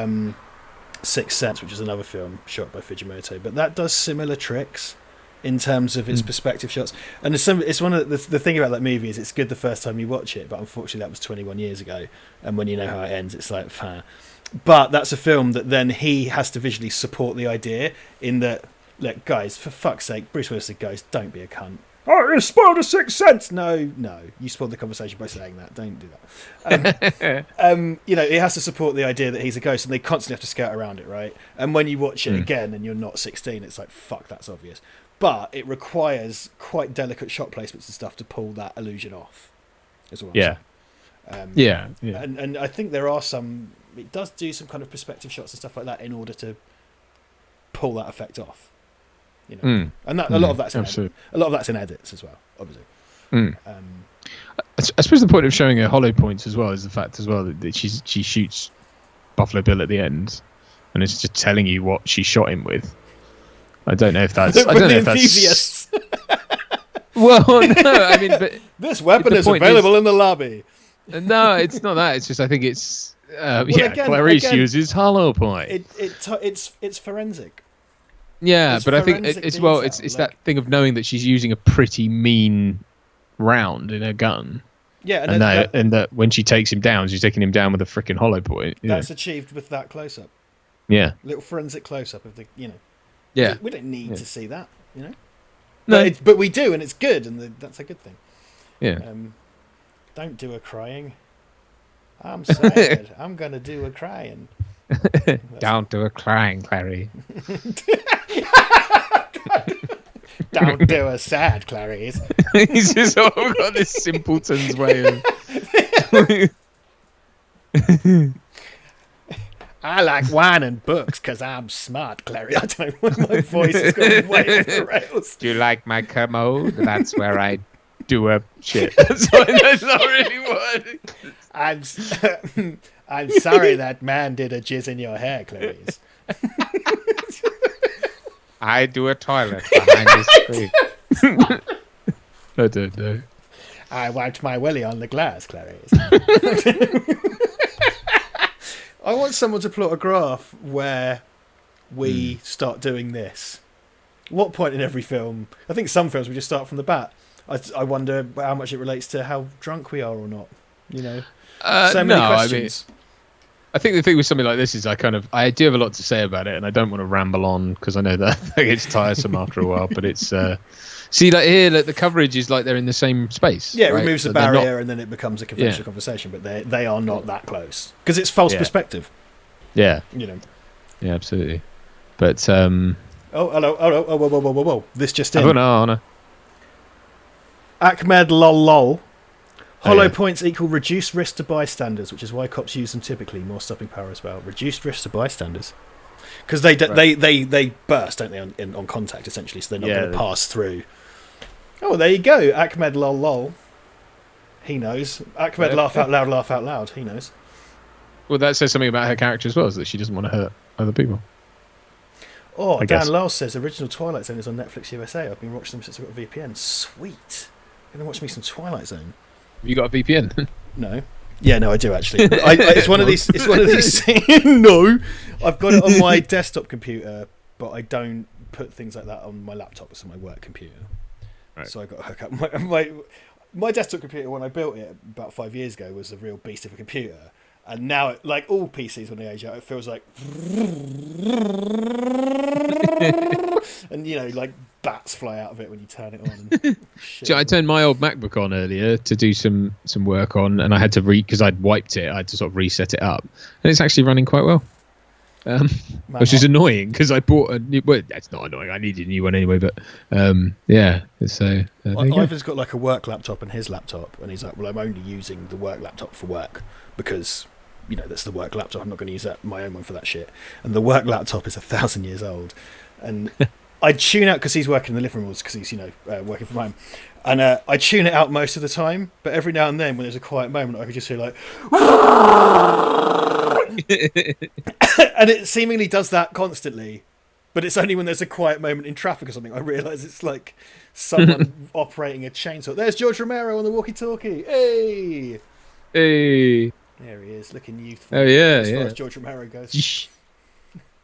Sixth Sense, which is another film shot by Fujimoto, but that does similar tricks in terms of its perspective shots. And it's one of the thing about that movie is it's good the first time you watch it, but unfortunately that was 21 years ago, and when you know how it ends, it's like But that's a film that then he has to visually support the idea in that, like, guys, for fuck's sake, Bruce Willis said, guys, don't be a cunt. Oh, you spoiled a Sixth Sense. No, you spoiled the conversation by saying that. Don't do that. It has to support the idea that he's a ghost, and they constantly have to scout around it, right? And when you watch it again and you're not 16, it's like, fuck, that's obvious. But it requires quite delicate shot placements and stuff to pull that illusion off, as well. Yeah. And I think there are some. It does do some kind of perspective shots and stuff like that in order to pull that effect off, and that a lot of that's in edits as well, obviously. I suppose the point of showing her hollow points as well is the fact as well that she shoots Buffalo Bill at the end, and it's just telling you what she shot him with. I don't know if that's. I don't know if that's. Well, no, I mean, but this weapon is available in the lobby. No, it's not that. It's just I think it's. Clarice uses hollow point. It's forensic. Yeah, but I think it's that thing of knowing that she's using a pretty mean round in her gun. Yeah, and that when she takes him down, she's taking him down with a freaking hollow point. That's achieved with that close up. Yeah, little forensic close up of the Yeah, we don't need to see that, No, but we do, and it's good, and that's a good thing. Yeah. Don't do a crying. I'm sad. I'm gonna do a crying. Don't do a crying, Clary. Don't do a sad, Clarice. He's just all got this simpleton's way of. I like wine and books because I'm smart, Clary. I don't know why my voice is going way off the rails. Do you like my commode? That's where I do a shit. That's not really what. I'm sorry that man did a jizz in your hair, Clarice. I do a toilet behind the screen. I don't know. I wiped my willy on the glass, Clarice. I want someone to plot a graph where we start doing this. What point in every film? I think some films we just start from the bat. I wonder how much it relates to how drunk we are or not. So many questions. I mean, I think the thing with something like this is I do have a lot to say about it, and I don't want to ramble on because I know that it's tiresome after a while. But it's see, like here, the coverage is like they're in the same space. Yeah, it removes the barrier, and then it becomes a conventional conversation. But they are not that close because it's false perspective. Yeah, Yeah, absolutely. But oh, hello, whoa! This just in. Oh no. Ahmed lol. Hollow points equal reduced risk to bystanders, which is why cops use them typically. More stopping power as well. Reduced risk to bystanders, because they burst, don't they, on contact essentially, so they're not going to pass through. Oh, there you go. Ahmed lol. He knows. Ahmed laugh out loud. He knows. Well, that says something about her character as well, is that she doesn't want to hurt other people. Oh, Dan Lyle says original Twilight Zone is on Netflix USA. I've been watching them since I got a VPN. Sweet. Gonna watch me some Twilight Zone. You got a VPN? No. Yeah, no, I do actually. It's one of these. It's one of these things. No, I've got it on my desktop computer, but I don't put things like that on my laptop. It's on my work computer. Right. So I got to hook up my desktop computer when I built it about 5 years ago was a real beast of a computer, and now like all PCs when they age out, it feels like, and like bats fly out of it when you turn it on. I turned my old MacBook on earlier to do some work on, and I had to because I'd wiped it. I had to sort of reset it up, and it's actually running quite well. Which is annoying because I bought a new. Well, that's not annoying. I needed a new one anyway. But yeah. So Ivan's got like a work laptop and his laptop, and he's like, "Well, I'm only using the work laptop for work because that's the work laptop. I'm not going to use my own one for that shit." And the work laptop is 1,000 years old, and I tune out because he's working in the living room because he's working from home, and I tune it out most of the time. But every now and then, when there's a quiet moment, I could just hear like. And it seemingly does that constantly, but it's only when there's a quiet moment in traffic or something I realise it's like someone operating a chainsaw. There's George Romero on the walkie-talkie. Hey, there he is, looking youthful. Oh yeah, as far as George Romero goes.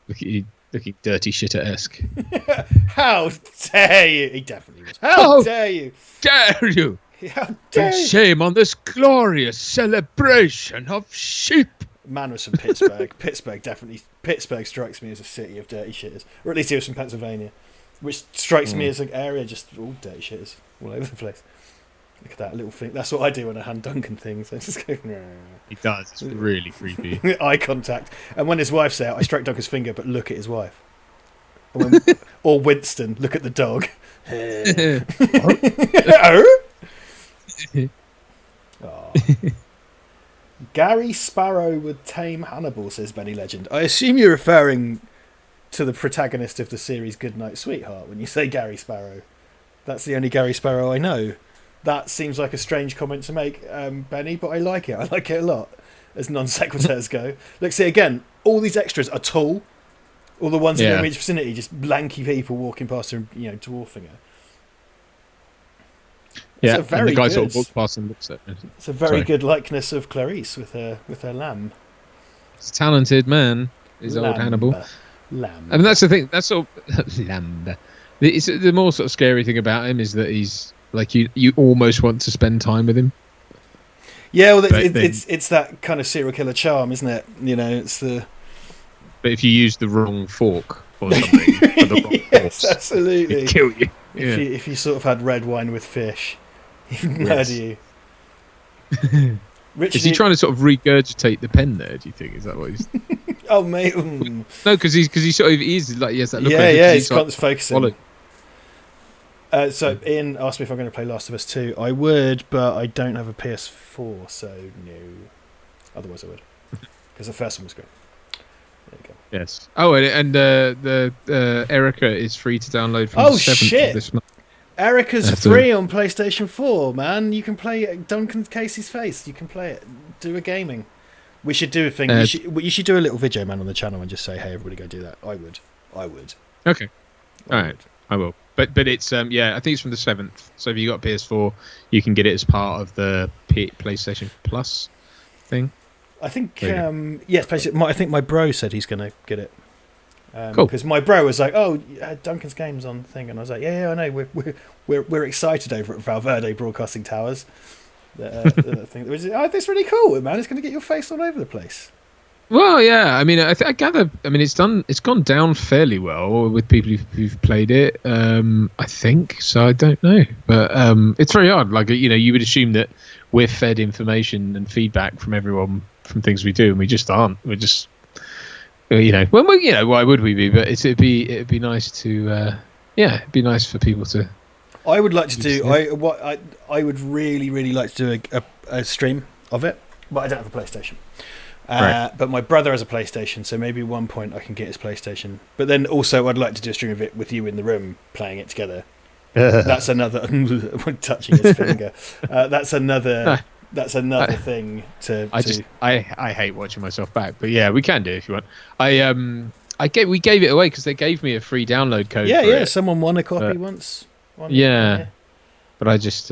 Look at you, looking dirty shitter-esque. How dare you? He definitely was. How dare you? Dare you? How dare you? Shame on this glorious celebration of sheep. Man was from Pittsburgh. Pittsburgh strikes me as a city of dirty shitters, or at least he was from Pennsylvania, which strikes me as an area just all dirty shitters all over the place. Look at that little thing. That's what I do when I hand Duncan things. I just go. He does. It's really creepy. Eye contact, and when his wife's out, I stroke Duncan's finger, but look at his wife. Or Winston, look at the dog. Oh. Gary Sparrow would tame Hannibal, says Benny Legend. I assume you're referring to the protagonist of the series Goodnight Sweetheart when you say Gary Sparrow. That's the only Gary Sparrow I know. That seems like a strange comment to make, Benny, but I like it. I like it a lot, as non-sequiturs go. Look, see, again, all these extras are tall. All the ones in the immediate vicinity, just lanky people walking past her, dwarfing her. Yeah, and the guy sort of walks past and looks at me. It's a very good likeness of Clarice with her lamb. He's a talented man, is old Hannibal. Lamb. I mean, that's the thing. That's sort of lamb. The more sort of scary thing about him is that he's like you almost want to spend time with him. Yeah, well, it's that kind of serial killer charm, isn't it? It's the. But if you use the wrong fork or something, for the wrong yes, absolutely, he'd kill you. If you sort of had red wine with fish. He'd murder you. Richard, is he trying to sort of regurgitate the pen there? Do you think is that what he's? Oh mate, no, because he sort of is like that look. He's got this focusing. So Ian asked me if I'm going to play Last of Us 2. I would, but I don't have a PS4, so no. Otherwise, I would, because the first one was great. There you go. Yes. Oh, and the Erica is free to download from the 7th of this month. Erica's free on PlayStation 4, man. You can play Duncan Casey's face. You can play it. Do a gaming. We should do a thing. You should do a little video, man, on the channel and just say, "Hey, everybody, go do that." I would. Okay. All right. I will. But it's I think it's from the 7th. So if you got PS4, you can get it as part of the PlayStation Plus thing. I think yes. I think my bro said he's going to get it. Cool. Because my bro was like, "Oh, Duncan's game's on the thing," and I was like, "Yeah, I know. We're excited over at Val Verde Broadcasting Towers." The thing was, that's really cool, man. It's going to get your face all over the place. Well, yeah. I mean, I gather. I mean, it's gone down fairly well with people who've played it. I think so. I don't know, but it's very hard. Like you would assume that we're fed information and feedback from everyone from things we do, and we just aren't. We're just. Why would we be? But it'd be nice to, it'd be nice for people to. I would like to do. I would really like to do a stream of it, but I don't have a PlayStation. Right. But my brother has a PlayStation, so maybe at one point I can get his PlayStation. But then also I'd like to do a stream of it with you in the room playing it together. That's another. Touching his finger. That's another. That's another thing to. I hate watching myself back, but yeah, we can do it if you want. We gave it away because they gave me a free download code. Yeah. Someone won a copy once. But I just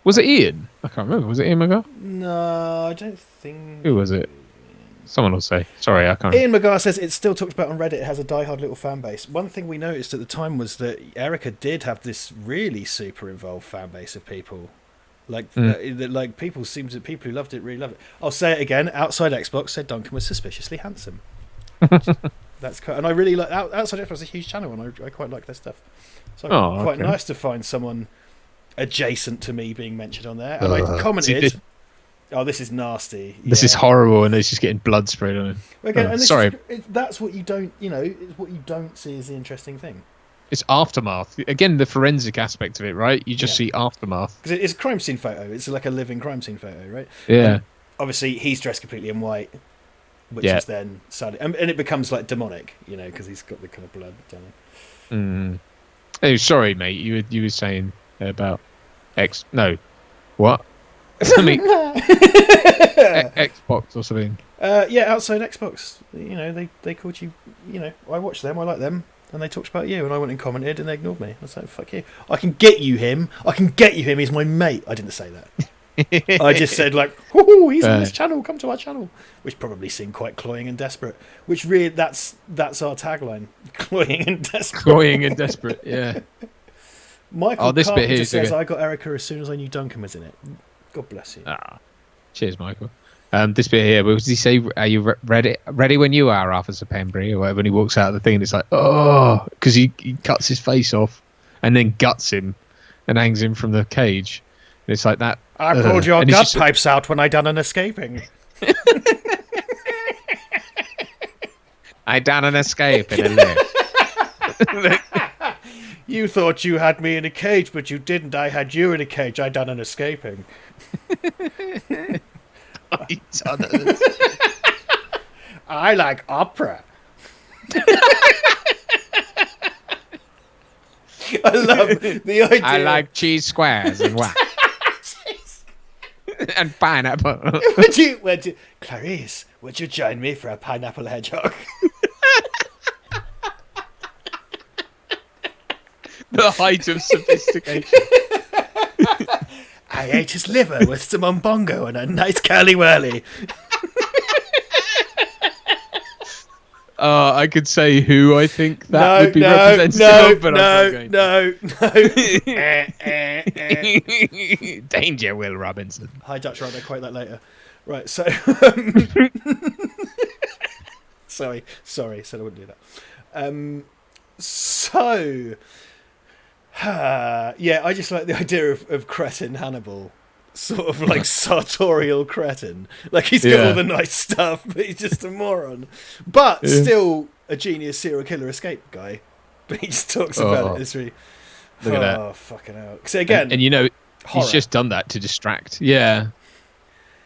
Was it Ian? I can't remember. Was it Ian McGrath? No, I don't think. Who was it? Someone will say. Sorry, I can't. Ian McGrath says it's still talked about on Reddit. It has a diehard little fan base. One thing we noticed at the time was that Erica did have this really super involved fan base of people. Like people who loved it really loved it. I'll say it again. Outside Xbox said Duncan was suspiciously handsome. That's quite, and I really like Outside Xbox is a huge channel, and I quite like their stuff. So quite nice to find someone adjacent to me being mentioned on there. And I commented. Oh, this is nasty. This is horrible, and it's just getting blood sprayed on it. Again, sorry. That's what you don't, it's what you don't see as the interesting thing. It's aftermath. Again, the forensic aspect of it, right? You just see aftermath. Because it's a crime scene photo. It's like a living crime scene photo, right? Yeah. And obviously, he's dressed completely in white, which is then sadly... And it becomes, like, demonic, because he's got the kind of blood down there. Oh, sorry, mate. You were saying about No. What? Xbox or something. Outside Xbox. They called you. I watched them. I like them, and they talked about you, and I went and commented, and they ignored me. I was like, "Fuck you! I can get you him. He's my mate." I didn't say that. I just said like, "Whoo, he's on this channel. Come to our channel," which probably seemed quite cloying and desperate. Which really, that's our tagline: cloying and desperate. Cloying and desperate. Yeah. Michael Carpenter says, "I got Erica as soon as I knew Duncan was in it." God bless you. Cheers, Michael. This bit here, what does he say? Are you ready when you are, Arthur Penbury? Or whatever, when he walks out of the thing, it's like, oh, because he cuts his face off and then guts him and hangs him from the cage. And it's like that. I pulled your gut pipes out when I done an escaping. I done an escape in a lift. You thought you had me in a cage, but you didn't. I had you in a cage. I done an escaping. I like opera. I love the idea. I like cheese squares and what? And pineapple. Clarice, would you join me for a pineapple hedgehog? The height of sophistication. I ate his liver with some umbongo and a nice curly whirly. I could say who I think that would be representative of, but I'm not going to. Danger, Will Robinson. Hi, Dutch Rod, I'll quote that later. Right, so... Sorry, said I wouldn't do that. I just like the idea of cretin Hannibal, sort of like sartorial cretin. Like he's got all the nice stuff, but he's just a moron. But still a genius serial killer escape guy. But he just talks about it. It's really... Look at that. Oh, fucking hell. So again... And horror. He's just done that to distract. Yeah.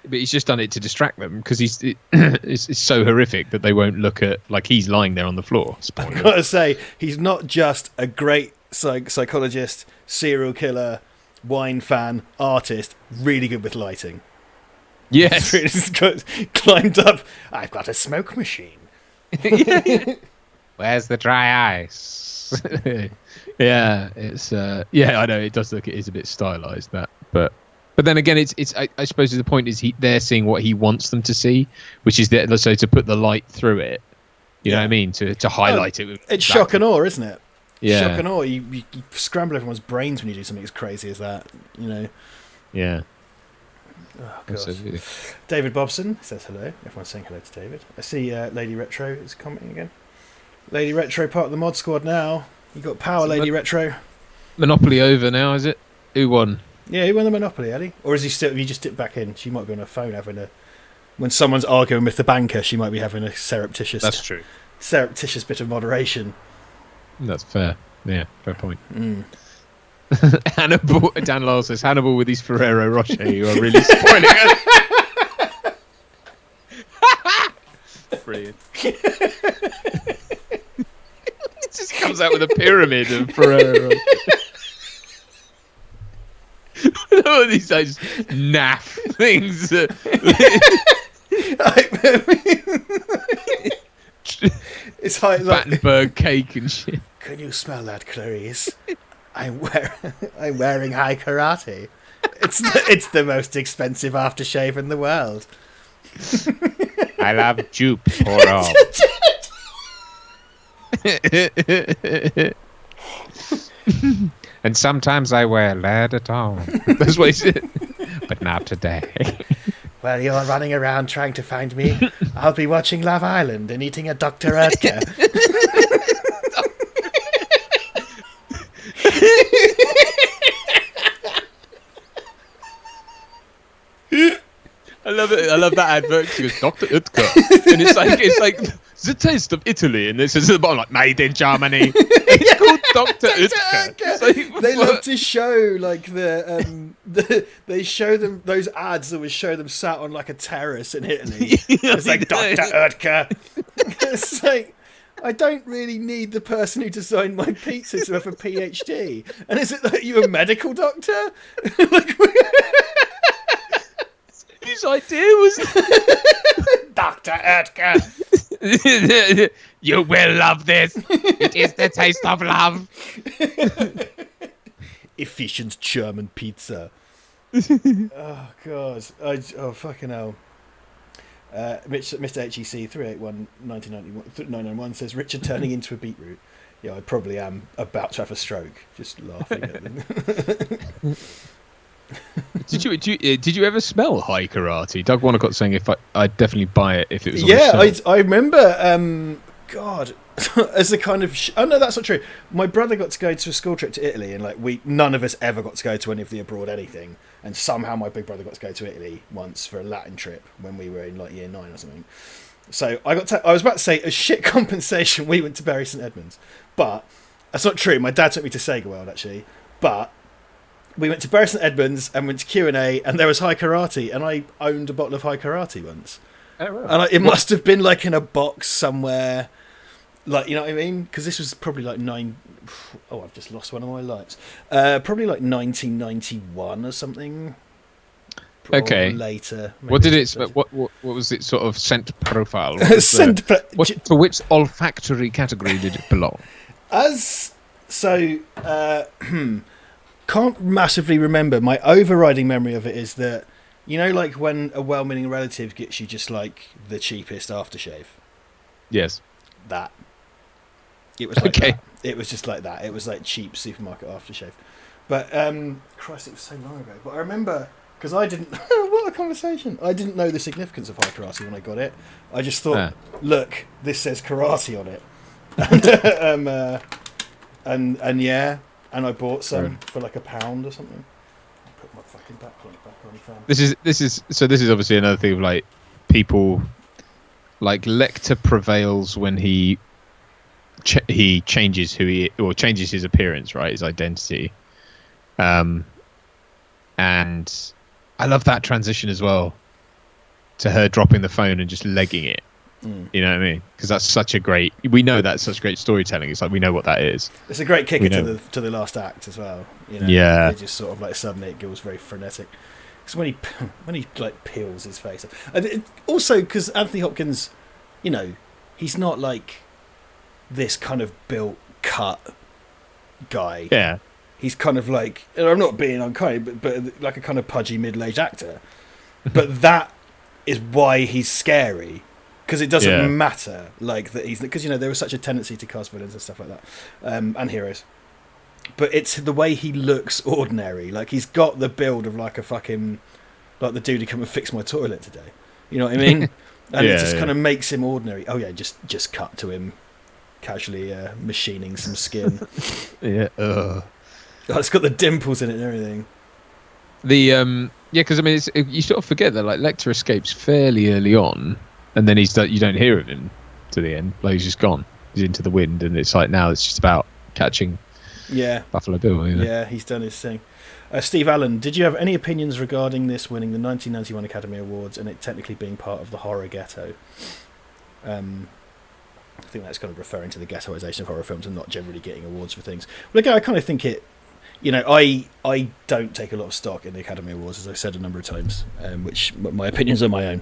But he's just done it to distract them because it's so horrific that they won't look at... Like, he's lying there on the floor. Spoiler. I've got to say, he's not just a great... psychologist, serial killer, wine fan, artist, really good with lighting. Yes. Climbed up, I've got a smoke machine. Where's the dry ice? Yeah, it's I know it does look, it is a bit stylized, that, but then again, it's I suppose the point is they're seeing what he wants them to see, which is that, so to put the light through it, you know what I mean, to highlight it. It's shock and awe, isn't it? Yeah. Shock and awe. You scramble everyone's brains when you do something as crazy as that, Yeah. Oh, God. David Bobson says hello. Everyone's saying hello to David. I see Lady Retro is commenting again. Lady Retro, part of the mod squad now. You got power, Lady Retro. Monopoly over now, is it? Who won? Yeah, who won the Monopoly, Ellie? Or is he still? Have you just dipped back in? She might be on her phone having a... When someone's arguing with the banker, she might be having a surreptitious... That's true. Surreptitious bit of moderation. That's fair. Yeah, fair point. Hannibal, Dan Lyle says, Hannibal with his Ferrero Rocher, you are really spoiling us. Brilliant. It just comes out with a pyramid of Ferrero Rocher. All these just naff things. It's high, Battenberg cake and shit. Can you smell that, Clarice? I'm wearing high karate. It's the most expensive aftershave in the world. I love jupe for all. And sometimes I wear lead at all. That's what he said. But not today. While you're running around trying to find me, I'll be watching Love Island and eating a Dr. Oetker. I love it. I love that advert. She goes, Dr. Oetker. And it's like the taste of Italy. And this is at the bottom, like, made in Germany. It's called Dr. Oetker. Like, they love to show like they show them those ads that would show them sat on like a terrace in Italy. It's like Dr. Oetker. It's like, I don't really need the person who designed my pizza to have a PhD. And is it that you're a medical doctor? Like, whose idea was Dr. Oetker? You will love this. It is the taste of love. Efficient German pizza. Oh god. Oh fucking hell. Mr. HEC 381 1991 says Richard turning into a beetroot. Yeah, I probably am about to have a stroke just laughing at them. Did you ever smell high karate? Doug Wanacott saying I'd definitely buy it if it was on the shelf. I remember God, as a kind of oh no, that's not true. My brother got to go to a school trip to Italy, and like none of us ever got to go to any of the abroad anything, and somehow my big brother got to go to Italy once for a Latin trip when we were in like year 9 or something. So I was about to say, as shit compensation, we went to Bury St Edmunds, but that's not true. My dad took me to Sega World actually, but we went to Bury St Edmunds and went to Q&A, and there was high karate, and I owned a bottle of high karate once. Oh, right. And it must have been like in a box somewhere, like, you know what I mean? Because this was probably like I've just lost one of my lights. Probably like 1991 or something. Okay. Or later. What did it? What was it sort of scent profile? To which olfactory category did it belong? Can't massively remember. My overriding memory of it is that, you know, like when a well-meaning relative gets you just like the cheapest aftershave. Yes. That. It was like that. It was just like that. It was like cheap supermarket aftershave. But Christ, it was so long ago. But I remember, because I didn't. What a conversation! I didn't know the significance of high karate when I got it. I just thought, look, this says karate on it, and yeah. And I bought some for like £1 or something. I put my fucking backplate back on. This is obviously another thing of like people, like Lecter prevails when he changes changes his appearance, right, his identity. And I love that transition as well, to her dropping the phone and just legging it. You know what I mean? Because that's such a great. We know that's such great storytelling. It's like we know what that is. It's a great kicker to the last act as well. You know? Yeah. It just sort of like suddenly it goes very frenetic. Because when he like peels his face off, and also because Anthony Hopkins, you know, he's not like this kind of built cut guy. Yeah. He's kind of like, and I'm not being unkind, but like a kind of pudgy middle-aged actor. But that is why he's scary. Because it doesn't matter, like that because you know there was such a tendency to cast villains and stuff like that, and heroes. But it's the way he looks ordinary. Like he's got the build of like a fucking, like the dude who come and fix my toilet today. You know what I mean? And it just kind of makes him ordinary. Oh yeah, just cut to him casually machining some skin. Yeah. Oh, it's got the dimples in it and everything. Because I mean, you sort of forget that like Lecter escapes fairly early on. And then you don't hear of him to the end. Like he's just gone. He's into the wind, and it's like now it's just about catching Buffalo Bill. You know? Yeah, he's done his thing. Steve Allen, did you have any opinions regarding this winning the 1991 Academy Awards and it technically being part of the horror ghetto? I think that's kind of referring to the ghettoization of horror films and not generally getting awards for things. But again, I kind of think it. You know, I don't take a lot of stock in the Academy Awards, as I've said a number of times, which my opinions are my own.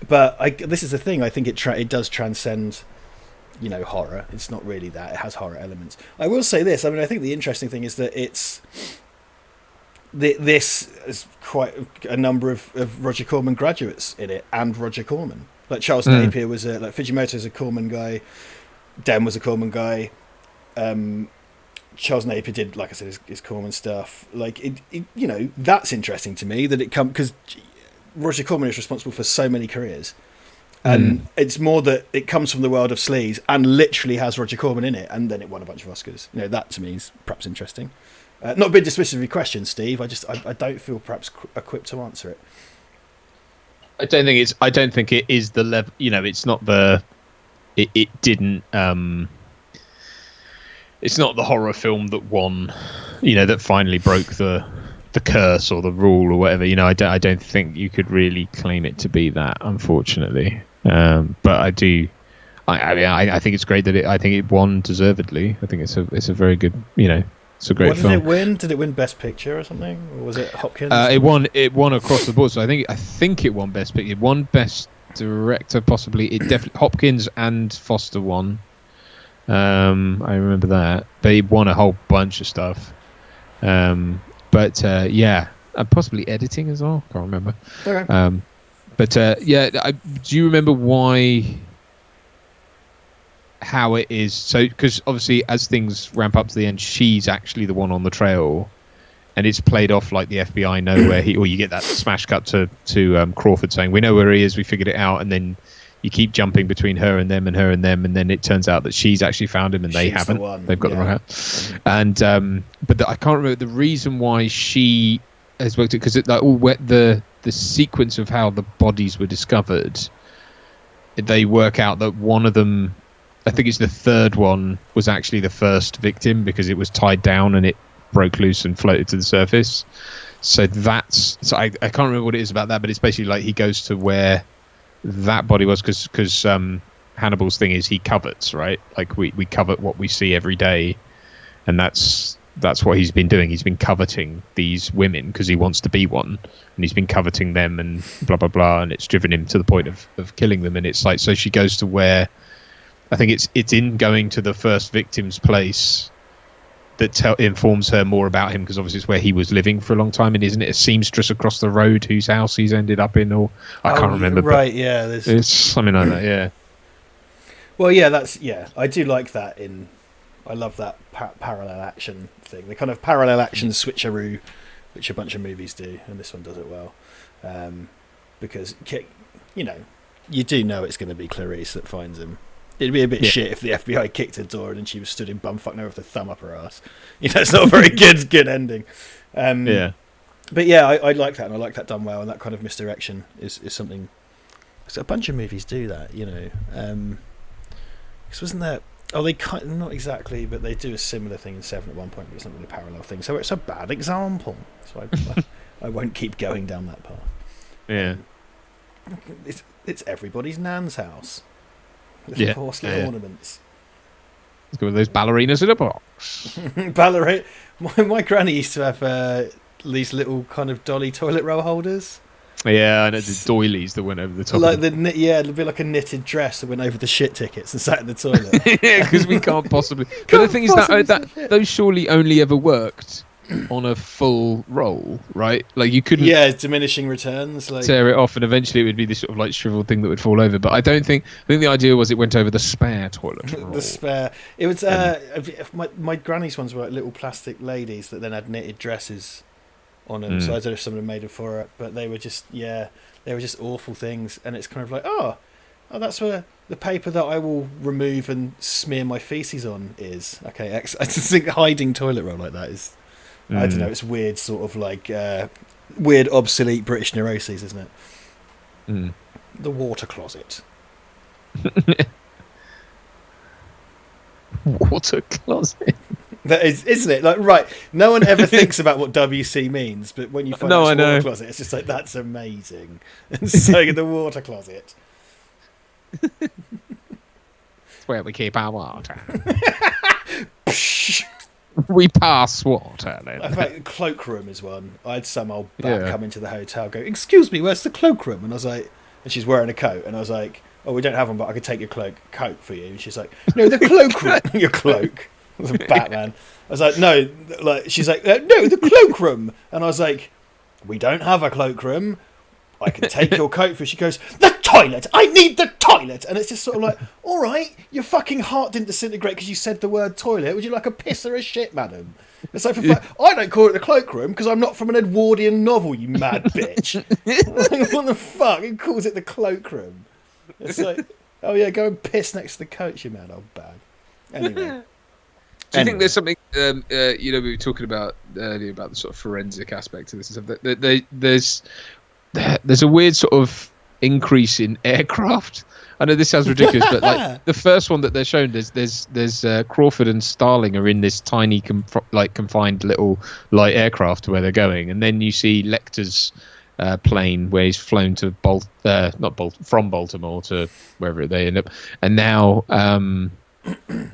But this is the thing. I think it does transcend, you know, horror. It's not really that. It has horror elements. I will say this. I mean, I think the interesting thing is that this is quite a number of Roger Corman graduates in it, and Roger Corman. Like Charles Napier was like Fujimoto's a Corman guy, Den was a Corman guy. Charles Napier did, like I said, his Corman stuff. Like it, that's interesting to me that it come because Roger Corman is responsible for so many careers, and it's more that it comes from the world of sleaze and literally has Roger Corman in it, and then it won a bunch of Oscars. That to me is perhaps interesting. Not being dismissive of your question, Steve. I don't feel perhaps equipped to answer it. I don't think it is the level. It's not the. It didn't. It's not the horror film that won. That finally broke the curse or the rule or whatever. I don't think you could really claim it to be that, unfortunately. But I do. I think it's great that I think it won deservedly. I think it's a very good. It's a great film. Did it win? Did it win Best Picture or something? Or was it Hopkins? It won across the board. So I think it won Best Picture. It won Best Director, possibly. It definitely Hopkins and Foster won. I remember that. They won a whole bunch of stuff. And possibly editing as well. Can't remember. Okay. Do you remember how it is? So, because obviously, as things ramp up to the end, she's actually the one on the trail, and it's played off like the FBI know where or you get that smash cut to Crawford saying, "We know where he is. We figured it out," and then you keep jumping between her and them, and then it turns out that she's actually found him and they haven't. They've got the wrong hat. And but I can't remember the reason why she has worked it, because the sequence of how the bodies were discovered, they work out that one of them, I think it's the third one, was actually the first victim because it was tied down and it broke loose and floated to the surface. So I can't remember what it is about that, but it's basically like he goes to where that body was because Hannibal's thing is he covets, right? Like we covet what we see every day, and that's what he's been doing. He's been coveting these women because he wants to be one, and he's been coveting them and blah blah blah, and it's driven him to the point of killing them. And it's like, so she goes to where, I think it's in going to the first victim's place that informs her more about him, because obviously it's where he was living for a long time, and isn't it a seamstress across the road whose house he's ended up in, or I can't remember. Right, yeah, it's something like that, yeah. Well, yeah, I do like that. I love that parallel action thing, the kind of parallel action switcheroo, which a bunch of movies do, and this one does it well, because you do know it's going to be Clarice that finds him. It'd be a bit shit if the FBI kicked her door and she was stood in bumfuck nowhere with a thumb up her ass. It's not a very good ending. But yeah, I like that, and I like that done well, and that kind of misdirection is something. So a bunch of movies do that, because wasn't there? Oh, they not exactly, but they do a similar thing in Seven at one point, but it's not really a parallel thing. So it's a bad example. So I won't keep going down that path. Yeah, it's everybody's nan's house. Little porcelain ornaments. Let's go with those ballerinas in a box. My granny used to have these little kind of dolly toilet roll holders. Yeah, I know, the doilies that went over the top. Like it'd be like a knitted dress that went over the shit tickets and sat in the toilet. Yeah, because we can't possibly. But the thing is that those surely only ever worked on a full roll, right? Like you couldn't. Yeah, diminishing returns. Like tear it off, and eventually it would be this sort of like shriveled thing that would fall over. But I think the idea was it went over the spare toilet roll. The spare. It was my granny's ones were like little plastic ladies that then had knitted dresses on them. So I don't know if someone made them for her, but they were just awful things. And it's kind of like, oh, that's where the paper that I will remove and smear my feces on is. Okay, I just think hiding toilet roll like that is. I don't know, it's weird, sort of like weird, obsolete British neuroses, isn't it? The water closet. Water closet. That is, isn't it? Like, right, no one ever thinks about what WC means, but when you find out water closet, it's just like, that's amazing. And so the water closet. It's where we keep our water. We pass water then. In fact, cloakroom is one. I had some old bat come into the hotel go, excuse me, where's the cloakroom? And I was like, and she's wearing a coat, and I was like, oh, we don't have one, but I could take your coat for you. And she's like, no, the cloakroom. Your cloak. Batman. I was like, no, like she's like, no, the cloakroom, and I was like, we don't have a cloakroom. I can take your coat for. She goes, the toilet. I need the toilet, and it's just sort of like, all right, your fucking heart didn't disintegrate because you said the word toilet. Would you like a piss or a shit, madam? It's like, I don't call it the cloakroom because I'm not from an Edwardian novel, you mad bitch. What the fuck? Who calls it the cloakroom? It's like, oh yeah, go and piss next to the coach, you mad old bag. Anyway. Do you think there's something, we were talking about earlier about the sort of forensic aspect of this and stuff. There's a weird sort of increase in aircraft. I know this sounds ridiculous, but like the first one that they're shown, there's Crawford and Starling are in this tiny confined little light aircraft where they're going, and then you see Lecter's plane where he's flown to from Baltimore to wherever they end up, and now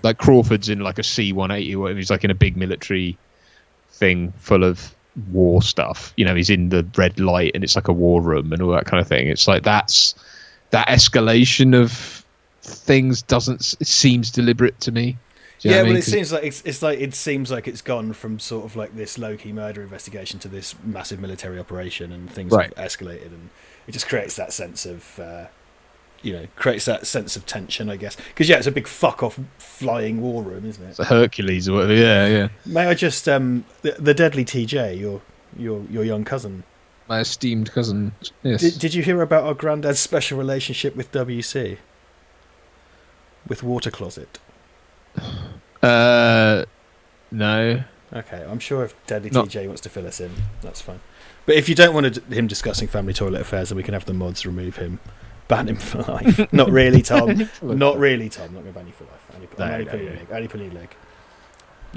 like Crawford's in like a C-180, and he's like in a big military thing full of war stuff. He's in the red light, and it's like a war room and all that kind of thing. It's like that escalation of things it seems deliberate to me. Yeah, well, it seems like it seems like it's gone from sort of like this low-key murder investigation to this massive military operation, and things have escalated, and it just creates that sense of tension, I guess. Because it's a big fuck off flying war room, isn't it? It's a Hercules or whatever. Yeah. May I just the deadly TJ, your young cousin, my esteemed cousin. Yes. Did you hear about our granddad's special relationship with WC? With Water Closet? No. Okay, I'm sure if Deadly TJ wants to fill us in, that's fine. But if you don't want him discussing family toilet affairs, then we can have the mods remove him. Ban him for life. Not really, Tom. Not really, Tom. Not going to ban you for life. Only pulling your leg.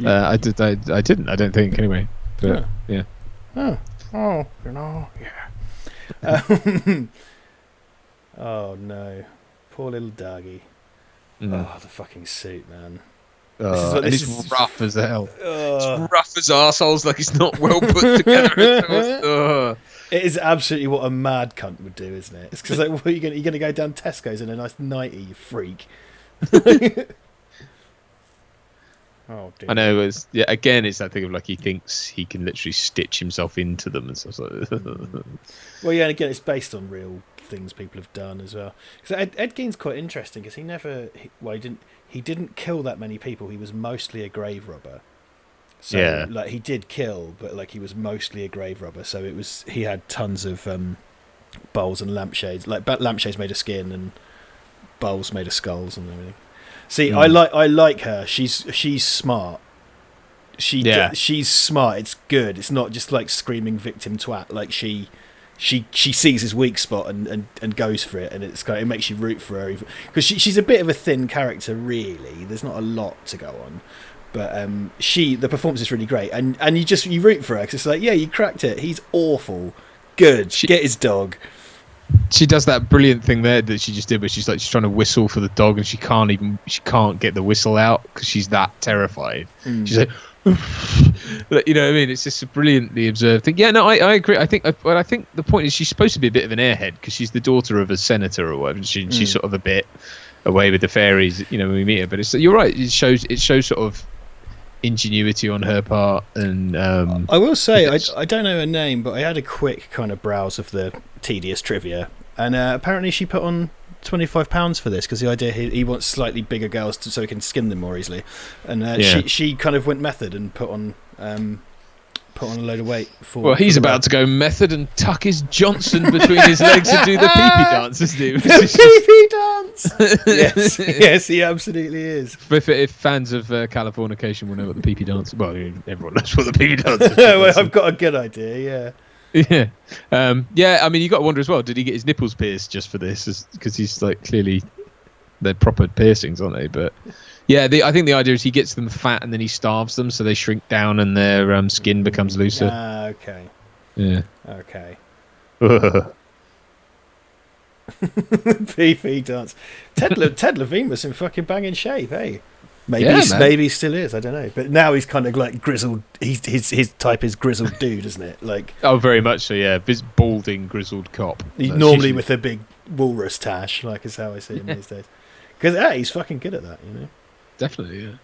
I didn't. I don't think anyway. But, yeah. Yeah. Oh no, poor little doggy. Oh, the fucking suit, man. This is rough as hell. It's rough as arseholes, like it's not well put together. It is absolutely what a mad cunt would do, isn't it? It's because like, what, you're going to go down Tesco's in a nice nightie, you freak. Oh, dear. I know. It's that thing of like he thinks he can literally stitch himself into them and stuff like that. Well, yeah, and again, it's based on real things people have done as well. So Ed Gein's quite interesting because he didn't kill that many people. He was mostly a grave robber. So, like, he did kill, but like he was mostly a grave robber. So he had tons of bowls and lampshades, like lampshades made of skin and bowls made of skulls and everything. See, I like her. She's smart. She's smart. It's good. It's not just like screaming victim twat. Like she sees his weak spot and goes for it, and it makes you root for her because she's a bit of a thin character. Really, there's not a lot to go on. But the performance is really great, and you root for her because it's like, yeah, you cracked it. He's awful. Good. Get his dog. She does that brilliant thing there that she just did, where she's trying to whistle for the dog, and she can't get the whistle out because she's that terrified. She's like, you know what I mean? It's just a brilliantly observed thing. Yeah, no, I agree. I think the point is she's supposed to be a bit of an airhead because she's the daughter of a senator or whatever. She's sort of a bit away with the fairies, when we meet her. But you're right. It shows sort of ingenuity on her part, and I will say I don't know her name, but I had a quick kind of browse of the tedious trivia, and apparently she put on £25 for this because the idea he wants slightly bigger girls so he can skin them more easily, and she kind of went method and put on a load of weight for. Well, he's about to go method and tuck his Johnson between his legs and do the pee-pee dance, isn't he? The pee-pee dance. Yes, he absolutely is. If fans of Californication will know what the pee-pee dance. Well, everyone knows what the pee-pee dance is. Well, I've got a good idea. Yeah. I mean, you got to wonder as well. Did he get his nipples pierced just for this? Because he's like clearly they're proper piercings, aren't they? But. Yeah, I think the idea is he gets them fat and then he starves them, so they shrink down and their skin becomes looser. Okay. Yeah. Okay. Pee-pee dance. Ted Levine was in fucking banging shape, hey? Maybe he still is, I don't know. But now he's kind of like grizzled. His type is grizzled dude, isn't it? Like. Oh, very much so. Yeah, this balding grizzled cop. He's normally with a big walrus tash, like is how I see him these days. Because he's fucking good at that, Definitely, yeah.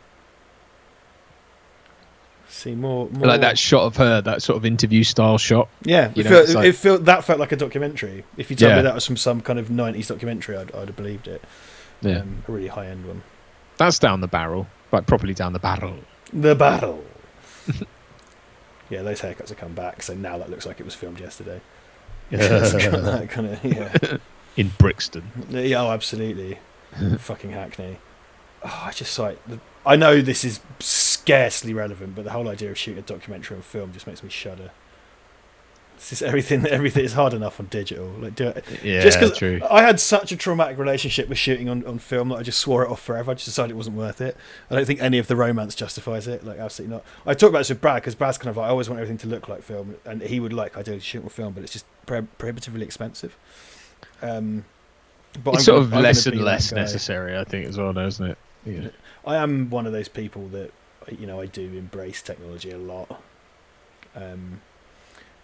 See more like that shot of her, that sort of interview style shot. Yeah, that felt like a documentary. If you told me that was from some kind of 90s documentary, I'd have believed it. Yeah, a really high end one. That's down the barrel, like properly down the barrel. The barrel. Yeah, those haircuts have come back, so now that looks like it was filmed yesterday. That kind of, in Brixton. Yeah, oh, absolutely. Fucking Hackney. Oh, I just like. I know this is scarcely relevant, but the whole idea of shooting a documentary on film just makes me shudder. It's just everything is hard enough on digital. Like, do it. Yeah, just 'cause true. I had such a traumatic relationship with shooting on film that I just swore it off forever. I just decided it wasn't worth it. I don't think any of the romance justifies it. Like, absolutely not. I talk about this with Brad because Brad's kind of like, I always want everything to look like film, and he would like ideally shoot on film, but it's just prohibitively expensive. But it's sort of less and less necessary, I think, as well, now, isn't it? Yeah. I am one of those people that, I do embrace technology a lot.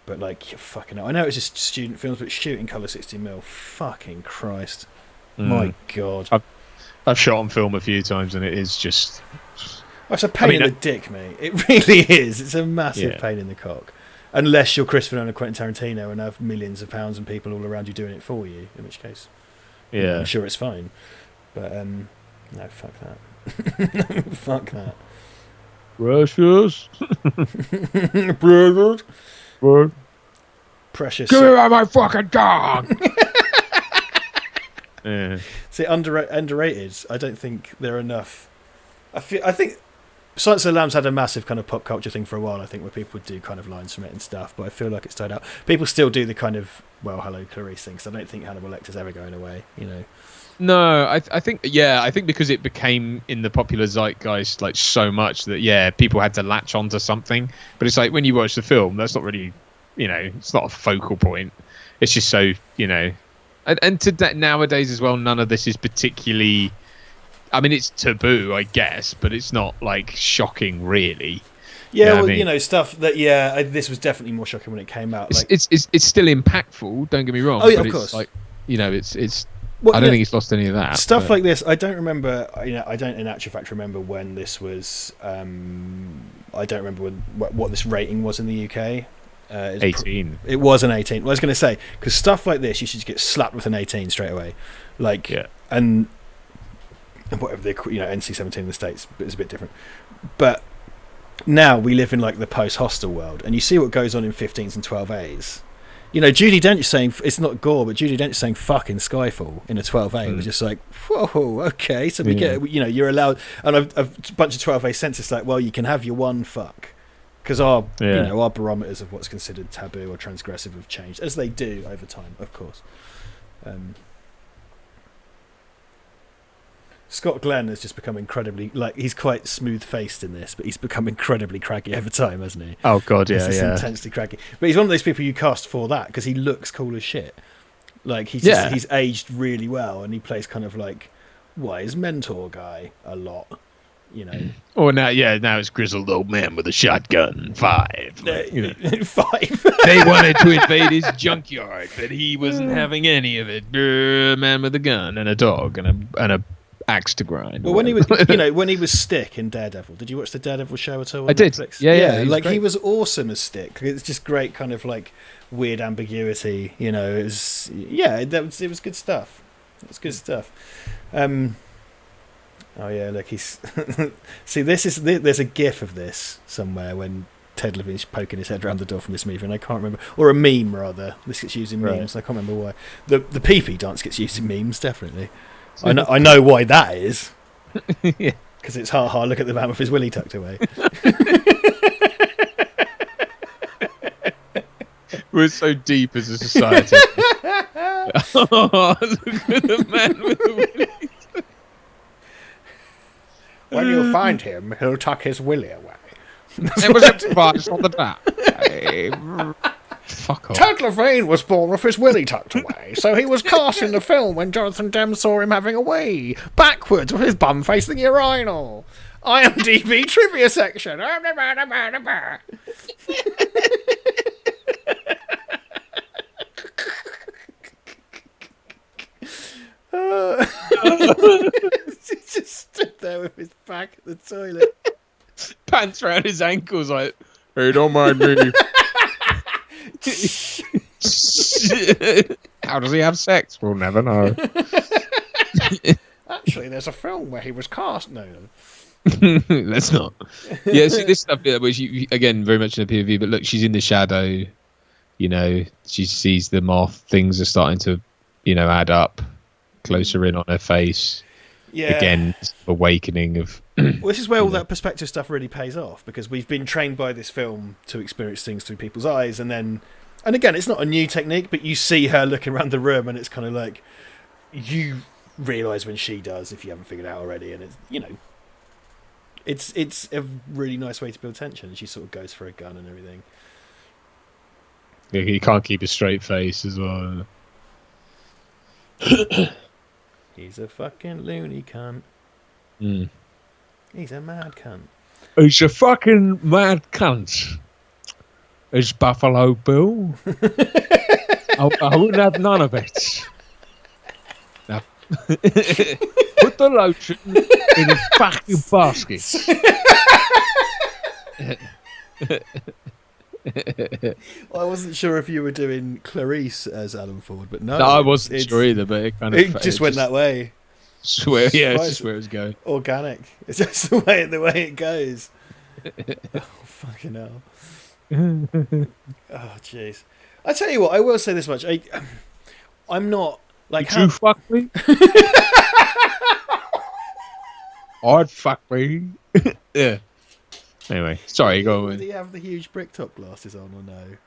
But like, fucking hell. I know it's just student films, but shooting colour 60mm, fucking Christ. My God. I've shot on film a few times and it is just... It's a pain in the dick, mate. It really is. It's a massive pain in the cock. Unless you're Christopher Nolan and Quentin Tarantino and have millions of pounds and people all around you doing it for you, in which case, I'm sure it's fine. But, no, fuck that. Fuck that. Precious. Precious. Precious. Give me my fucking dog. See, underrated. I don't think there are enough. I think Silence of the Lambs had a massive kind of pop culture thing for a while. I think where people would do kind of lines from it and stuff. But I feel like it's died out. People still do the kind of hello Clarice thing. So I don't think Hannibal Lecter's ever going away. No, I think because it became in the popular zeitgeist like so much that people had to latch onto something. But it's like when you watch the film, that's not really, it's not a focal point. It's just so, and to that nowadays as well, none of this is particularly. I mean, it's taboo, I guess, but it's not like shocking, really. Yeah, stuff that this was definitely more shocking when it came out. It's still impactful. Don't get me wrong. Oh yeah, of course. Like it's. I don't think it's lost any of that. Stuff like this, I don't remember. I don't, in actual fact, remember when this was. I don't remember what this rating was in the UK. 18. It was an 18. Well, I was going to say, because stuff like this, you should get slapped with an 18 straight away. And whatever they call, NC-17 in the States, but it's a bit different. But now we live in like the post-hostel world, and you see what goes on in 15s and 12As. Judi Dench saying it's not gore, but Judi Dench saying "fucking Skyfall" in a 12A was just like, whoa, okay. So we get, you're allowed, and a bunch of 12A census like, well, you can have your one fuck, because our barometers of what's considered taboo or transgressive have changed, as they do over time, of course. Scott Glenn has just become incredibly, he's quite smooth-faced in this, but he's become incredibly craggy over time, hasn't he? Oh, God, yeah. He's intensely craggy. But he's one of those people you cast for that, because he looks cool as shit. He's aged really well, and he plays kind of like his mentor guy a lot, Or now it's grizzled old man with a shotgun. 5. 5. They wanted to invade his junkyard, but he wasn't having any of it. Man with a gun and a dog and a axe to grind. Well, when he was Stick in Daredevil, did you watch the Daredevil show at all on Netflix? Yeah. He was awesome as Stick. It's just great kind of like weird ambiguity. It was good stuff. It was good stuff. Oh yeah, look, he's see. There's a GIF of this somewhere when Ted Levine's poking his head around the door from this movie, and I can't remember, or a meme rather. This gets used in memes. I can't remember why. The pee-pee dance gets used in memes, definitely. I know why that is. Yeah. Because it's ha. Look at the man with his willy tucked away. We're so deep as a society. Oh, look at the man with the willy. When you find him, he'll tuck his willy away. It was improvised on the back. Fuck off. Ted Levine was born with his willy tucked away, so he was cast in the film when Jonathan Demme saw him having a wee, backwards with his bum facing the urinal. IMDb trivia section. He just stood there with his back at the toilet. Pants around his ankles, like, hey, don't mind me. How does he have sex? We'll never know. Actually, there's a film where he was cast. No. Let's not. Yeah, see this stuff, which again very much in the POV. But look, she's in the shadow. You know, she sees the moth. Things are starting to, add up closer in on her face. Yeah. Again, awakening of. Well, this is where all that perspective stuff really pays off, because we've been trained by this film to experience things through people's eyes, and again, it's not a new technique, but you see her looking around the room, and it's kind of like you realise when she does, if you haven't figured it out already, and it's a really nice way to build tension. She sort of goes for a gun and everything. Yeah, he can't keep a straight face as well. He's a fucking loony cunt. Mm. He's a mad cunt. He's a fucking mad cunt. It's Buffalo Bill. I wouldn't have none of it. Now, put the lotion in a fucking basket. I wasn't sure if you were doing Clarice as Alan Ford, but no. No, I wasn't sure either, but it just went that way. It's just where it was going. Organic. It's just the way it goes. Oh, fucking hell. Oh, jeez. I tell you what, I will say this much. I'm not like. Did you fuck me? I'd fuck me. Yeah. Anyway, sorry, go on. Do you have the huge brick top glasses on or no?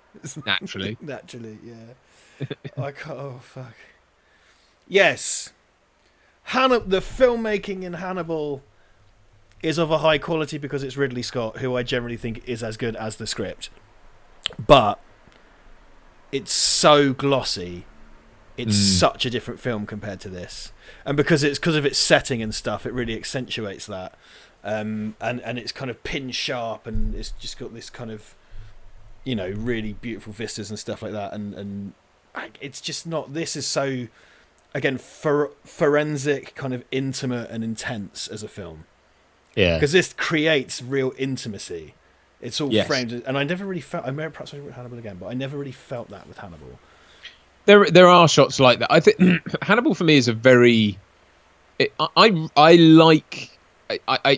Naturally. Naturally, yeah. I can't. Oh, fuck. Yes. The filmmaking in Hannibal is of a high quality because it's Ridley Scott, who I generally think is as good as the script. But it's so glossy. It's such a different film compared to this. And because of its setting and stuff, it really accentuates that. And it's kind of pin sharp, and it's just got this kind of, really beautiful vistas and stuff like that. And it's just not. This is so, again, forensic, kind of intimate and intense as a film. Yeah. Because this creates real intimacy. It's all framed, and I never really felt. I may perhaps I with Hannibal again, but I never really felt that with Hannibal. There are shots like that. I think Hannibal for me is a very. I like.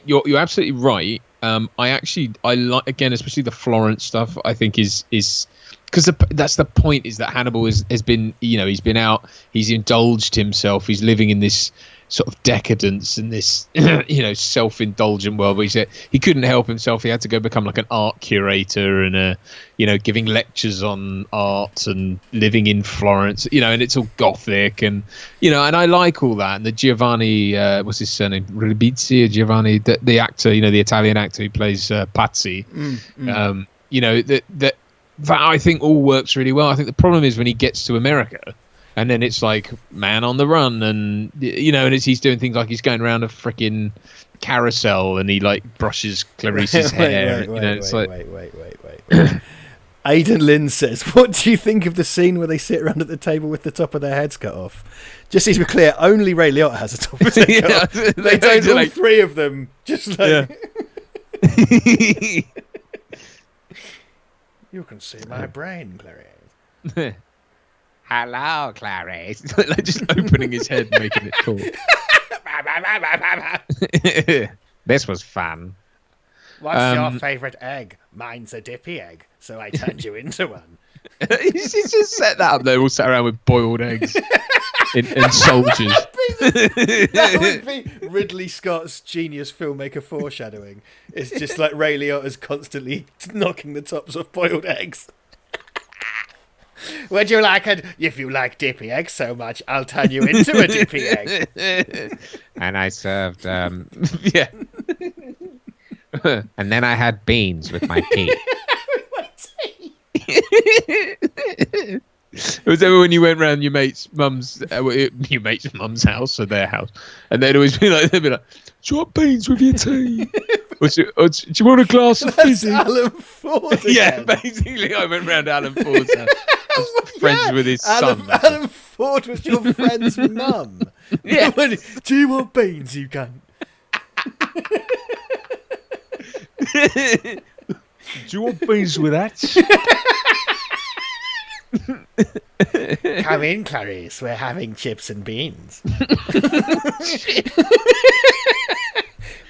You're absolutely right. I like, again, especially the Florence stuff. I think is because that's the point, is that Hannibal has been, he's been out, he's indulged himself, he's living in this sort of decadence and this self-indulgent world where he couldn't help himself. He had to go become like an art curator and giving lectures on art and living in Florence, and it's all gothic and and I like all that. And the Giovanni, what's his surname, Ribisi or Giovanni, the actor, the Italian actor who plays Pazzi, that I think all works really well. I think the problem is when he gets to America. And then it's like Man on the Run, and and he's doing things like he's going around a freaking carousel, and he like brushes Clarice's hair. Wait. Aidan Lynn says, "What do you think of the scene where they sit around at the table with the top of their heads cut off?" Just to be clear, only Ray Liotta has a top of his head cut off. They don't, all three of them. Just like you can see my brain, Clarice. Hello, Clarice. Like just opening his head, making it cool. This was fun. What's your favourite egg? Mine's a dippy egg, so I turned you into one. He's just set that up there, all sat around with boiled eggs and soldiers. That would be Ridley Scott's genius filmmaker foreshadowing. It's just like Ray Liotta's constantly knocking the tops off boiled eggs. Would you like it? If you like dippy eggs so much, I'll turn you into a dippy egg. And I served, yeah. And then I had beans with my tea. It was ever when you went round your mate's mum's house or their house, and they'd always be like, do you want beans with your tea? or do you want a glass of fizzy? Alan Ford again. Yeah, basically, I went round Alan Ford's house. Friends with his son. Alan Ford was your friend's mum. Yeah. Do you want beans, you cunt? Do you want beans with that? Come in, Clarice. We're having chips and beans.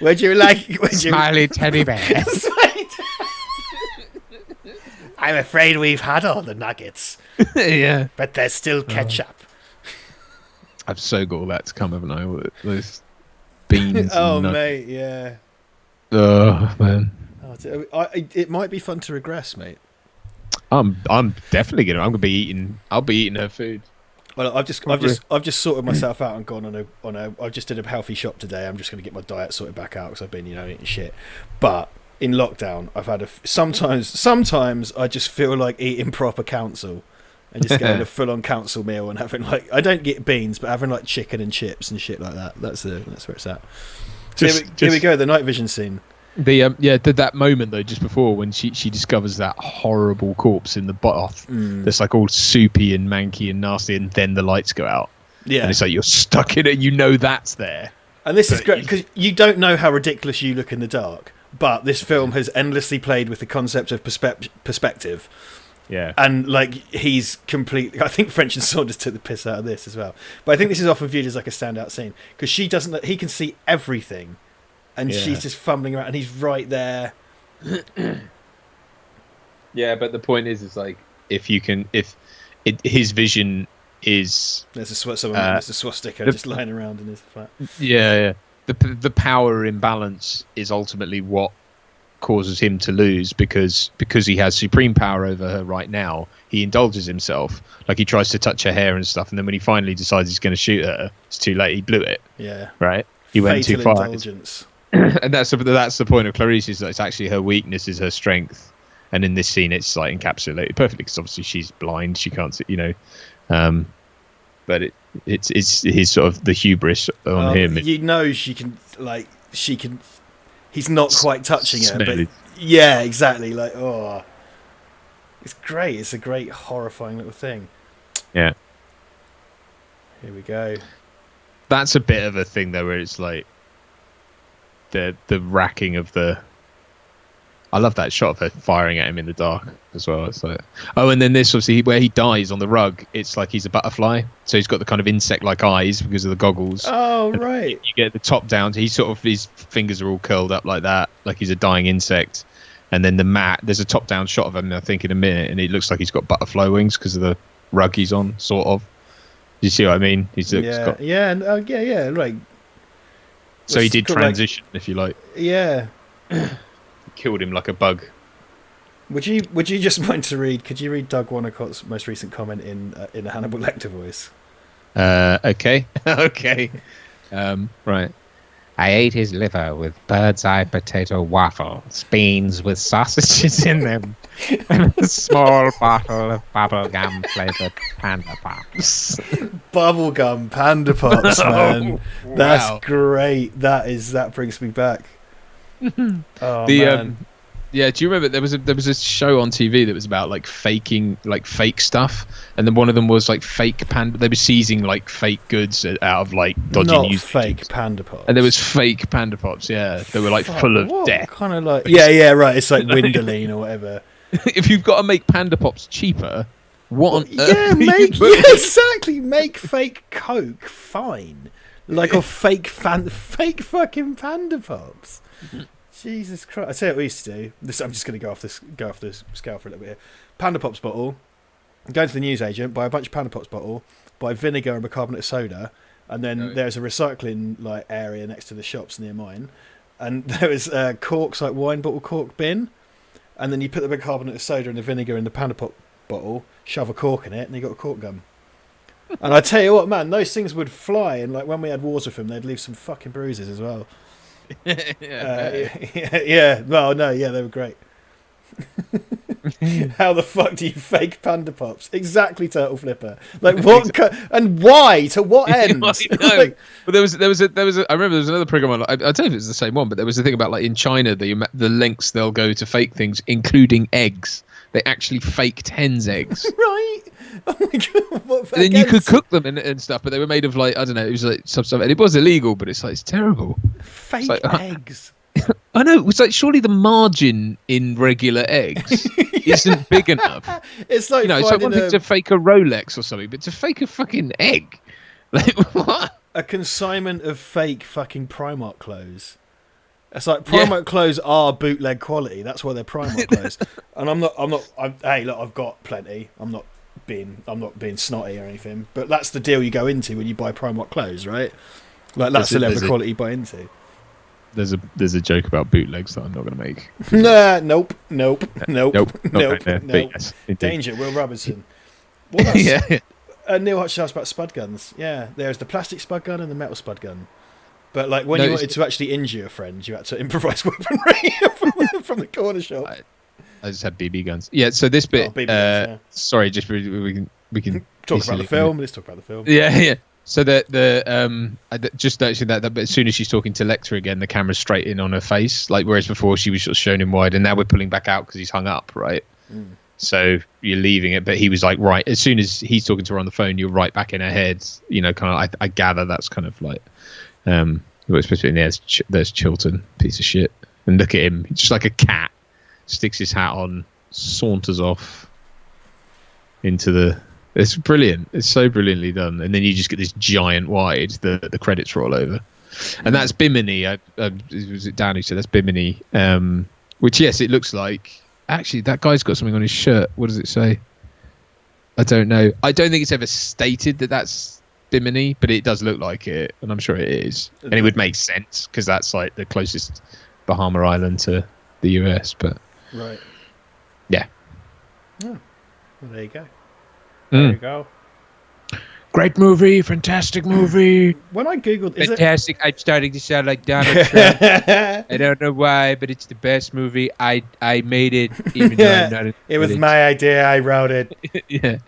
Would you like... Smiley teddy bear. I'm afraid we've had all the nuggets. Yeah. But there's still ketchup. I've so got all that to come, haven't I? Those beans. Oh, mate, yeah. Oh, man. It might be fun to regress, mate. I'm definitely gonna. I'm gonna be eating. I'll be eating her food. Well, I've just sorted myself out and gone on a. I just did a healthy shop today. I'm just gonna get my diet sorted back out because I've been eating shit. But in lockdown, I've had sometimes I just feel like eating proper council and just getting a full on council meal and having I don't get beans, but having chicken and chips and shit like that. That's where it's at. So here we go. The night vision scene. That moment though, just before when she discovers that horrible corpse in the bath that's all soupy and manky and nasty, and then the lights go out. Yeah, and it's like you're stuck in it. That's there. And this is great because you don't know how ridiculous you look in the dark, but this film has endlessly played with the concept of perspective. Yeah, and he's completely. I think French and Saunders took the piss out of this as well. But I think this is often viewed as a standout scene because she doesn't. He can see everything. And she's just fumbling around, and he's right there. Yeah, but the point is his vision is there's a swastika just lying around in his flat. Yeah. The power imbalance is ultimately what causes him to lose because he has supreme power over her right now. He indulges himself, he tries to touch her hair and stuff, and then when he finally decides he's going to shoot her, it's too late. He blew it. Yeah, right. He went too far. Indulgence. And that's the point of Clarice, is that it's actually her weakness is her strength, and in this scene it's encapsulated perfectly because obviously she's blind, she can't see, but it's his sort of the hubris on him. She can he's not quite touching her, but yeah, exactly. It's great. It's a great horrifying little thing. Yeah, here we go. That's a bit of a thing though, where it's the racking of the. I love that shot of her firing at him in the dark as well. It's and then this obviously where he dies on the rug. It's he's a butterfly, so he's got the kind of insect-like eyes because of the goggles. Oh, right. You get the top down. His fingers are all curled up like that, like he's a dying insect. And then there's a top-down shot of him, I think, in a minute, and it looks like he's got butterfly wings because of the rug he's on, sort of. You see what I mean? Right. So he did transition, if you like. Yeah. Killed him like a bug. Would you just mind to read? Could you read Doug Wannacott's most recent comment in a Hannibal Lecter voice? Okay. Okay. Right. I ate his liver with bird's eye potato waffles, beans with sausages in them, and a small bottle of bubblegum flavored Panda Pops. Bubblegum Panda Pops, man. Wow. That's great. That brings me back. Oh, man. Yeah, do you remember there was a show on TV that was about faking fake stuff, and then one of them was fake panda. They were seizing fake goods out of dodgy news. Fake Panda Pops. And there was fake Panda Pops. Yeah, they were full of death. Kind of right. It's like Windoline or whatever. If you've got to make Panda Pops cheaper, what on earth? Yeah, exactly. Make fake Coke, fine. Or fake fucking Panda Pops. Jesus Christ! I tell you what we used to do. I'm just going to go off this scale for a little bit here. Panda Pops bottle. Go to the newsagent, buy a bunch of Panda Pops bottle, buy vinegar and bicarbonate of soda, and then there's a recycling area next to the shops near mine, and there was corks wine bottle cork bin, and then you put the bicarbonate of soda and the vinegar in the Panda Pop bottle, shove a cork in it, and you got a cork gun. And I tell you what, man, those things would fly, and when we had wars with them, they'd leave some fucking bruises as well. Yeah. Well, no, yeah, they were great. How the fuck do you fake Panda Pops? Exactly, Turtle Flipper. What? And why? To what end? But there was I remember there was another program. I don't know if it's the same one, but there was a thing about in China the lengths they'll go to fake things, including eggs. They actually faked hens' eggs. Right. Oh my god. And then you could cook them and stuff, but they were made of I don't know. It was some stuff, and it was illegal, but it's terrible. Fake eggs. I know. It was like surely the margin in regular eggs isn't big enough. It's like it's like one thing to fake a Rolex or something, but to fake a fucking egg, like what? A consignment of fake fucking Primark clothes. It's like Primark clothes are bootleg quality. That's why they're Primark clothes. And hey, look, I've got plenty. I'm not being snotty or anything. But that's the deal you go into when you buy Primark clothes, right? Like that's the level of quality you buy into. There's a joke about bootlegs that I'm not going to make. Nah, nope. Yes, Danger, Will Robinson. Well, that's, Neil Hutch asked about spud guns. Yeah, there's the plastic spud gun and the metal spud gun. But like when you wanted to actually injure a friend, you had to improvise weaponry from the corner shop. I just had BB guns. Yeah, so this bit. BB guns, sorry, just we can talk about the film. Let's talk about the film. Yeah. So just actually that but as soon as she's talking to Lecter again, the camera's straight in on her face. Like whereas before she was just shown him wide, and now we're pulling back out because he's hung up, right? Mm. So you're leaving it, but he was like right as soon as he's talking to her on the phone, you're right back in her head. You know, kind of. I gather that's kind of like, what's supposed to be in there. There's Chilton, piece of shit, and look at him, just like a cat, sticks his hat on, saunters off into the. It's brilliant. It's so brilliantly done. And then you just get this giant wide. The credits roll over, and that's Bimini. Was it Dan who said that's Bimini? Which yes, it looks like. Actually, that guy's got something on his shirt. What does it say? I don't know. I don't think it's ever stated that that's Bimini, but it does look like it, and I'm sure it is. And it would make sense because that's like the closest Bahama island to the US. But right, yeah. Oh, well, there you go. There you go. Great movie, fantastic movie. When I googled, fantastic. I'm starting to sound like Donald Trump. I don't know why, but it's the best movie. I made it, even though I'm not. It was my idea. I wrote it. Yeah.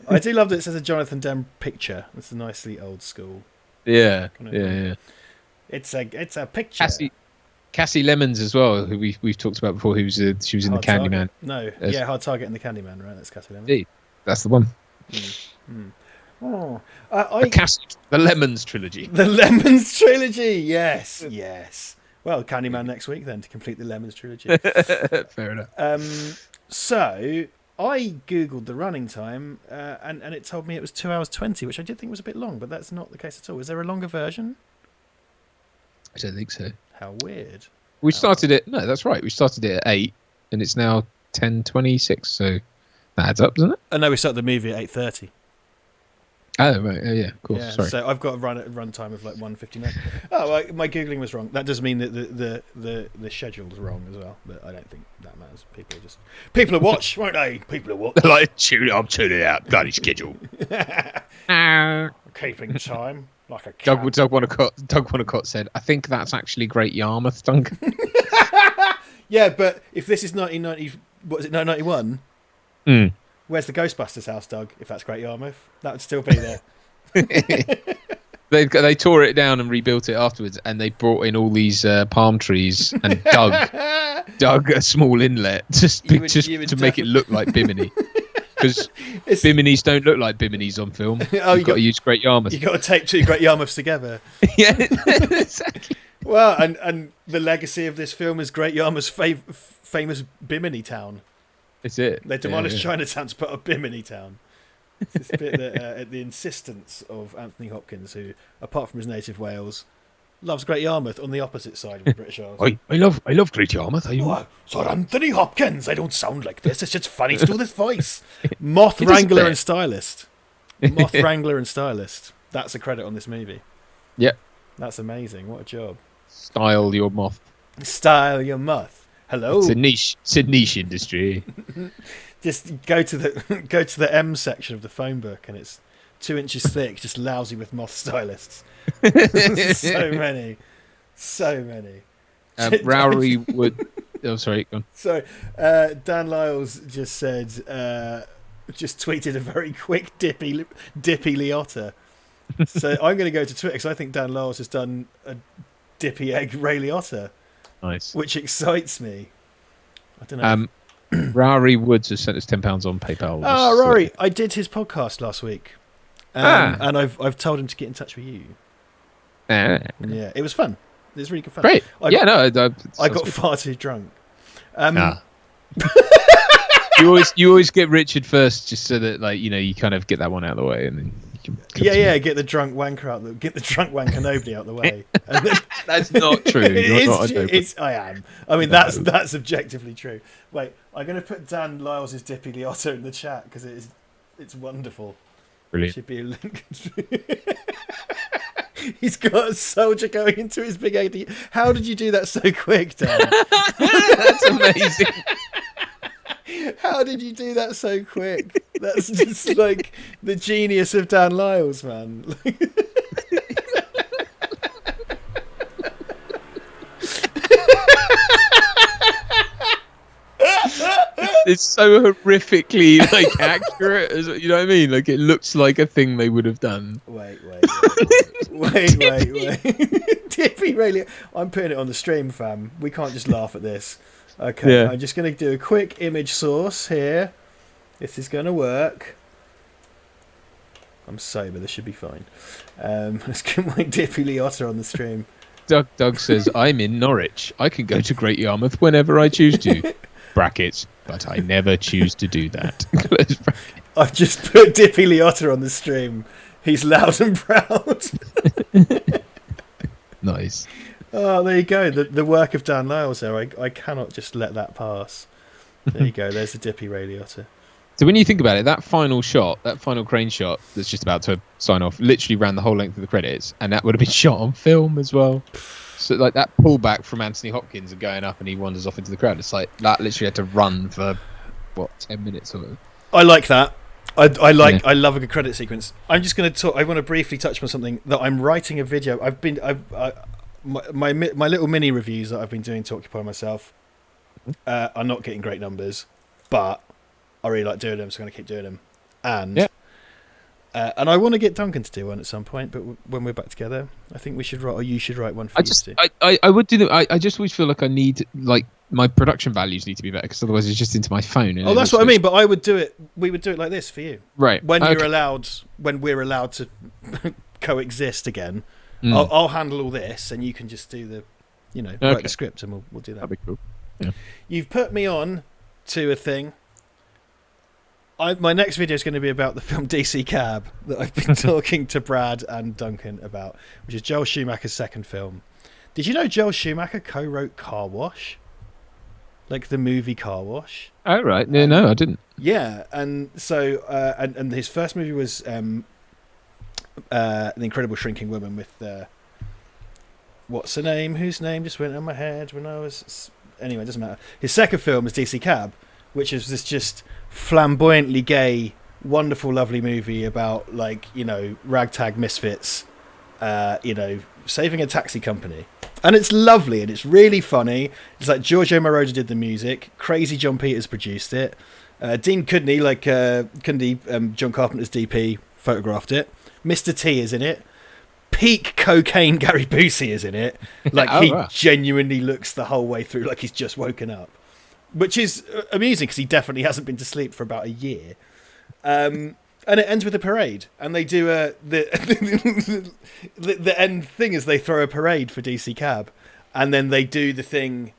I do love that it says a Jonathan Demme picture. It's a nicely old school. Yeah. Yeah. It's a picture. Cassie Lemons as well, who we've talked about before. She was in the Candyman. No, Hard Target in the Candyman, right? That's Cassie Lemons. Indeed. That's the one. Oh, the Lemons trilogy. The Lemons trilogy. Yes. Well, Candyman next week then to complete the Lemons trilogy. Fair enough. So I googled the running time, and it told me it was 2 hours 20, which I did think was a bit long, but that's not the case at all. Is there a longer version? I don't think so. How weird. We started it. No, that's right. We started it at 8, and it's now 10:26. So that adds up, doesn't it? No, we started the movie at 8:30. Oh right, yeah, of course. Yeah, sorry. So I've got a run time of like 1:59. Oh, well, my googling was wrong. That does mean that the schedule's wrong as well, but I don't think that matters. People will watch, won't they? People will watch. Like I'm tuning out. Bloody schedule. Keeping time like a cat. Doug Winnicott said, "I think that's actually Great Yarmouth, Duncan." Yeah, but if this is 1990, what is it? 1991. Where's the Ghostbusters house, Doug? If that's Great Yarmouth, that would still be there. They tore it down and rebuilt it afterwards, and they brought in all these palm trees and dug a small inlet to make it look like Bimini. Because Biminis don't look like Biminis on film. You've got to use Great Yarmouth. You've got to tape 2 Great Yarmouths together. Yeah, exactly. Well, and the legacy of this film is Great Yarmouth's famous Bimini town. It's it. They demolished Chinatown to put up Bimini town. It's this bit that, at the insistence of Anthony Hopkins, who, apart from his native Wales, loves Great Yarmouth on the opposite side of the British Isles. I love Great Yarmouth. Sir Anthony Hopkins, I don't sound like this. It's just funny to do this voice. Moth Wrangler and Stylist. Moth Wrangler and Stylist. That's a credit on this movie. Yep. That's amazing. What a job. Style your moth. Style your moth. Hello. It's a niche industry. Just go to the M section of the phone book, and it's 2 inches thick, just lousy with moth stylists. So many. Rowley would. Oh, sorry. Go on. So Dan Lyles just said, just tweeted a very quick dippy Liotta. So I'm going to go to Twitter because I think Dan Lyles has done a dippy egg Ray Liotta. Nice. Which excites me. I don't know. Rory Woods has sent us £10 on PayPal. Oh, Rory! I did his podcast last week, and I've told him to get in touch with you. Yeah, it was fun. It's really good fun. Great. I got far too drunk. You always get Richard first, just so that you kind of get that one out of the way, and then you can. Get the drunk wanker out. Get the drunk wanker nobody out the way. And then, that's not true. I am. I mean, that's objectively true. Wait, I'm going to put Dan Lyles' Dippy Liotta in the chat because it's wonderful. Brilliant. Should be a link. He's got a soldier going into his big AD. How did you do that so quick, Dan? That's amazing. How did you do that so quick? That's just like the genius of Dan Lyles, man. It's so horrifically accurate, you know what I mean? Like, it looks like a thing they would have done. Wait. Dippy Ray. I'm putting it on the stream, fam. We can't just laugh at this. Okay, yeah. I'm just going to do a quick image source here. This is going to work. I'm sober, this should be fine. Let's get my Dippy Liotta on the stream. Doug says, I'm in Norwich. I can go to Great Yarmouth whenever I choose to. Brackets, but I never choose to do that. I've just put Dippy Liotta on the stream. He's loud and proud. Nice. Oh, there you go. The work of Dan Lyles there. I cannot just let that pass. There you go. There's the Dippy Ray Liotta. So when you think about it, that final crane shot that's just about to sign off, literally ran the whole length of the credits, and that would have been shot on film as well. So that pullback from Anthony Hopkins and going up and he wanders off into the crowd, it's like that literally had to run for 10 minutes or whatever. I like that. I love a good credit sequence. I'm just going to talk. I want to briefly touch on something that I'm writing a video. My little mini reviews that I've been doing to occupy myself are not getting great numbers, but I really like doing them, so I'm going to keep doing them. And I want to get Duncan to do one at some point, but when we're back together, I think we should write, or you should write one for you to do. I would do them. I just always feel like I need, my production values need to be better, because otherwise it's just into my phone. Oh, that's what I mean, but I would do it, we would do it like this for you. Right. When we're allowed to coexist again, I'll handle all this, and you can just do the, write the script, and we'll do that. That'd be cool. Yeah. You've put me on to a thing. My next video is going to be about the film DC Cab that I've been talking to Brad and Duncan about, which is Joel Schumacher's second film. Did you know Joel Schumacher co-wrote Car Wash? Like the movie Car Wash? Oh, right. No, I didn't. Yeah, and so and his first movie was The Incredible Shrinking Woman with what's her name? Whose name just went on my head when I was... Anyway, it doesn't matter. His second film was DC Cab, which is this just flamboyantly gay, wonderful, lovely movie about ragtag misfits, saving a taxi company. And it's lovely and it's really funny. It's like Giorgio Moroder did the music, Crazy John Peters produced it, Dean Cudney, John Carpenter's DP, photographed it. Mr. T is in it. Peak cocaine Gary Busey is in it. Genuinely looks the whole way through like he's just woken up. Which is amusing because he definitely hasn't been to sleep for about a year. And it ends with a parade. And they do the end thing is they throw a parade for DC Cab. And then they do the thing,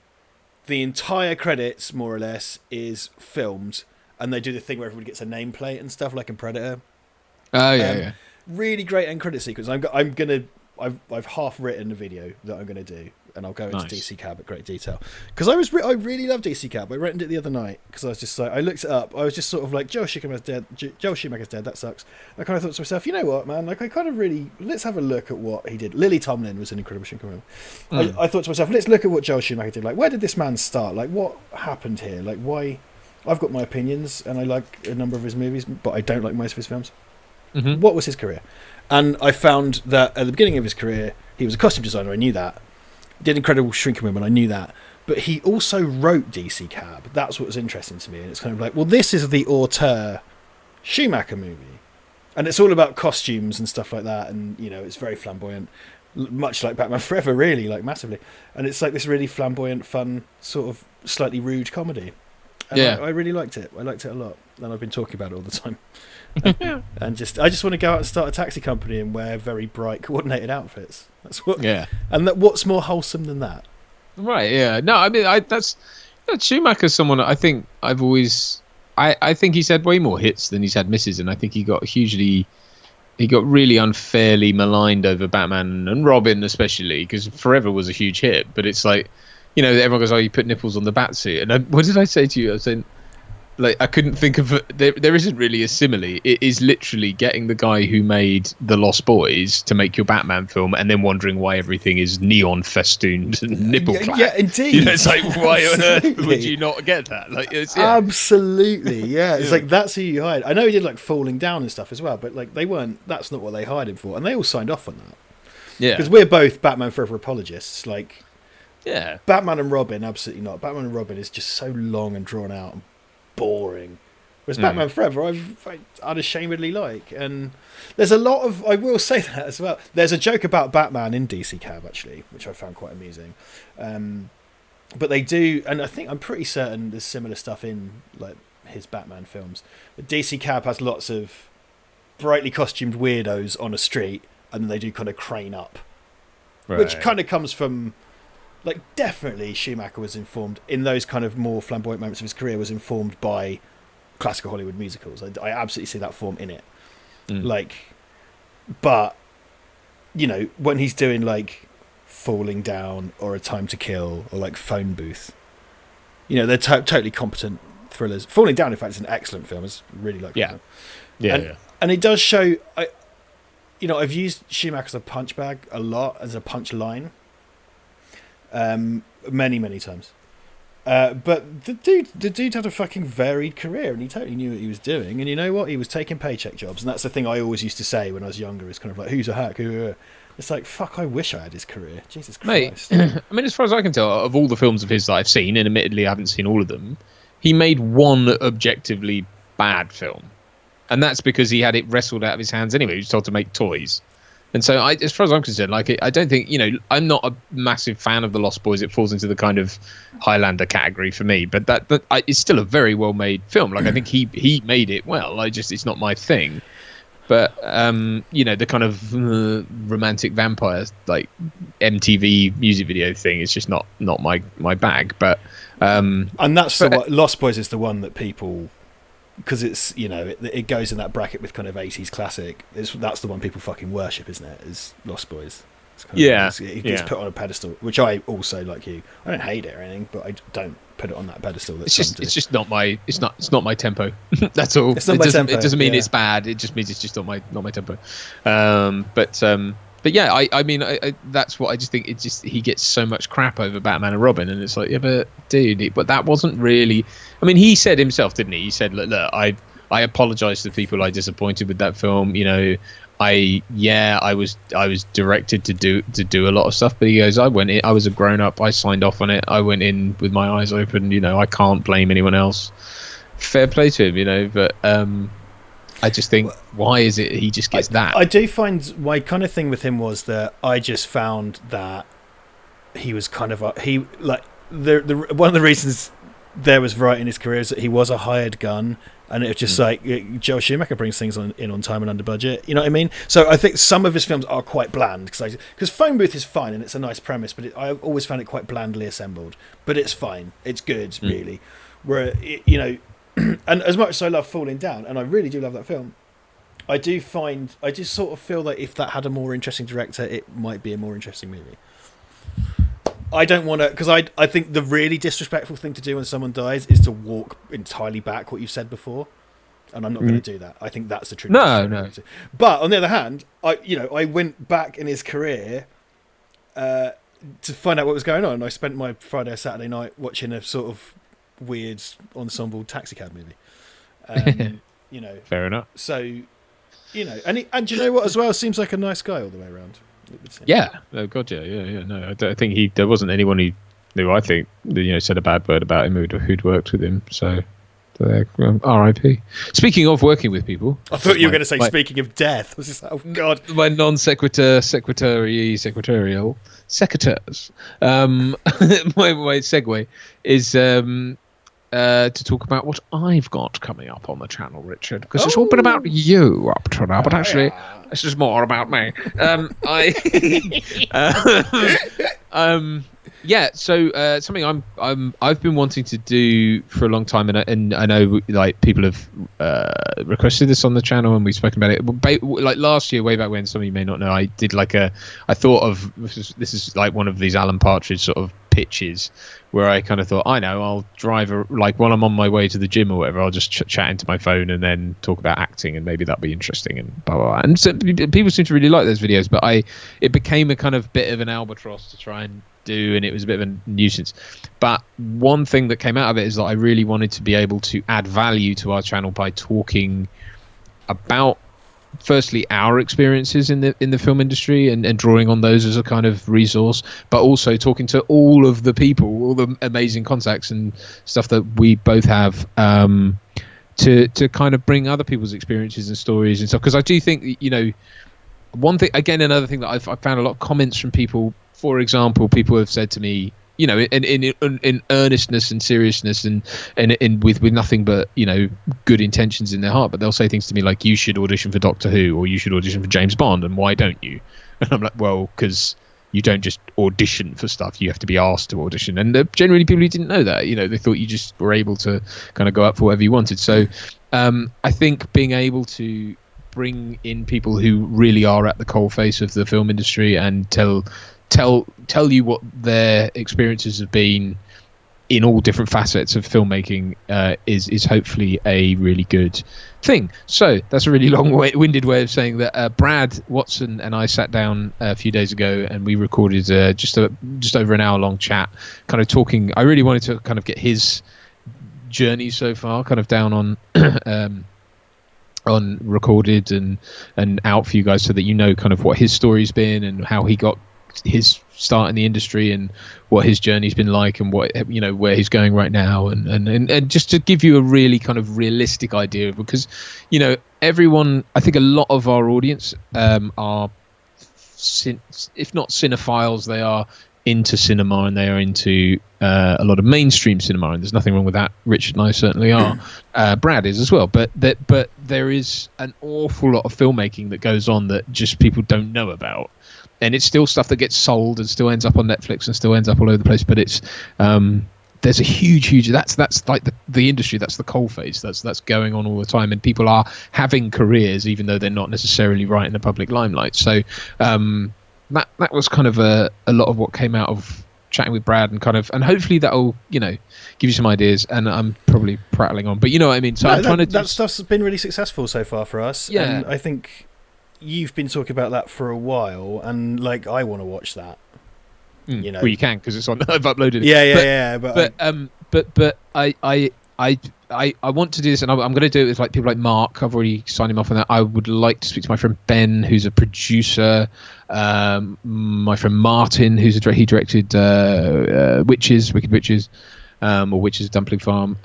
the entire credits, more or less, is filmed. And they do the thing where everybody gets a nameplate and stuff, like in Predator. Oh, yeah. Really great end credit sequence. I've half written a video that I'm going to do, and I'll go into DC Cab at great detail because I really love DC Cab. I rented it the other night because I was just I looked it up. I was just sort of like, Joel Schumacher's dead. That sucks. I kind of thought to myself, you know what, man? Let's have a look at what he did. Lily Tomlin was an incredible Shrinking Woman. I thought to myself, let's look at what Joel Schumacher did. Like, where did this man start? Like, what happened here? Like, why? I've got my opinions, and I like a number of his movies, but I don't like most of his films. Mm-hmm. What was his career? And I found that at the beginning of his career, he was a costume designer. I knew that. Did Incredible Shrinking Woman. I knew that. But he also wrote DC Cab. That's what was interesting to me. And it's kind of like, well, this is the auteur Schumacher movie. And it's all about costumes and stuff like that. And, it's very flamboyant. Much like Batman Forever, really, massively. And it's like this really flamboyant, fun, sort of slightly rude comedy. And I really liked it. I liked it a lot. And I've been talking about it all the time. and I just want to go out and start a taxi company and wear very bright coordinated outfits. That's what. Yeah. And what's more wholesome than that? Right. Yeah. No. I mean, Schumacher's someone I think I've always. I think he's had way more hits than he's had misses, and I think he got really unfairly maligned over Batman and Robin, especially because Forever was a huge hit. But it's like, everyone goes, "Oh, you put nipples on the Batsuit," and what did I say to you? I was saying, like, I couldn't think of there isn't really a simile. It is literally getting the guy who made The Lost Boys to make your Batman film, and then wondering why everything is neon festooned and nipple clad. Yeah, indeed. It's like, why on earth would you not get that? Like, absolutely, yeah. It's like that's who you hired. I know he did like Falling Down and stuff as well, but like they weren't. That's not what they hired him for, and they all signed off on that. Yeah, because we're both Batman Forever apologists. Like, yeah, Batman and Robin, absolutely not. Batman and Robin is just so long and drawn out and boring, whereas Batman Forever I unashamedly like. And there's a lot of, I will say that as well, there's a joke about Batman in DC Cab actually, which I found quite amusing, but they do, and I'm pretty certain there's similar stuff in like his Batman films. But DC Cab has lots of brightly costumed weirdos on a street, and then they do kind of crane up, which kind of comes from, like, definitely Schumacher was informed in those kind of more flamboyant moments of his career, was informed by classical Hollywood musicals. I absolutely see that form in it. Like, but when he's doing like Falling Down or A Time to Kill or like Phone Booth, they're totally competent thrillers. Falling Down, in fact, is an excellent film. It's really like and it does show. I've used Schumacher as a punch bag a lot, as a punch line. Many times, but the dude had a fucking varied career, and he totally knew what he was doing. And you know what, he was taking paycheck jobs, and that's the thing I always used to say when I was younger, is kind of like, who's a hack, it's like, fuck, I wish I had his career, Jesus Christ. Mate, I mean, as far as I can tell, of all the films of his that I've seen, and admittedly I haven't seen all of them, he made one objectively bad film, and that's because he had it wrestled out of his hands anyway. He was told to make toys. And so, as far as I'm concerned, like, I don't think, I'm not a massive fan of The Lost Boys. It falls into the kind of Highlander category for me, but it's still a very well-made film. Like, I think he made it well. It's not my thing. But the kind of romantic vampire, like, MTV music video thing is just not my bag. But and that's Lost Boys is the one that people, because it's it goes in that bracket with kind of 80s classic. That's the one people fucking worship, isn't it? Is Lost Boys. It gets put on a pedestal, which I also, like you, I don't hate it or anything, but I don't put it on that pedestal. It's just not my tempo. That's all. It's not my tempo. It doesn't mean it's bad. It just means it's just not my tempo. But yeah, I mean, that's what I just think. He gets so much crap over Batman and Robin, and it's like, yeah, but dude, but that wasn't really. I mean, he said himself, didn't he? He said, look, I apologize to people I disappointed with that film. I was directed to do a lot of stuff, but he goes, I went in, I was a grown up, I signed off on it, I went in with my eyes open. I can't blame anyone else. Fair play to him, but. I just think, why is it he just gets that? I do find my kind of thing with him was that I just found that he was kind of one of the reasons there was variety in his career is that he was a hired gun, and it was just like Joel Schumacher brings things in on time and under budget. You know what I mean? So I think some of his films are quite bland because Phone Booth is fine and it's a nice premise, but I've always found it quite blandly assembled. But it's fine, it's good, really. Where and as much as I love Falling Down, and I really do love that film, I just sort of feel like if that had a more interesting director, it might be a more interesting movie. I don't want to, because I think the really disrespectful thing to do when someone dies is to walk entirely back what you said before, and I'm not going to do that. I think that's the truth. No. But on the other hand, I went back in his career to find out what was going on, and I spent my Friday or Saturday night watching a sort of weird ensemble taxicab movie. Fair enough. So, and you know what as well, seems like a nice guy all the way around. Yeah. Oh God, yeah. No, I think there wasn't anyone who I think said a bad word about him who'd worked with him. So, R.I.P. Speaking of working with people, I thought you were going to say speaking of death. I was just like, oh God, my secretarial secretars. My segue is to talk about what I've got coming up on the channel, Richard, because it's all been about you up to now, but actually, this is more about me. Yeah, so something I've been wanting to do for a long time, and I know like people have requested this on the channel, and we've spoken about it. Like last year, way back when, some of you may not know, I did I thought of this is like one of these Alan Partridge sort of pitches where I kind of thought, I know, I'll drive like while I'm on my way to the gym or whatever, I'll just chat into my phone and then talk about acting, and maybe that'll be interesting and blah blah blah. And so people seem to really like those videos, but it became a kind of bit of an albatross to try and do, and it was a bit of a nuisance. But one thing that came out of it is that I really wanted to be able to add value to our channel by talking about, firstly, our experiences in the film industry and drawing on those as a kind of resource, but also talking to all of the people, all the amazing contacts and stuff that we both have, to kind of bring other people's experiences and stories and stuff. Because I do think, one thing, again, another thing that I've found a lot of comments from people. For example, people have said to me, in earnestness and seriousness and with nothing but good intentions in their heart, but they'll say things to me like, you should audition for Doctor Who, or you should audition for James Bond, and why don't you? And I'm like, well, because you don't just audition for stuff, you have to be asked to audition. And generally people who didn't know that, they thought you just were able to kind of go up for whatever you wanted. So I think being able to bring in people who really are at the coalface of the film industry and tell you what their experiences have been in all different facets of filmmaking is hopefully a really good thing. So that's a really long-winded way of saying that Brad Watson and I sat down a few days ago and we recorded just over an hour-long chat, kind of talking. I really wanted to kind of get his journey so far kind of down on recorded and out for you guys, so that kind of what his story's been and how he got his start in the industry and what his journey's been like and what where he's going right now, and just to give you a really kind of realistic idea, because everyone, I think a lot of our audience are if not cinephiles, they are into cinema and they are into a lot of mainstream cinema, and there's nothing wrong with that. Richard and I certainly are. Brad is as well, but there is an awful lot of filmmaking that goes on that just people don't know about. And it's still stuff that gets sold and still ends up on Netflix and still ends up all over the place. But it's there's a huge that's like the industry, that's the coalface, that's going on all the time, and people are having careers even though they're not necessarily right in the public limelight. So that was kind of a lot of what came out of chatting with Brad, and hopefully that'll give you some ideas. And I'm probably prattling on, but you know what I mean. So I'm trying to that stuff's been really successful so far for us. Yeah, and I think you've been talking about that for a while, and like I want to watch that. Well, you can, because it's on. I've uploaded it. Yeah. But I want to do this, and I'm going to do it with like people like Mark. I've already signed him off on that. I would like to speak to my friend Ben, who's a producer. My friend Martin, he directed Wicked Witches. Or Witches Dumpling Farm.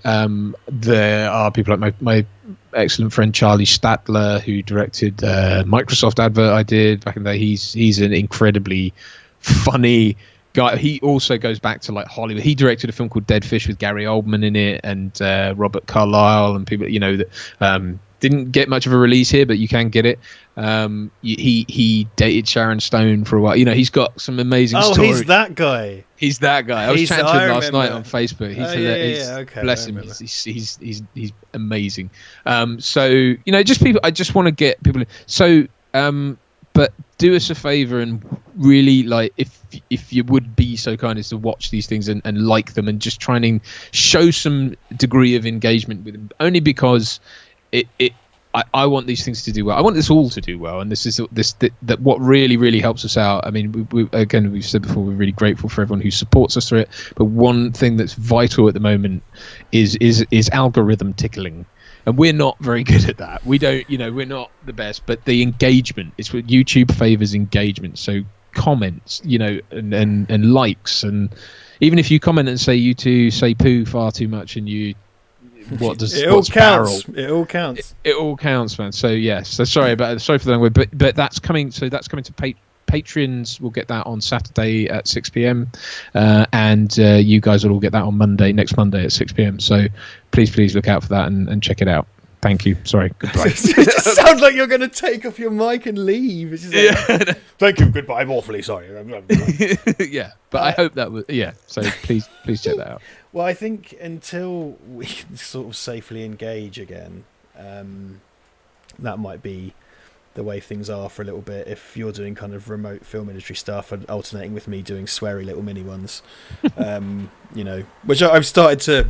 There are people like my excellent friend Charlie Statler, who directed Microsoft advert I did back in the day. He's an incredibly funny guy. He also goes back to like Hollywood. He directed a film called Dead Fish with Gary Oldman in it, and Robert Carlyle, and people that didn't get much of a release here, but you can get it. He dated Sharon Stone for a while. He's got some amazing stories. Oh, he's that guy. I was chatting to him last night on Facebook. He's hilarious. Okay, bless him. He's amazing. So just people. I just want to get people. So but do us a favor and really, like, if you would be so kind as to watch these things and like them, and just trying to show some degree of engagement with them, only because I want these things to do well. I want this all to do well, and that what really helps us out. I mean, we've said before, we're really grateful for everyone who supports us through it. But one thing that's vital at the moment is algorithm tickling, and we're not very good at that. We don't, we're not the best. But the engagement, it's what YouTube favors engagement. So comments, and likes, and even if you comment and say you two say poo far too much, and you. It all counts. It all counts. It all counts, man. So yes. So sorry for the language, but that's coming. So that's coming to Patreons will get that on Saturday at 6 p.m. And you guys will all get that on next Monday at 6 p.m. So please look out for that and check it out. Thank you. Sorry. Goodbye. It just sounds like you're going to take off your mic and leave. It's just like, thank you. Goodbye. I'm awfully sorry. Yeah, but I hope that was So please check that out. Well, I think until we sort of safely engage again, that might be the way things are for a little bit. If you're doing kind of remote film industry stuff and alternating with me doing sweary little mini ones, which I've started to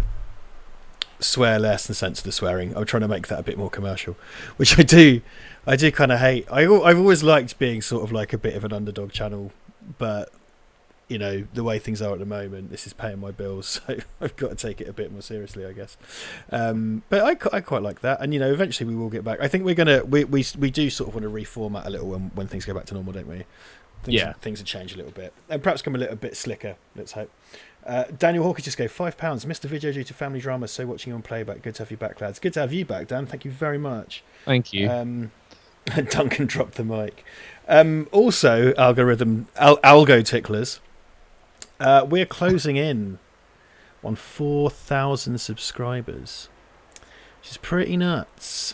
swear less and censor the swearing. I'm trying to make that a bit more commercial, which I do kind of hate. I've always liked being sort of like a bit of an underdog channel, but the way things are at the moment, this is paying my bills, so I've got to take it a bit more seriously, I guess. But I quite like that, and eventually we will get back. I think we do sort of want to reformat a little when things go back to normal, don't we? Things have changed a little bit, and perhaps come a little bit slicker. Let's hope. Daniel Hawkins just gave £5. Missed the video due to family drama, so watching you on playback. Good to have you back, lads. Good to have you back, Dan. Thank you very much. Thank you. Duncan dropped the mic. Also, algo ticklers. We're closing in on 4,000 subscribers, which is pretty nuts.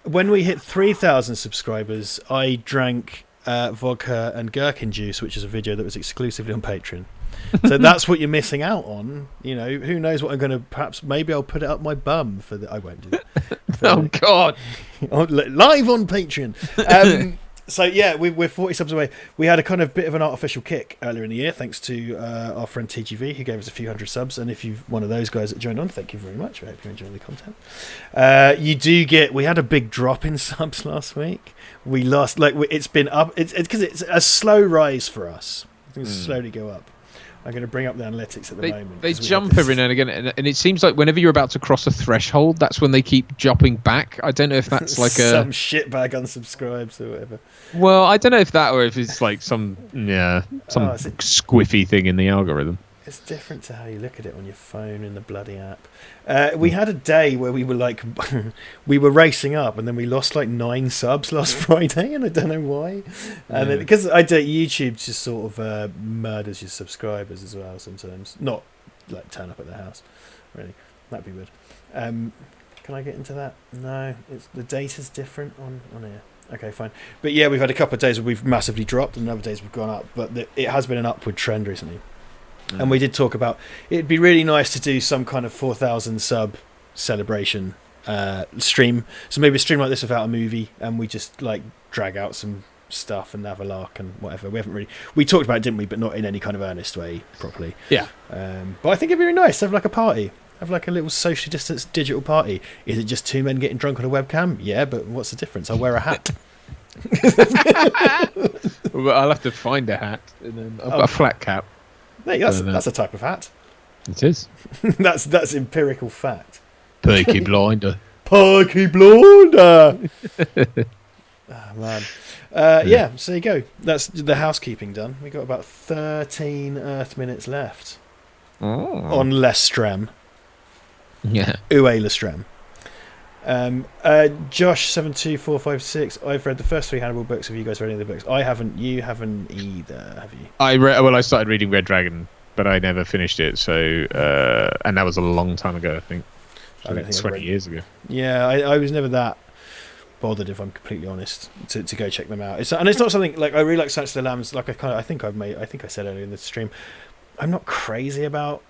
When we hit 3,000 subscribers, I drank vodka and gherkin juice, which is a video that was exclusively on Patreon. So that's what you're missing out on. Who knows what I'm going to, maybe I'll put it up my bum for the, I won't do that. Oh God. Live on Patreon. So yeah, we're 40 subs away. We had a kind of bit of an artificial kick earlier in the year, thanks to our friend TGV, who gave us a few hundred subs. And if you're one of those guys that joined on, thank you very much. I hope you're enjoying the content. We had a big drop in subs last week. We lost, it's been up. It's because it's a slow rise for us. Things slowly go up. I'm going to bring up the analytics at the moment. They jump every now and again, and it seems like whenever you're about to cross a threshold, that's when they keep jumping back. I don't know if that's like some shitbag unsubscribes or whatever. Well, I don't know if that or if it's like some squiffy thing in the algorithm. It's different to how you look at it on your phone in the bloody app. We had a day where we were we were racing up, and then we lost 9 subs last Friday, and I don't know why. And because YouTube just sort of murders your subscribers as well sometimes. Not turn up at their house, really. That'd be weird. Can I get into that? No, the data's different on here. Okay, fine. But yeah, we've had a couple of days where we've massively dropped, and other days we've gone up. But it has been an upward trend recently. And we did talk about it'd be really nice to do some kind of 4,000 sub celebration stream. So maybe a stream like this without a movie, and we just drag out some stuff and have a lark and whatever. We talked about it, didn't we? But not in any kind of earnest way properly. Yeah. But I think it'd be really nice to have a party. Have a little socially distanced digital party. Is it just 2 men getting drunk on a webcam? Yeah, but what's the difference? I'll wear a hat. Well, I'll have to find a hat, and then I've got a flat cap. That's a type of hat. It is. that's empirical fact. Peaky Blinder. Peaky Blinder. Oh, man. Yeah, so there you go. That's the housekeeping done. We got about 13 Earth minutes left on Lestrem. Yeah. Uwe Lestrem. Josh72456. I've read the first 3 Hannibal books. Have you guys read any of the books? I haven't. You haven't either, have you? I started reading Red Dragon, but I never finished it. So, and that was a long time ago. I think 20 years ago. Yeah, I was never that bothered, if I'm completely honest, to go check them out. It's not something I really like. Silence of the Lambs. I think I said earlier in the stream, I'm not crazy about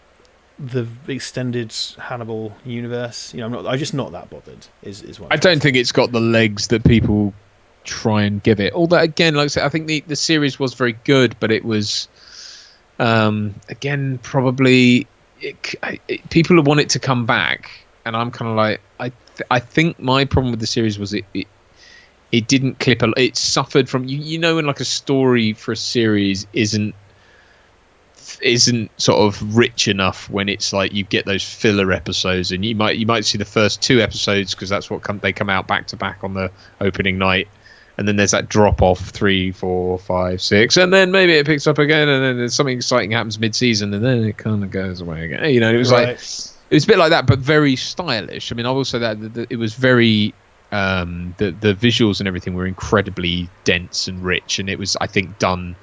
the extended Hannibal universe. I'm just not that bothered. Is what I don't think it's got the legs that people try and give it. Although again, like I said, I think the series was very good, but it was again probably people want it to come back, and I'm kind of like I think my problem with the series was it didn't clip it suffered from when a story for a series isn't sort of rich enough when it's you get those filler episodes, and you might see the first 2 episodes because that's what they come out back to back on the opening night, and then there's that drop off 3, 4, 5, 6, and then maybe it picks up again, and then there's something exciting happens mid-season, and then it kind of goes away again. It was right. It was a bit like that, but very stylish. I mean, I will say that it was very The visuals and everything were incredibly dense and rich, and it was, I think, done.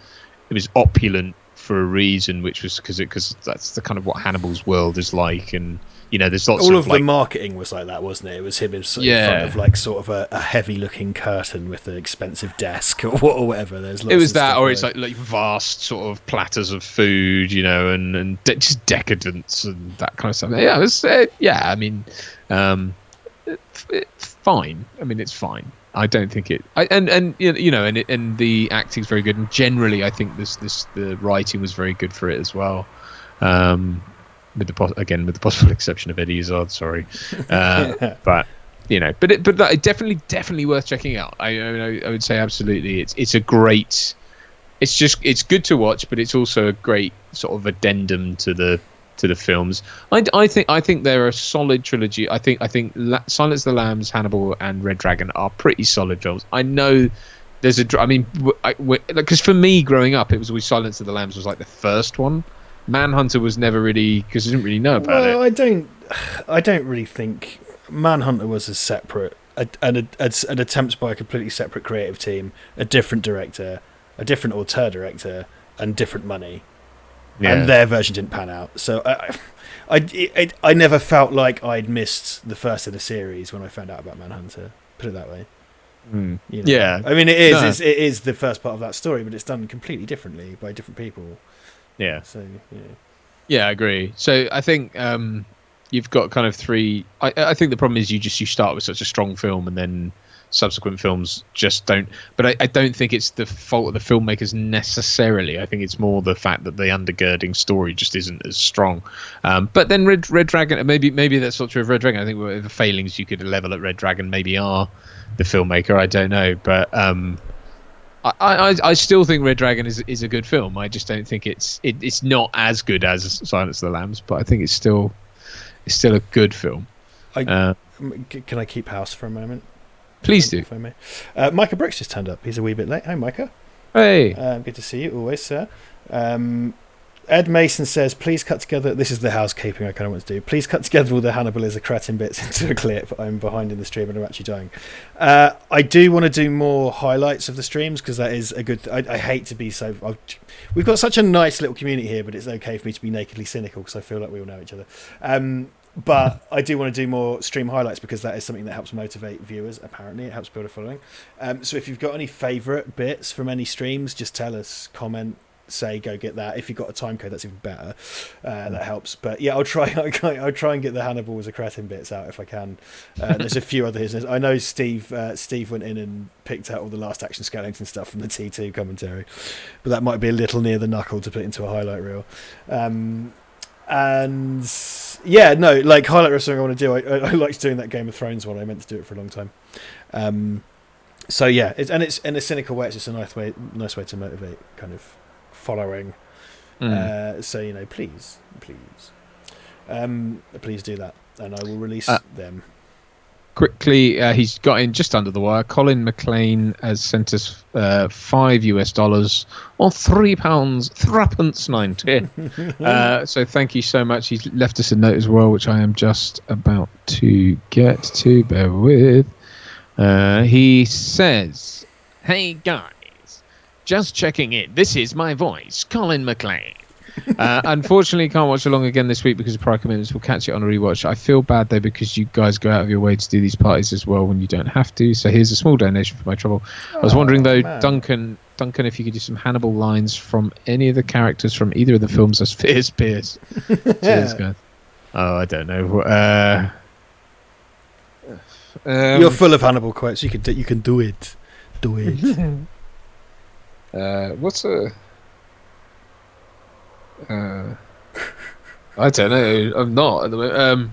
It was opulent for a reason, which was because that's the kind of what Hannibal's world is like, and there's lots all of the marketing was like that, wasn't it? It was him in front of like sort of a heavy-looking curtain with an expensive desk or whatever. There's lots it was of that, stuff or it's there. like vast sort of platters of food, and just decadence and that kind of stuff. Yeah, it was. I mean, it's fine. I mean, it's fine. I don't think it. And the acting's very good, and generally, I think the writing was very good for it as well. With the possible exception of Eddie Izzard, sorry, but that definitely worth checking out. I would say absolutely. It's a great. It's good to watch, but it's also a great sort of addendum to the films. I think they're a solid trilogy. I think Silence of the Lambs, Hannibal, and Red Dragon are pretty solid films. I know there's because for me growing up, it was always Silence of the Lambs was like the first one. Manhunter was never really, because I didn't really know about it. I don't really think Manhunter was a separate, an attempt by a completely separate creative team, a different director, a different auteur director, and different money. Yeah. And their version didn't pan out. So I never felt like I'd missed the first of the series when I found out about Manhunter. Put it that way. Yeah. I mean, it is the first part of that story, but it's done completely differently by different people. Yeah. So yeah, I agree. So I think you've got kind of three. I think the problem is you start with such a strong film, and then subsequent films just don't. But I don't think it's the fault of the filmmakers necessarily. I think it's more the fact that the undergirding story just isn't as strong. But then Red Dragon, maybe that's not true of Red Dragon. I think the failings you could level at Red Dragon maybe are the filmmaker. I don't know, but I still think Red Dragon is a good film. I just don't think it's not as good as Silence of the Lambs, but I think it's still a good film. Can I keep house for a moment? Please do. If I may. Micah Brooks just turned up. He's a wee bit late. Hi, Micah. Hey. Good to see you always, sir. Ed Mason says, please cut together... This is the housekeeping I kind of want to do. Please cut together all the Hannibal is a cretin bits into a clip. I'm behind in the stream and I'm actually dying. I do want to do more highlights of the streams because that is a good... I hate to be so... We've got such a nice little community here, but it's okay for me to be nakedly cynical because I feel like we all know each other. But I do want to do more stream highlights because that is something that helps motivate viewers, apparently. It helps build a following. So if you've got any favourite bits from any streams, just tell us, comment, say, go get that. If you've got a time code, that's even better. That helps. But yeah, I'll try and get the Hannibal as a cretin bits out if I can. There's a few other business. I know Steve went in and picked out all the Last Action Skellington stuff from the T2 commentary, but that might be a little near the knuckle to put into a highlight reel. And yeah, no, like highlight reel something I want to do. I liked doing that Game of Thrones one. I meant to do it for a long time. So yeah, it's in a cynical way. It's just a nice way to motivate kind of following. So please do that, and I will release them. Quickly, he's got in just under the wire. Colin McLean has sent us $5 or £3.90. So thank you so much. He's left us a note as well, which I am just about to get to. Bear with. He says, "Hey guys, just checking in. This is my voice, Colin McLean. Unfortunately, can't watch along again this week because of prior commitments. We'll catch it on a rewatch. I feel bad though because you guys go out of your way to do these parties as well when you don't have to. So here's a small donation for my trouble. I was wondering though, man. Duncan, if you could do some Hannibal lines from any of the characters from either of the films as Fierce Pierce. Cheers, guys. Oh, I don't know. You're full of Hannibal quotes. You can do it. Do it. What's a? I don't know. I'm not at the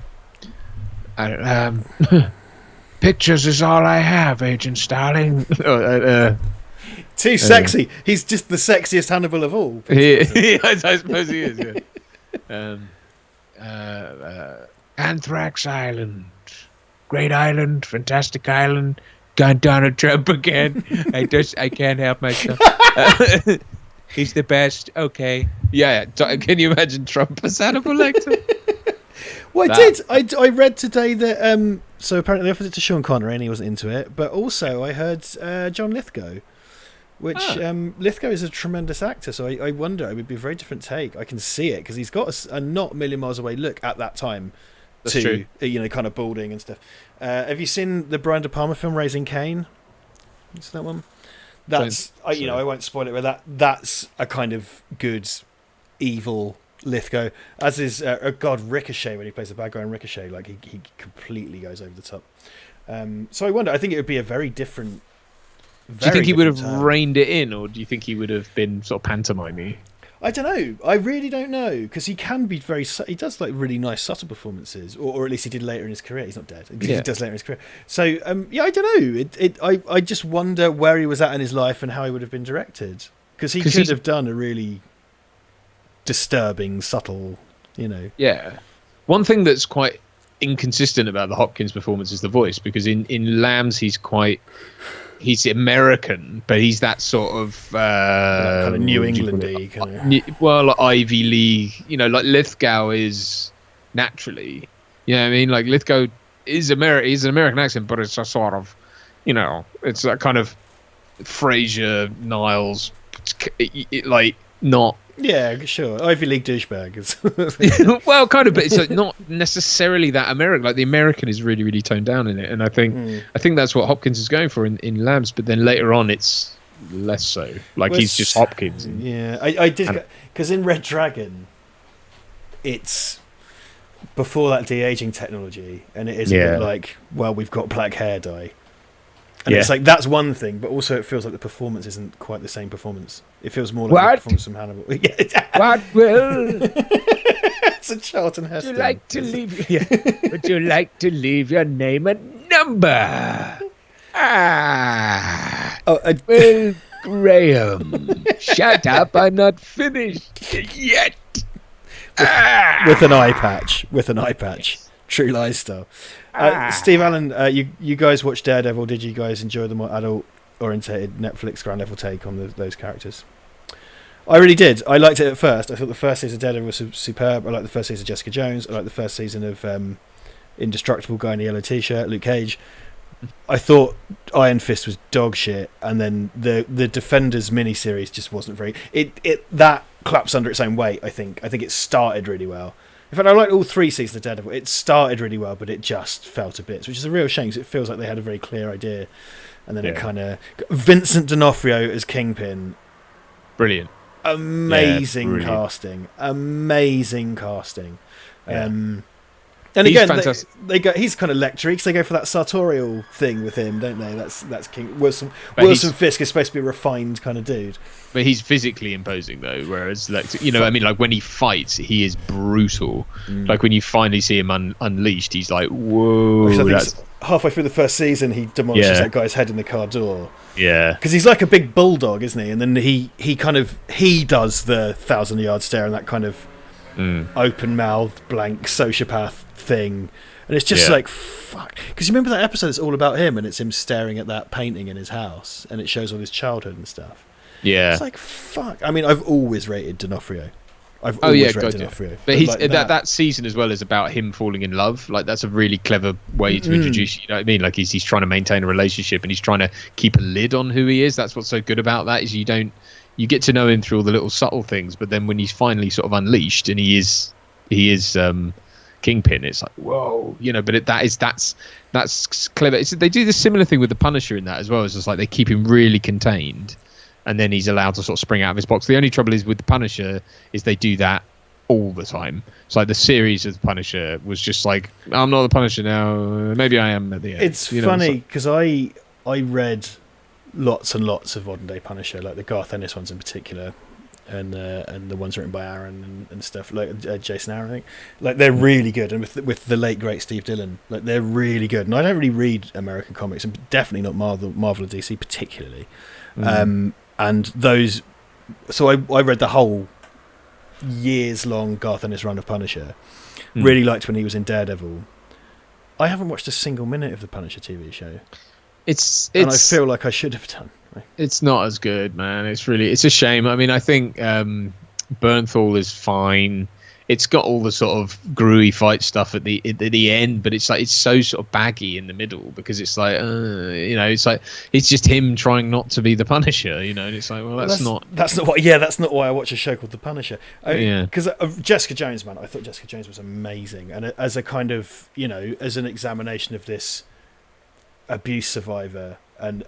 moment. Pictures is all I have, Agent Starling. Too sexy. He's just the sexiest Hannibal of all. I suppose he is. Yeah. Anthrax Island, Great Island, Fantastic Island. Got Donald Trump again. I can't help myself. He's the best. Okay. Yeah. Can you imagine Trump as Hannibal Lecter? Well, I read today that So apparently they offered it to Sean Connery and he wasn't into it. But also I heard John Lithgow, which Lithgow is a tremendous actor. So I wonder, it would be a very different take. I can see it because he's got a not a million miles away look at that time. That's true. Kind of balding and stuff. Have you seen the Brian De Palma film Raising Cain? Is that one? That's I won't spoil it, but that's a kind of good evil Lithgow, as is Ricochet when he plays the bad guy in Ricochet. Like he completely goes over the top. So I wonder. I think it would be a very different. Do you think he would have reined it in, or do you think he would have been sort of pantomimey? I don't know. I really don't know, because he can be he does like really nice subtle performances, or at least he did later in his career. He's not dead. He does later in his career. So I don't know. I just wonder where he was at in his life and how he would have been directed, because he could have done a really disturbing, subtle, Yeah. One thing that's quite inconsistent about the Hopkins performance is the voice, because in Lambs he's American, but he's that sort of kind of New England-y kind of. Like Ivy League, like Lithgow is naturally. You know what I mean? Like Lithgow is he's an American accent, but it's a sort of, it's that kind of Frasier, Niles, like not. Yeah, sure. Ivy League douchebag. Well, kind of, but it's like not necessarily that American. Like the American is really, really toned down in it, and I think that's what Hopkins is going for in Lambs. But then later on, it's less so. Like he's just Hopkins. Yeah, I did, because in Red Dragon, it's before that de-aging technology, and it is a bit like, well, we've got black hair dye. And it's like, that's one thing, but also it feels like the performance isn't quite the same performance. It feels more like the performance from Hannibal. What will... It's a Charlton Heston. Would you like to leave your name and number? Well, Graham, shut up, I'm not finished yet. With an eye patch. True Lies style. Steve Allen, you guys watched Daredevil. Did you guys enjoy the more adult-orientated Netflix ground level take on those characters? I really did. I liked it at first. I thought the first season of Daredevil was superb. I liked the first season of Jessica Jones. I liked the first season of Indestructible Guy in the Yellow T-shirt, Luke Cage. I thought Iron Fist was dog shit, and then the Defenders miniseries just wasn't very. That claps under its own weight. I think it started really well. In fact, I liked all 3 seasons of Daredevil. It started really well, but it just fell to bits, which is a real shame, because it feels like they had a very clear idea, and then it kind of... Vincent D'Onofrio as Kingpin. Brilliant. Amazing casting. Yeah. And he's again, he's kind of lectury, because they go for that sartorial thing with him, don't they? That's King Wilson Fisk is supposed to be a refined kind of dude, but he's physically imposing though. Whereas, I mean, like when he fights, he is brutal. Like when you finally see him unleashed, he's like, whoa! Halfway through the first season, he demolishes that guy's head in the car door. Yeah, because he's like a big bulldog, isn't he? And then he does the 1,000-yard stare and that kind of open-mouthed, blank sociopath thing, and it's just like, fuck, because you remember that episode that's all about him, and it's him staring at that painting in his house, and it shows all his childhood and stuff. It's like, fuck. I mean, I've always rated D'Onofrio. D'Onofrio. But he's that season as well is about him falling in love. Like that's a really clever way to introduce. You know what I mean? Like he's trying to maintain a relationship, and he's trying to keep a lid on who he is. That's what's so good about that, is you get to know him through all the little subtle things, but then when he's finally sort of unleashed and he is Kingpin, it's like, whoa, but that's clever. They do the similar thing with the Punisher in that as well. It's just like they keep him really contained, and then he's allowed to sort of spring out of his box. The only trouble is with the Punisher is they do that all the time. It's like the series of the Punisher was just like, I'm not the Punisher now, maybe I am at the end. It's funny because I read lots and lots of modern day Punisher, like the Garth Ennis ones in particular, and the ones written by Aaron and stuff, like Jason Aaron, I think. Like they're really good, and with the late great Steve Dillon, like they're really good. And I don't really read American comics, and definitely not Marvel or DC particularly. And those, so I read the whole years-long Garth Ennis run of Punisher. Really liked when he was in Daredevil. I haven't watched a single minute of the Punisher TV show. And I feel like I should have done. It's not as good, man. It's a shame. I mean, I think Bernthal is fine. it's got all the sort of gruey fight stuff at the end, but it's like it's so sort of baggy in the middle because it's like it's like it's just him trying not to be the Punisher, and it's like, well, that's not why I watch a show called The Punisher. Because Jessica Jones, man, I thought Jessica Jones was amazing, and as a kind of as an examination of this abuse survivor and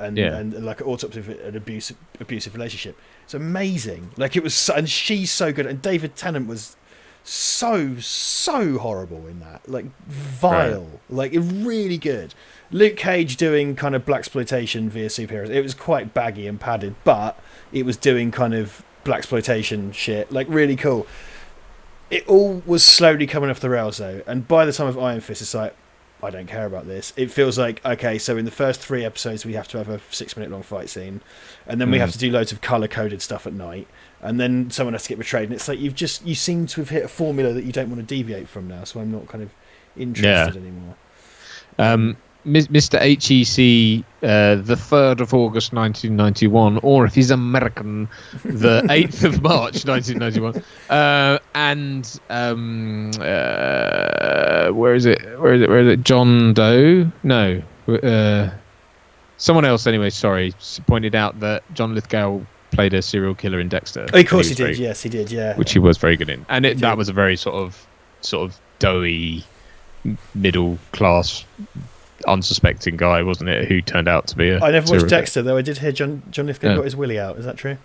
like an autopsy of an abusive relationship, it's amazing. Like it was, and she's so good, and David Tennant was so horrible in that, like vile, like really good. Luke Cage doing kind of blaxploitation via superheroes. It was quite baggy and padded, but it was doing kind of blaxploitation shit, like really cool. It all was slowly coming off the rails though, and by the time of Iron Fist, it's like, I don't care about this. It feels like, okay, so in the first 3 episodes we have to have a 6-minute long fight scene, and then we have to do loads of colour-coded stuff at night, and then someone has to get betrayed, and it's like you seem to have hit a formula that you don't want to deviate from now, so I'm not kind of interested anymore. Mr. HEC, the 3rd of August 1991, or if he's American, the 8th of March 1991. Where is it? John Doe? No. Someone else, anyway, sorry, pointed out that John Lithgow played a serial killer in Dexter. Oh, of course he did, yes, he did, yeah. Which he was very good in. And that was a very sort of doughy, middle-class, unsuspecting guy, wasn't it, who turned out to be a... I never watched Dexter, though. I did hear John Lithgow got his willy out. Is that true?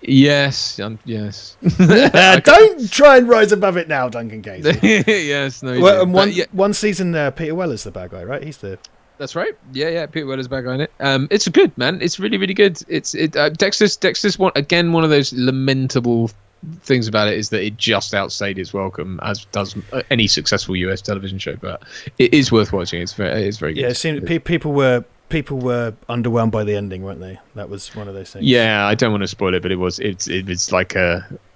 Yes. Yes. Don't try and rise above it now, Duncan Casey. Yes. No. Well, and one season, Peter Weller's the bad guy, right? He's the... That's right. Yeah. Peter Weller's the bad guy in it. It's good, man. It's really, really good. Dexter's one of those lamentable things about it is that it just outstayed its welcome, as does any successful US television show. But it is worth watching. It is very good. Yeah, it seemed people were underwhelmed by the ending, weren't they? That was one of those things. Yeah, I don't want to spoil it, but it's like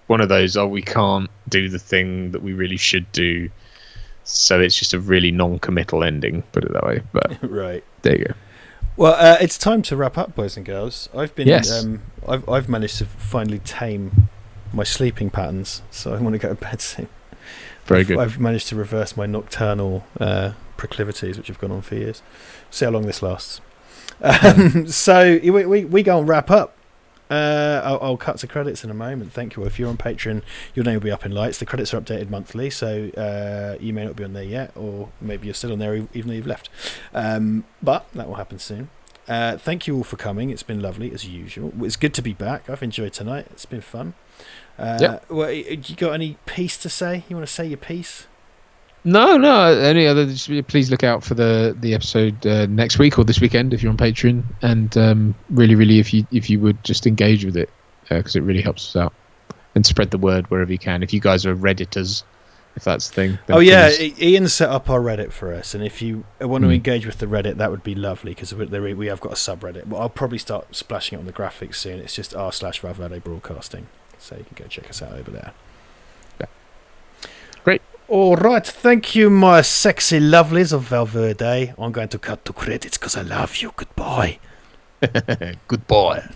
one of those. Oh, we can't do the thing that we really should do, so it's just a really non-committal ending. Put it that way. But right there you go. Well, it's time to wrap up, boys and girls. I've been I've managed to finally tame my sleeping patterns, so I want to go to bed soon. Very good. I've managed to reverse my nocturnal proclivities, which have gone on for years. See how long this lasts. So we go and wrap up. I'll cut to credits in a moment. Thank you. If you're on Patreon, your name will be up in lights. The credits are updated monthly, so you may not be on there yet, or maybe you're still on there even though you've left. But that will happen soon. Thank you all for coming. It's been lovely as usual. It's good to be back. I've enjoyed tonight. It's been fun. Well, you got any piece to say? You want to say your piece? No. Any other? Please look out for the episode next week or this weekend if you're on Patreon, and really, if you would just engage with it, because it really helps us out, and spread the word wherever you can. If you guys are Redditors, if that's the thing. Oh yeah, Ian set up our Reddit for us, and if you want to engage with the Reddit, that would be lovely, because we have got a subreddit. Well, I'll probably start splashing it on the graphics soon. It's just r/Val Verde Broadcasting, so you can go check us out over there. Yeah. Great. All right, thank you, my sexy lovelies of Val Verde. I'm going to cut to credits because I love you. Goodbye. Goodbye.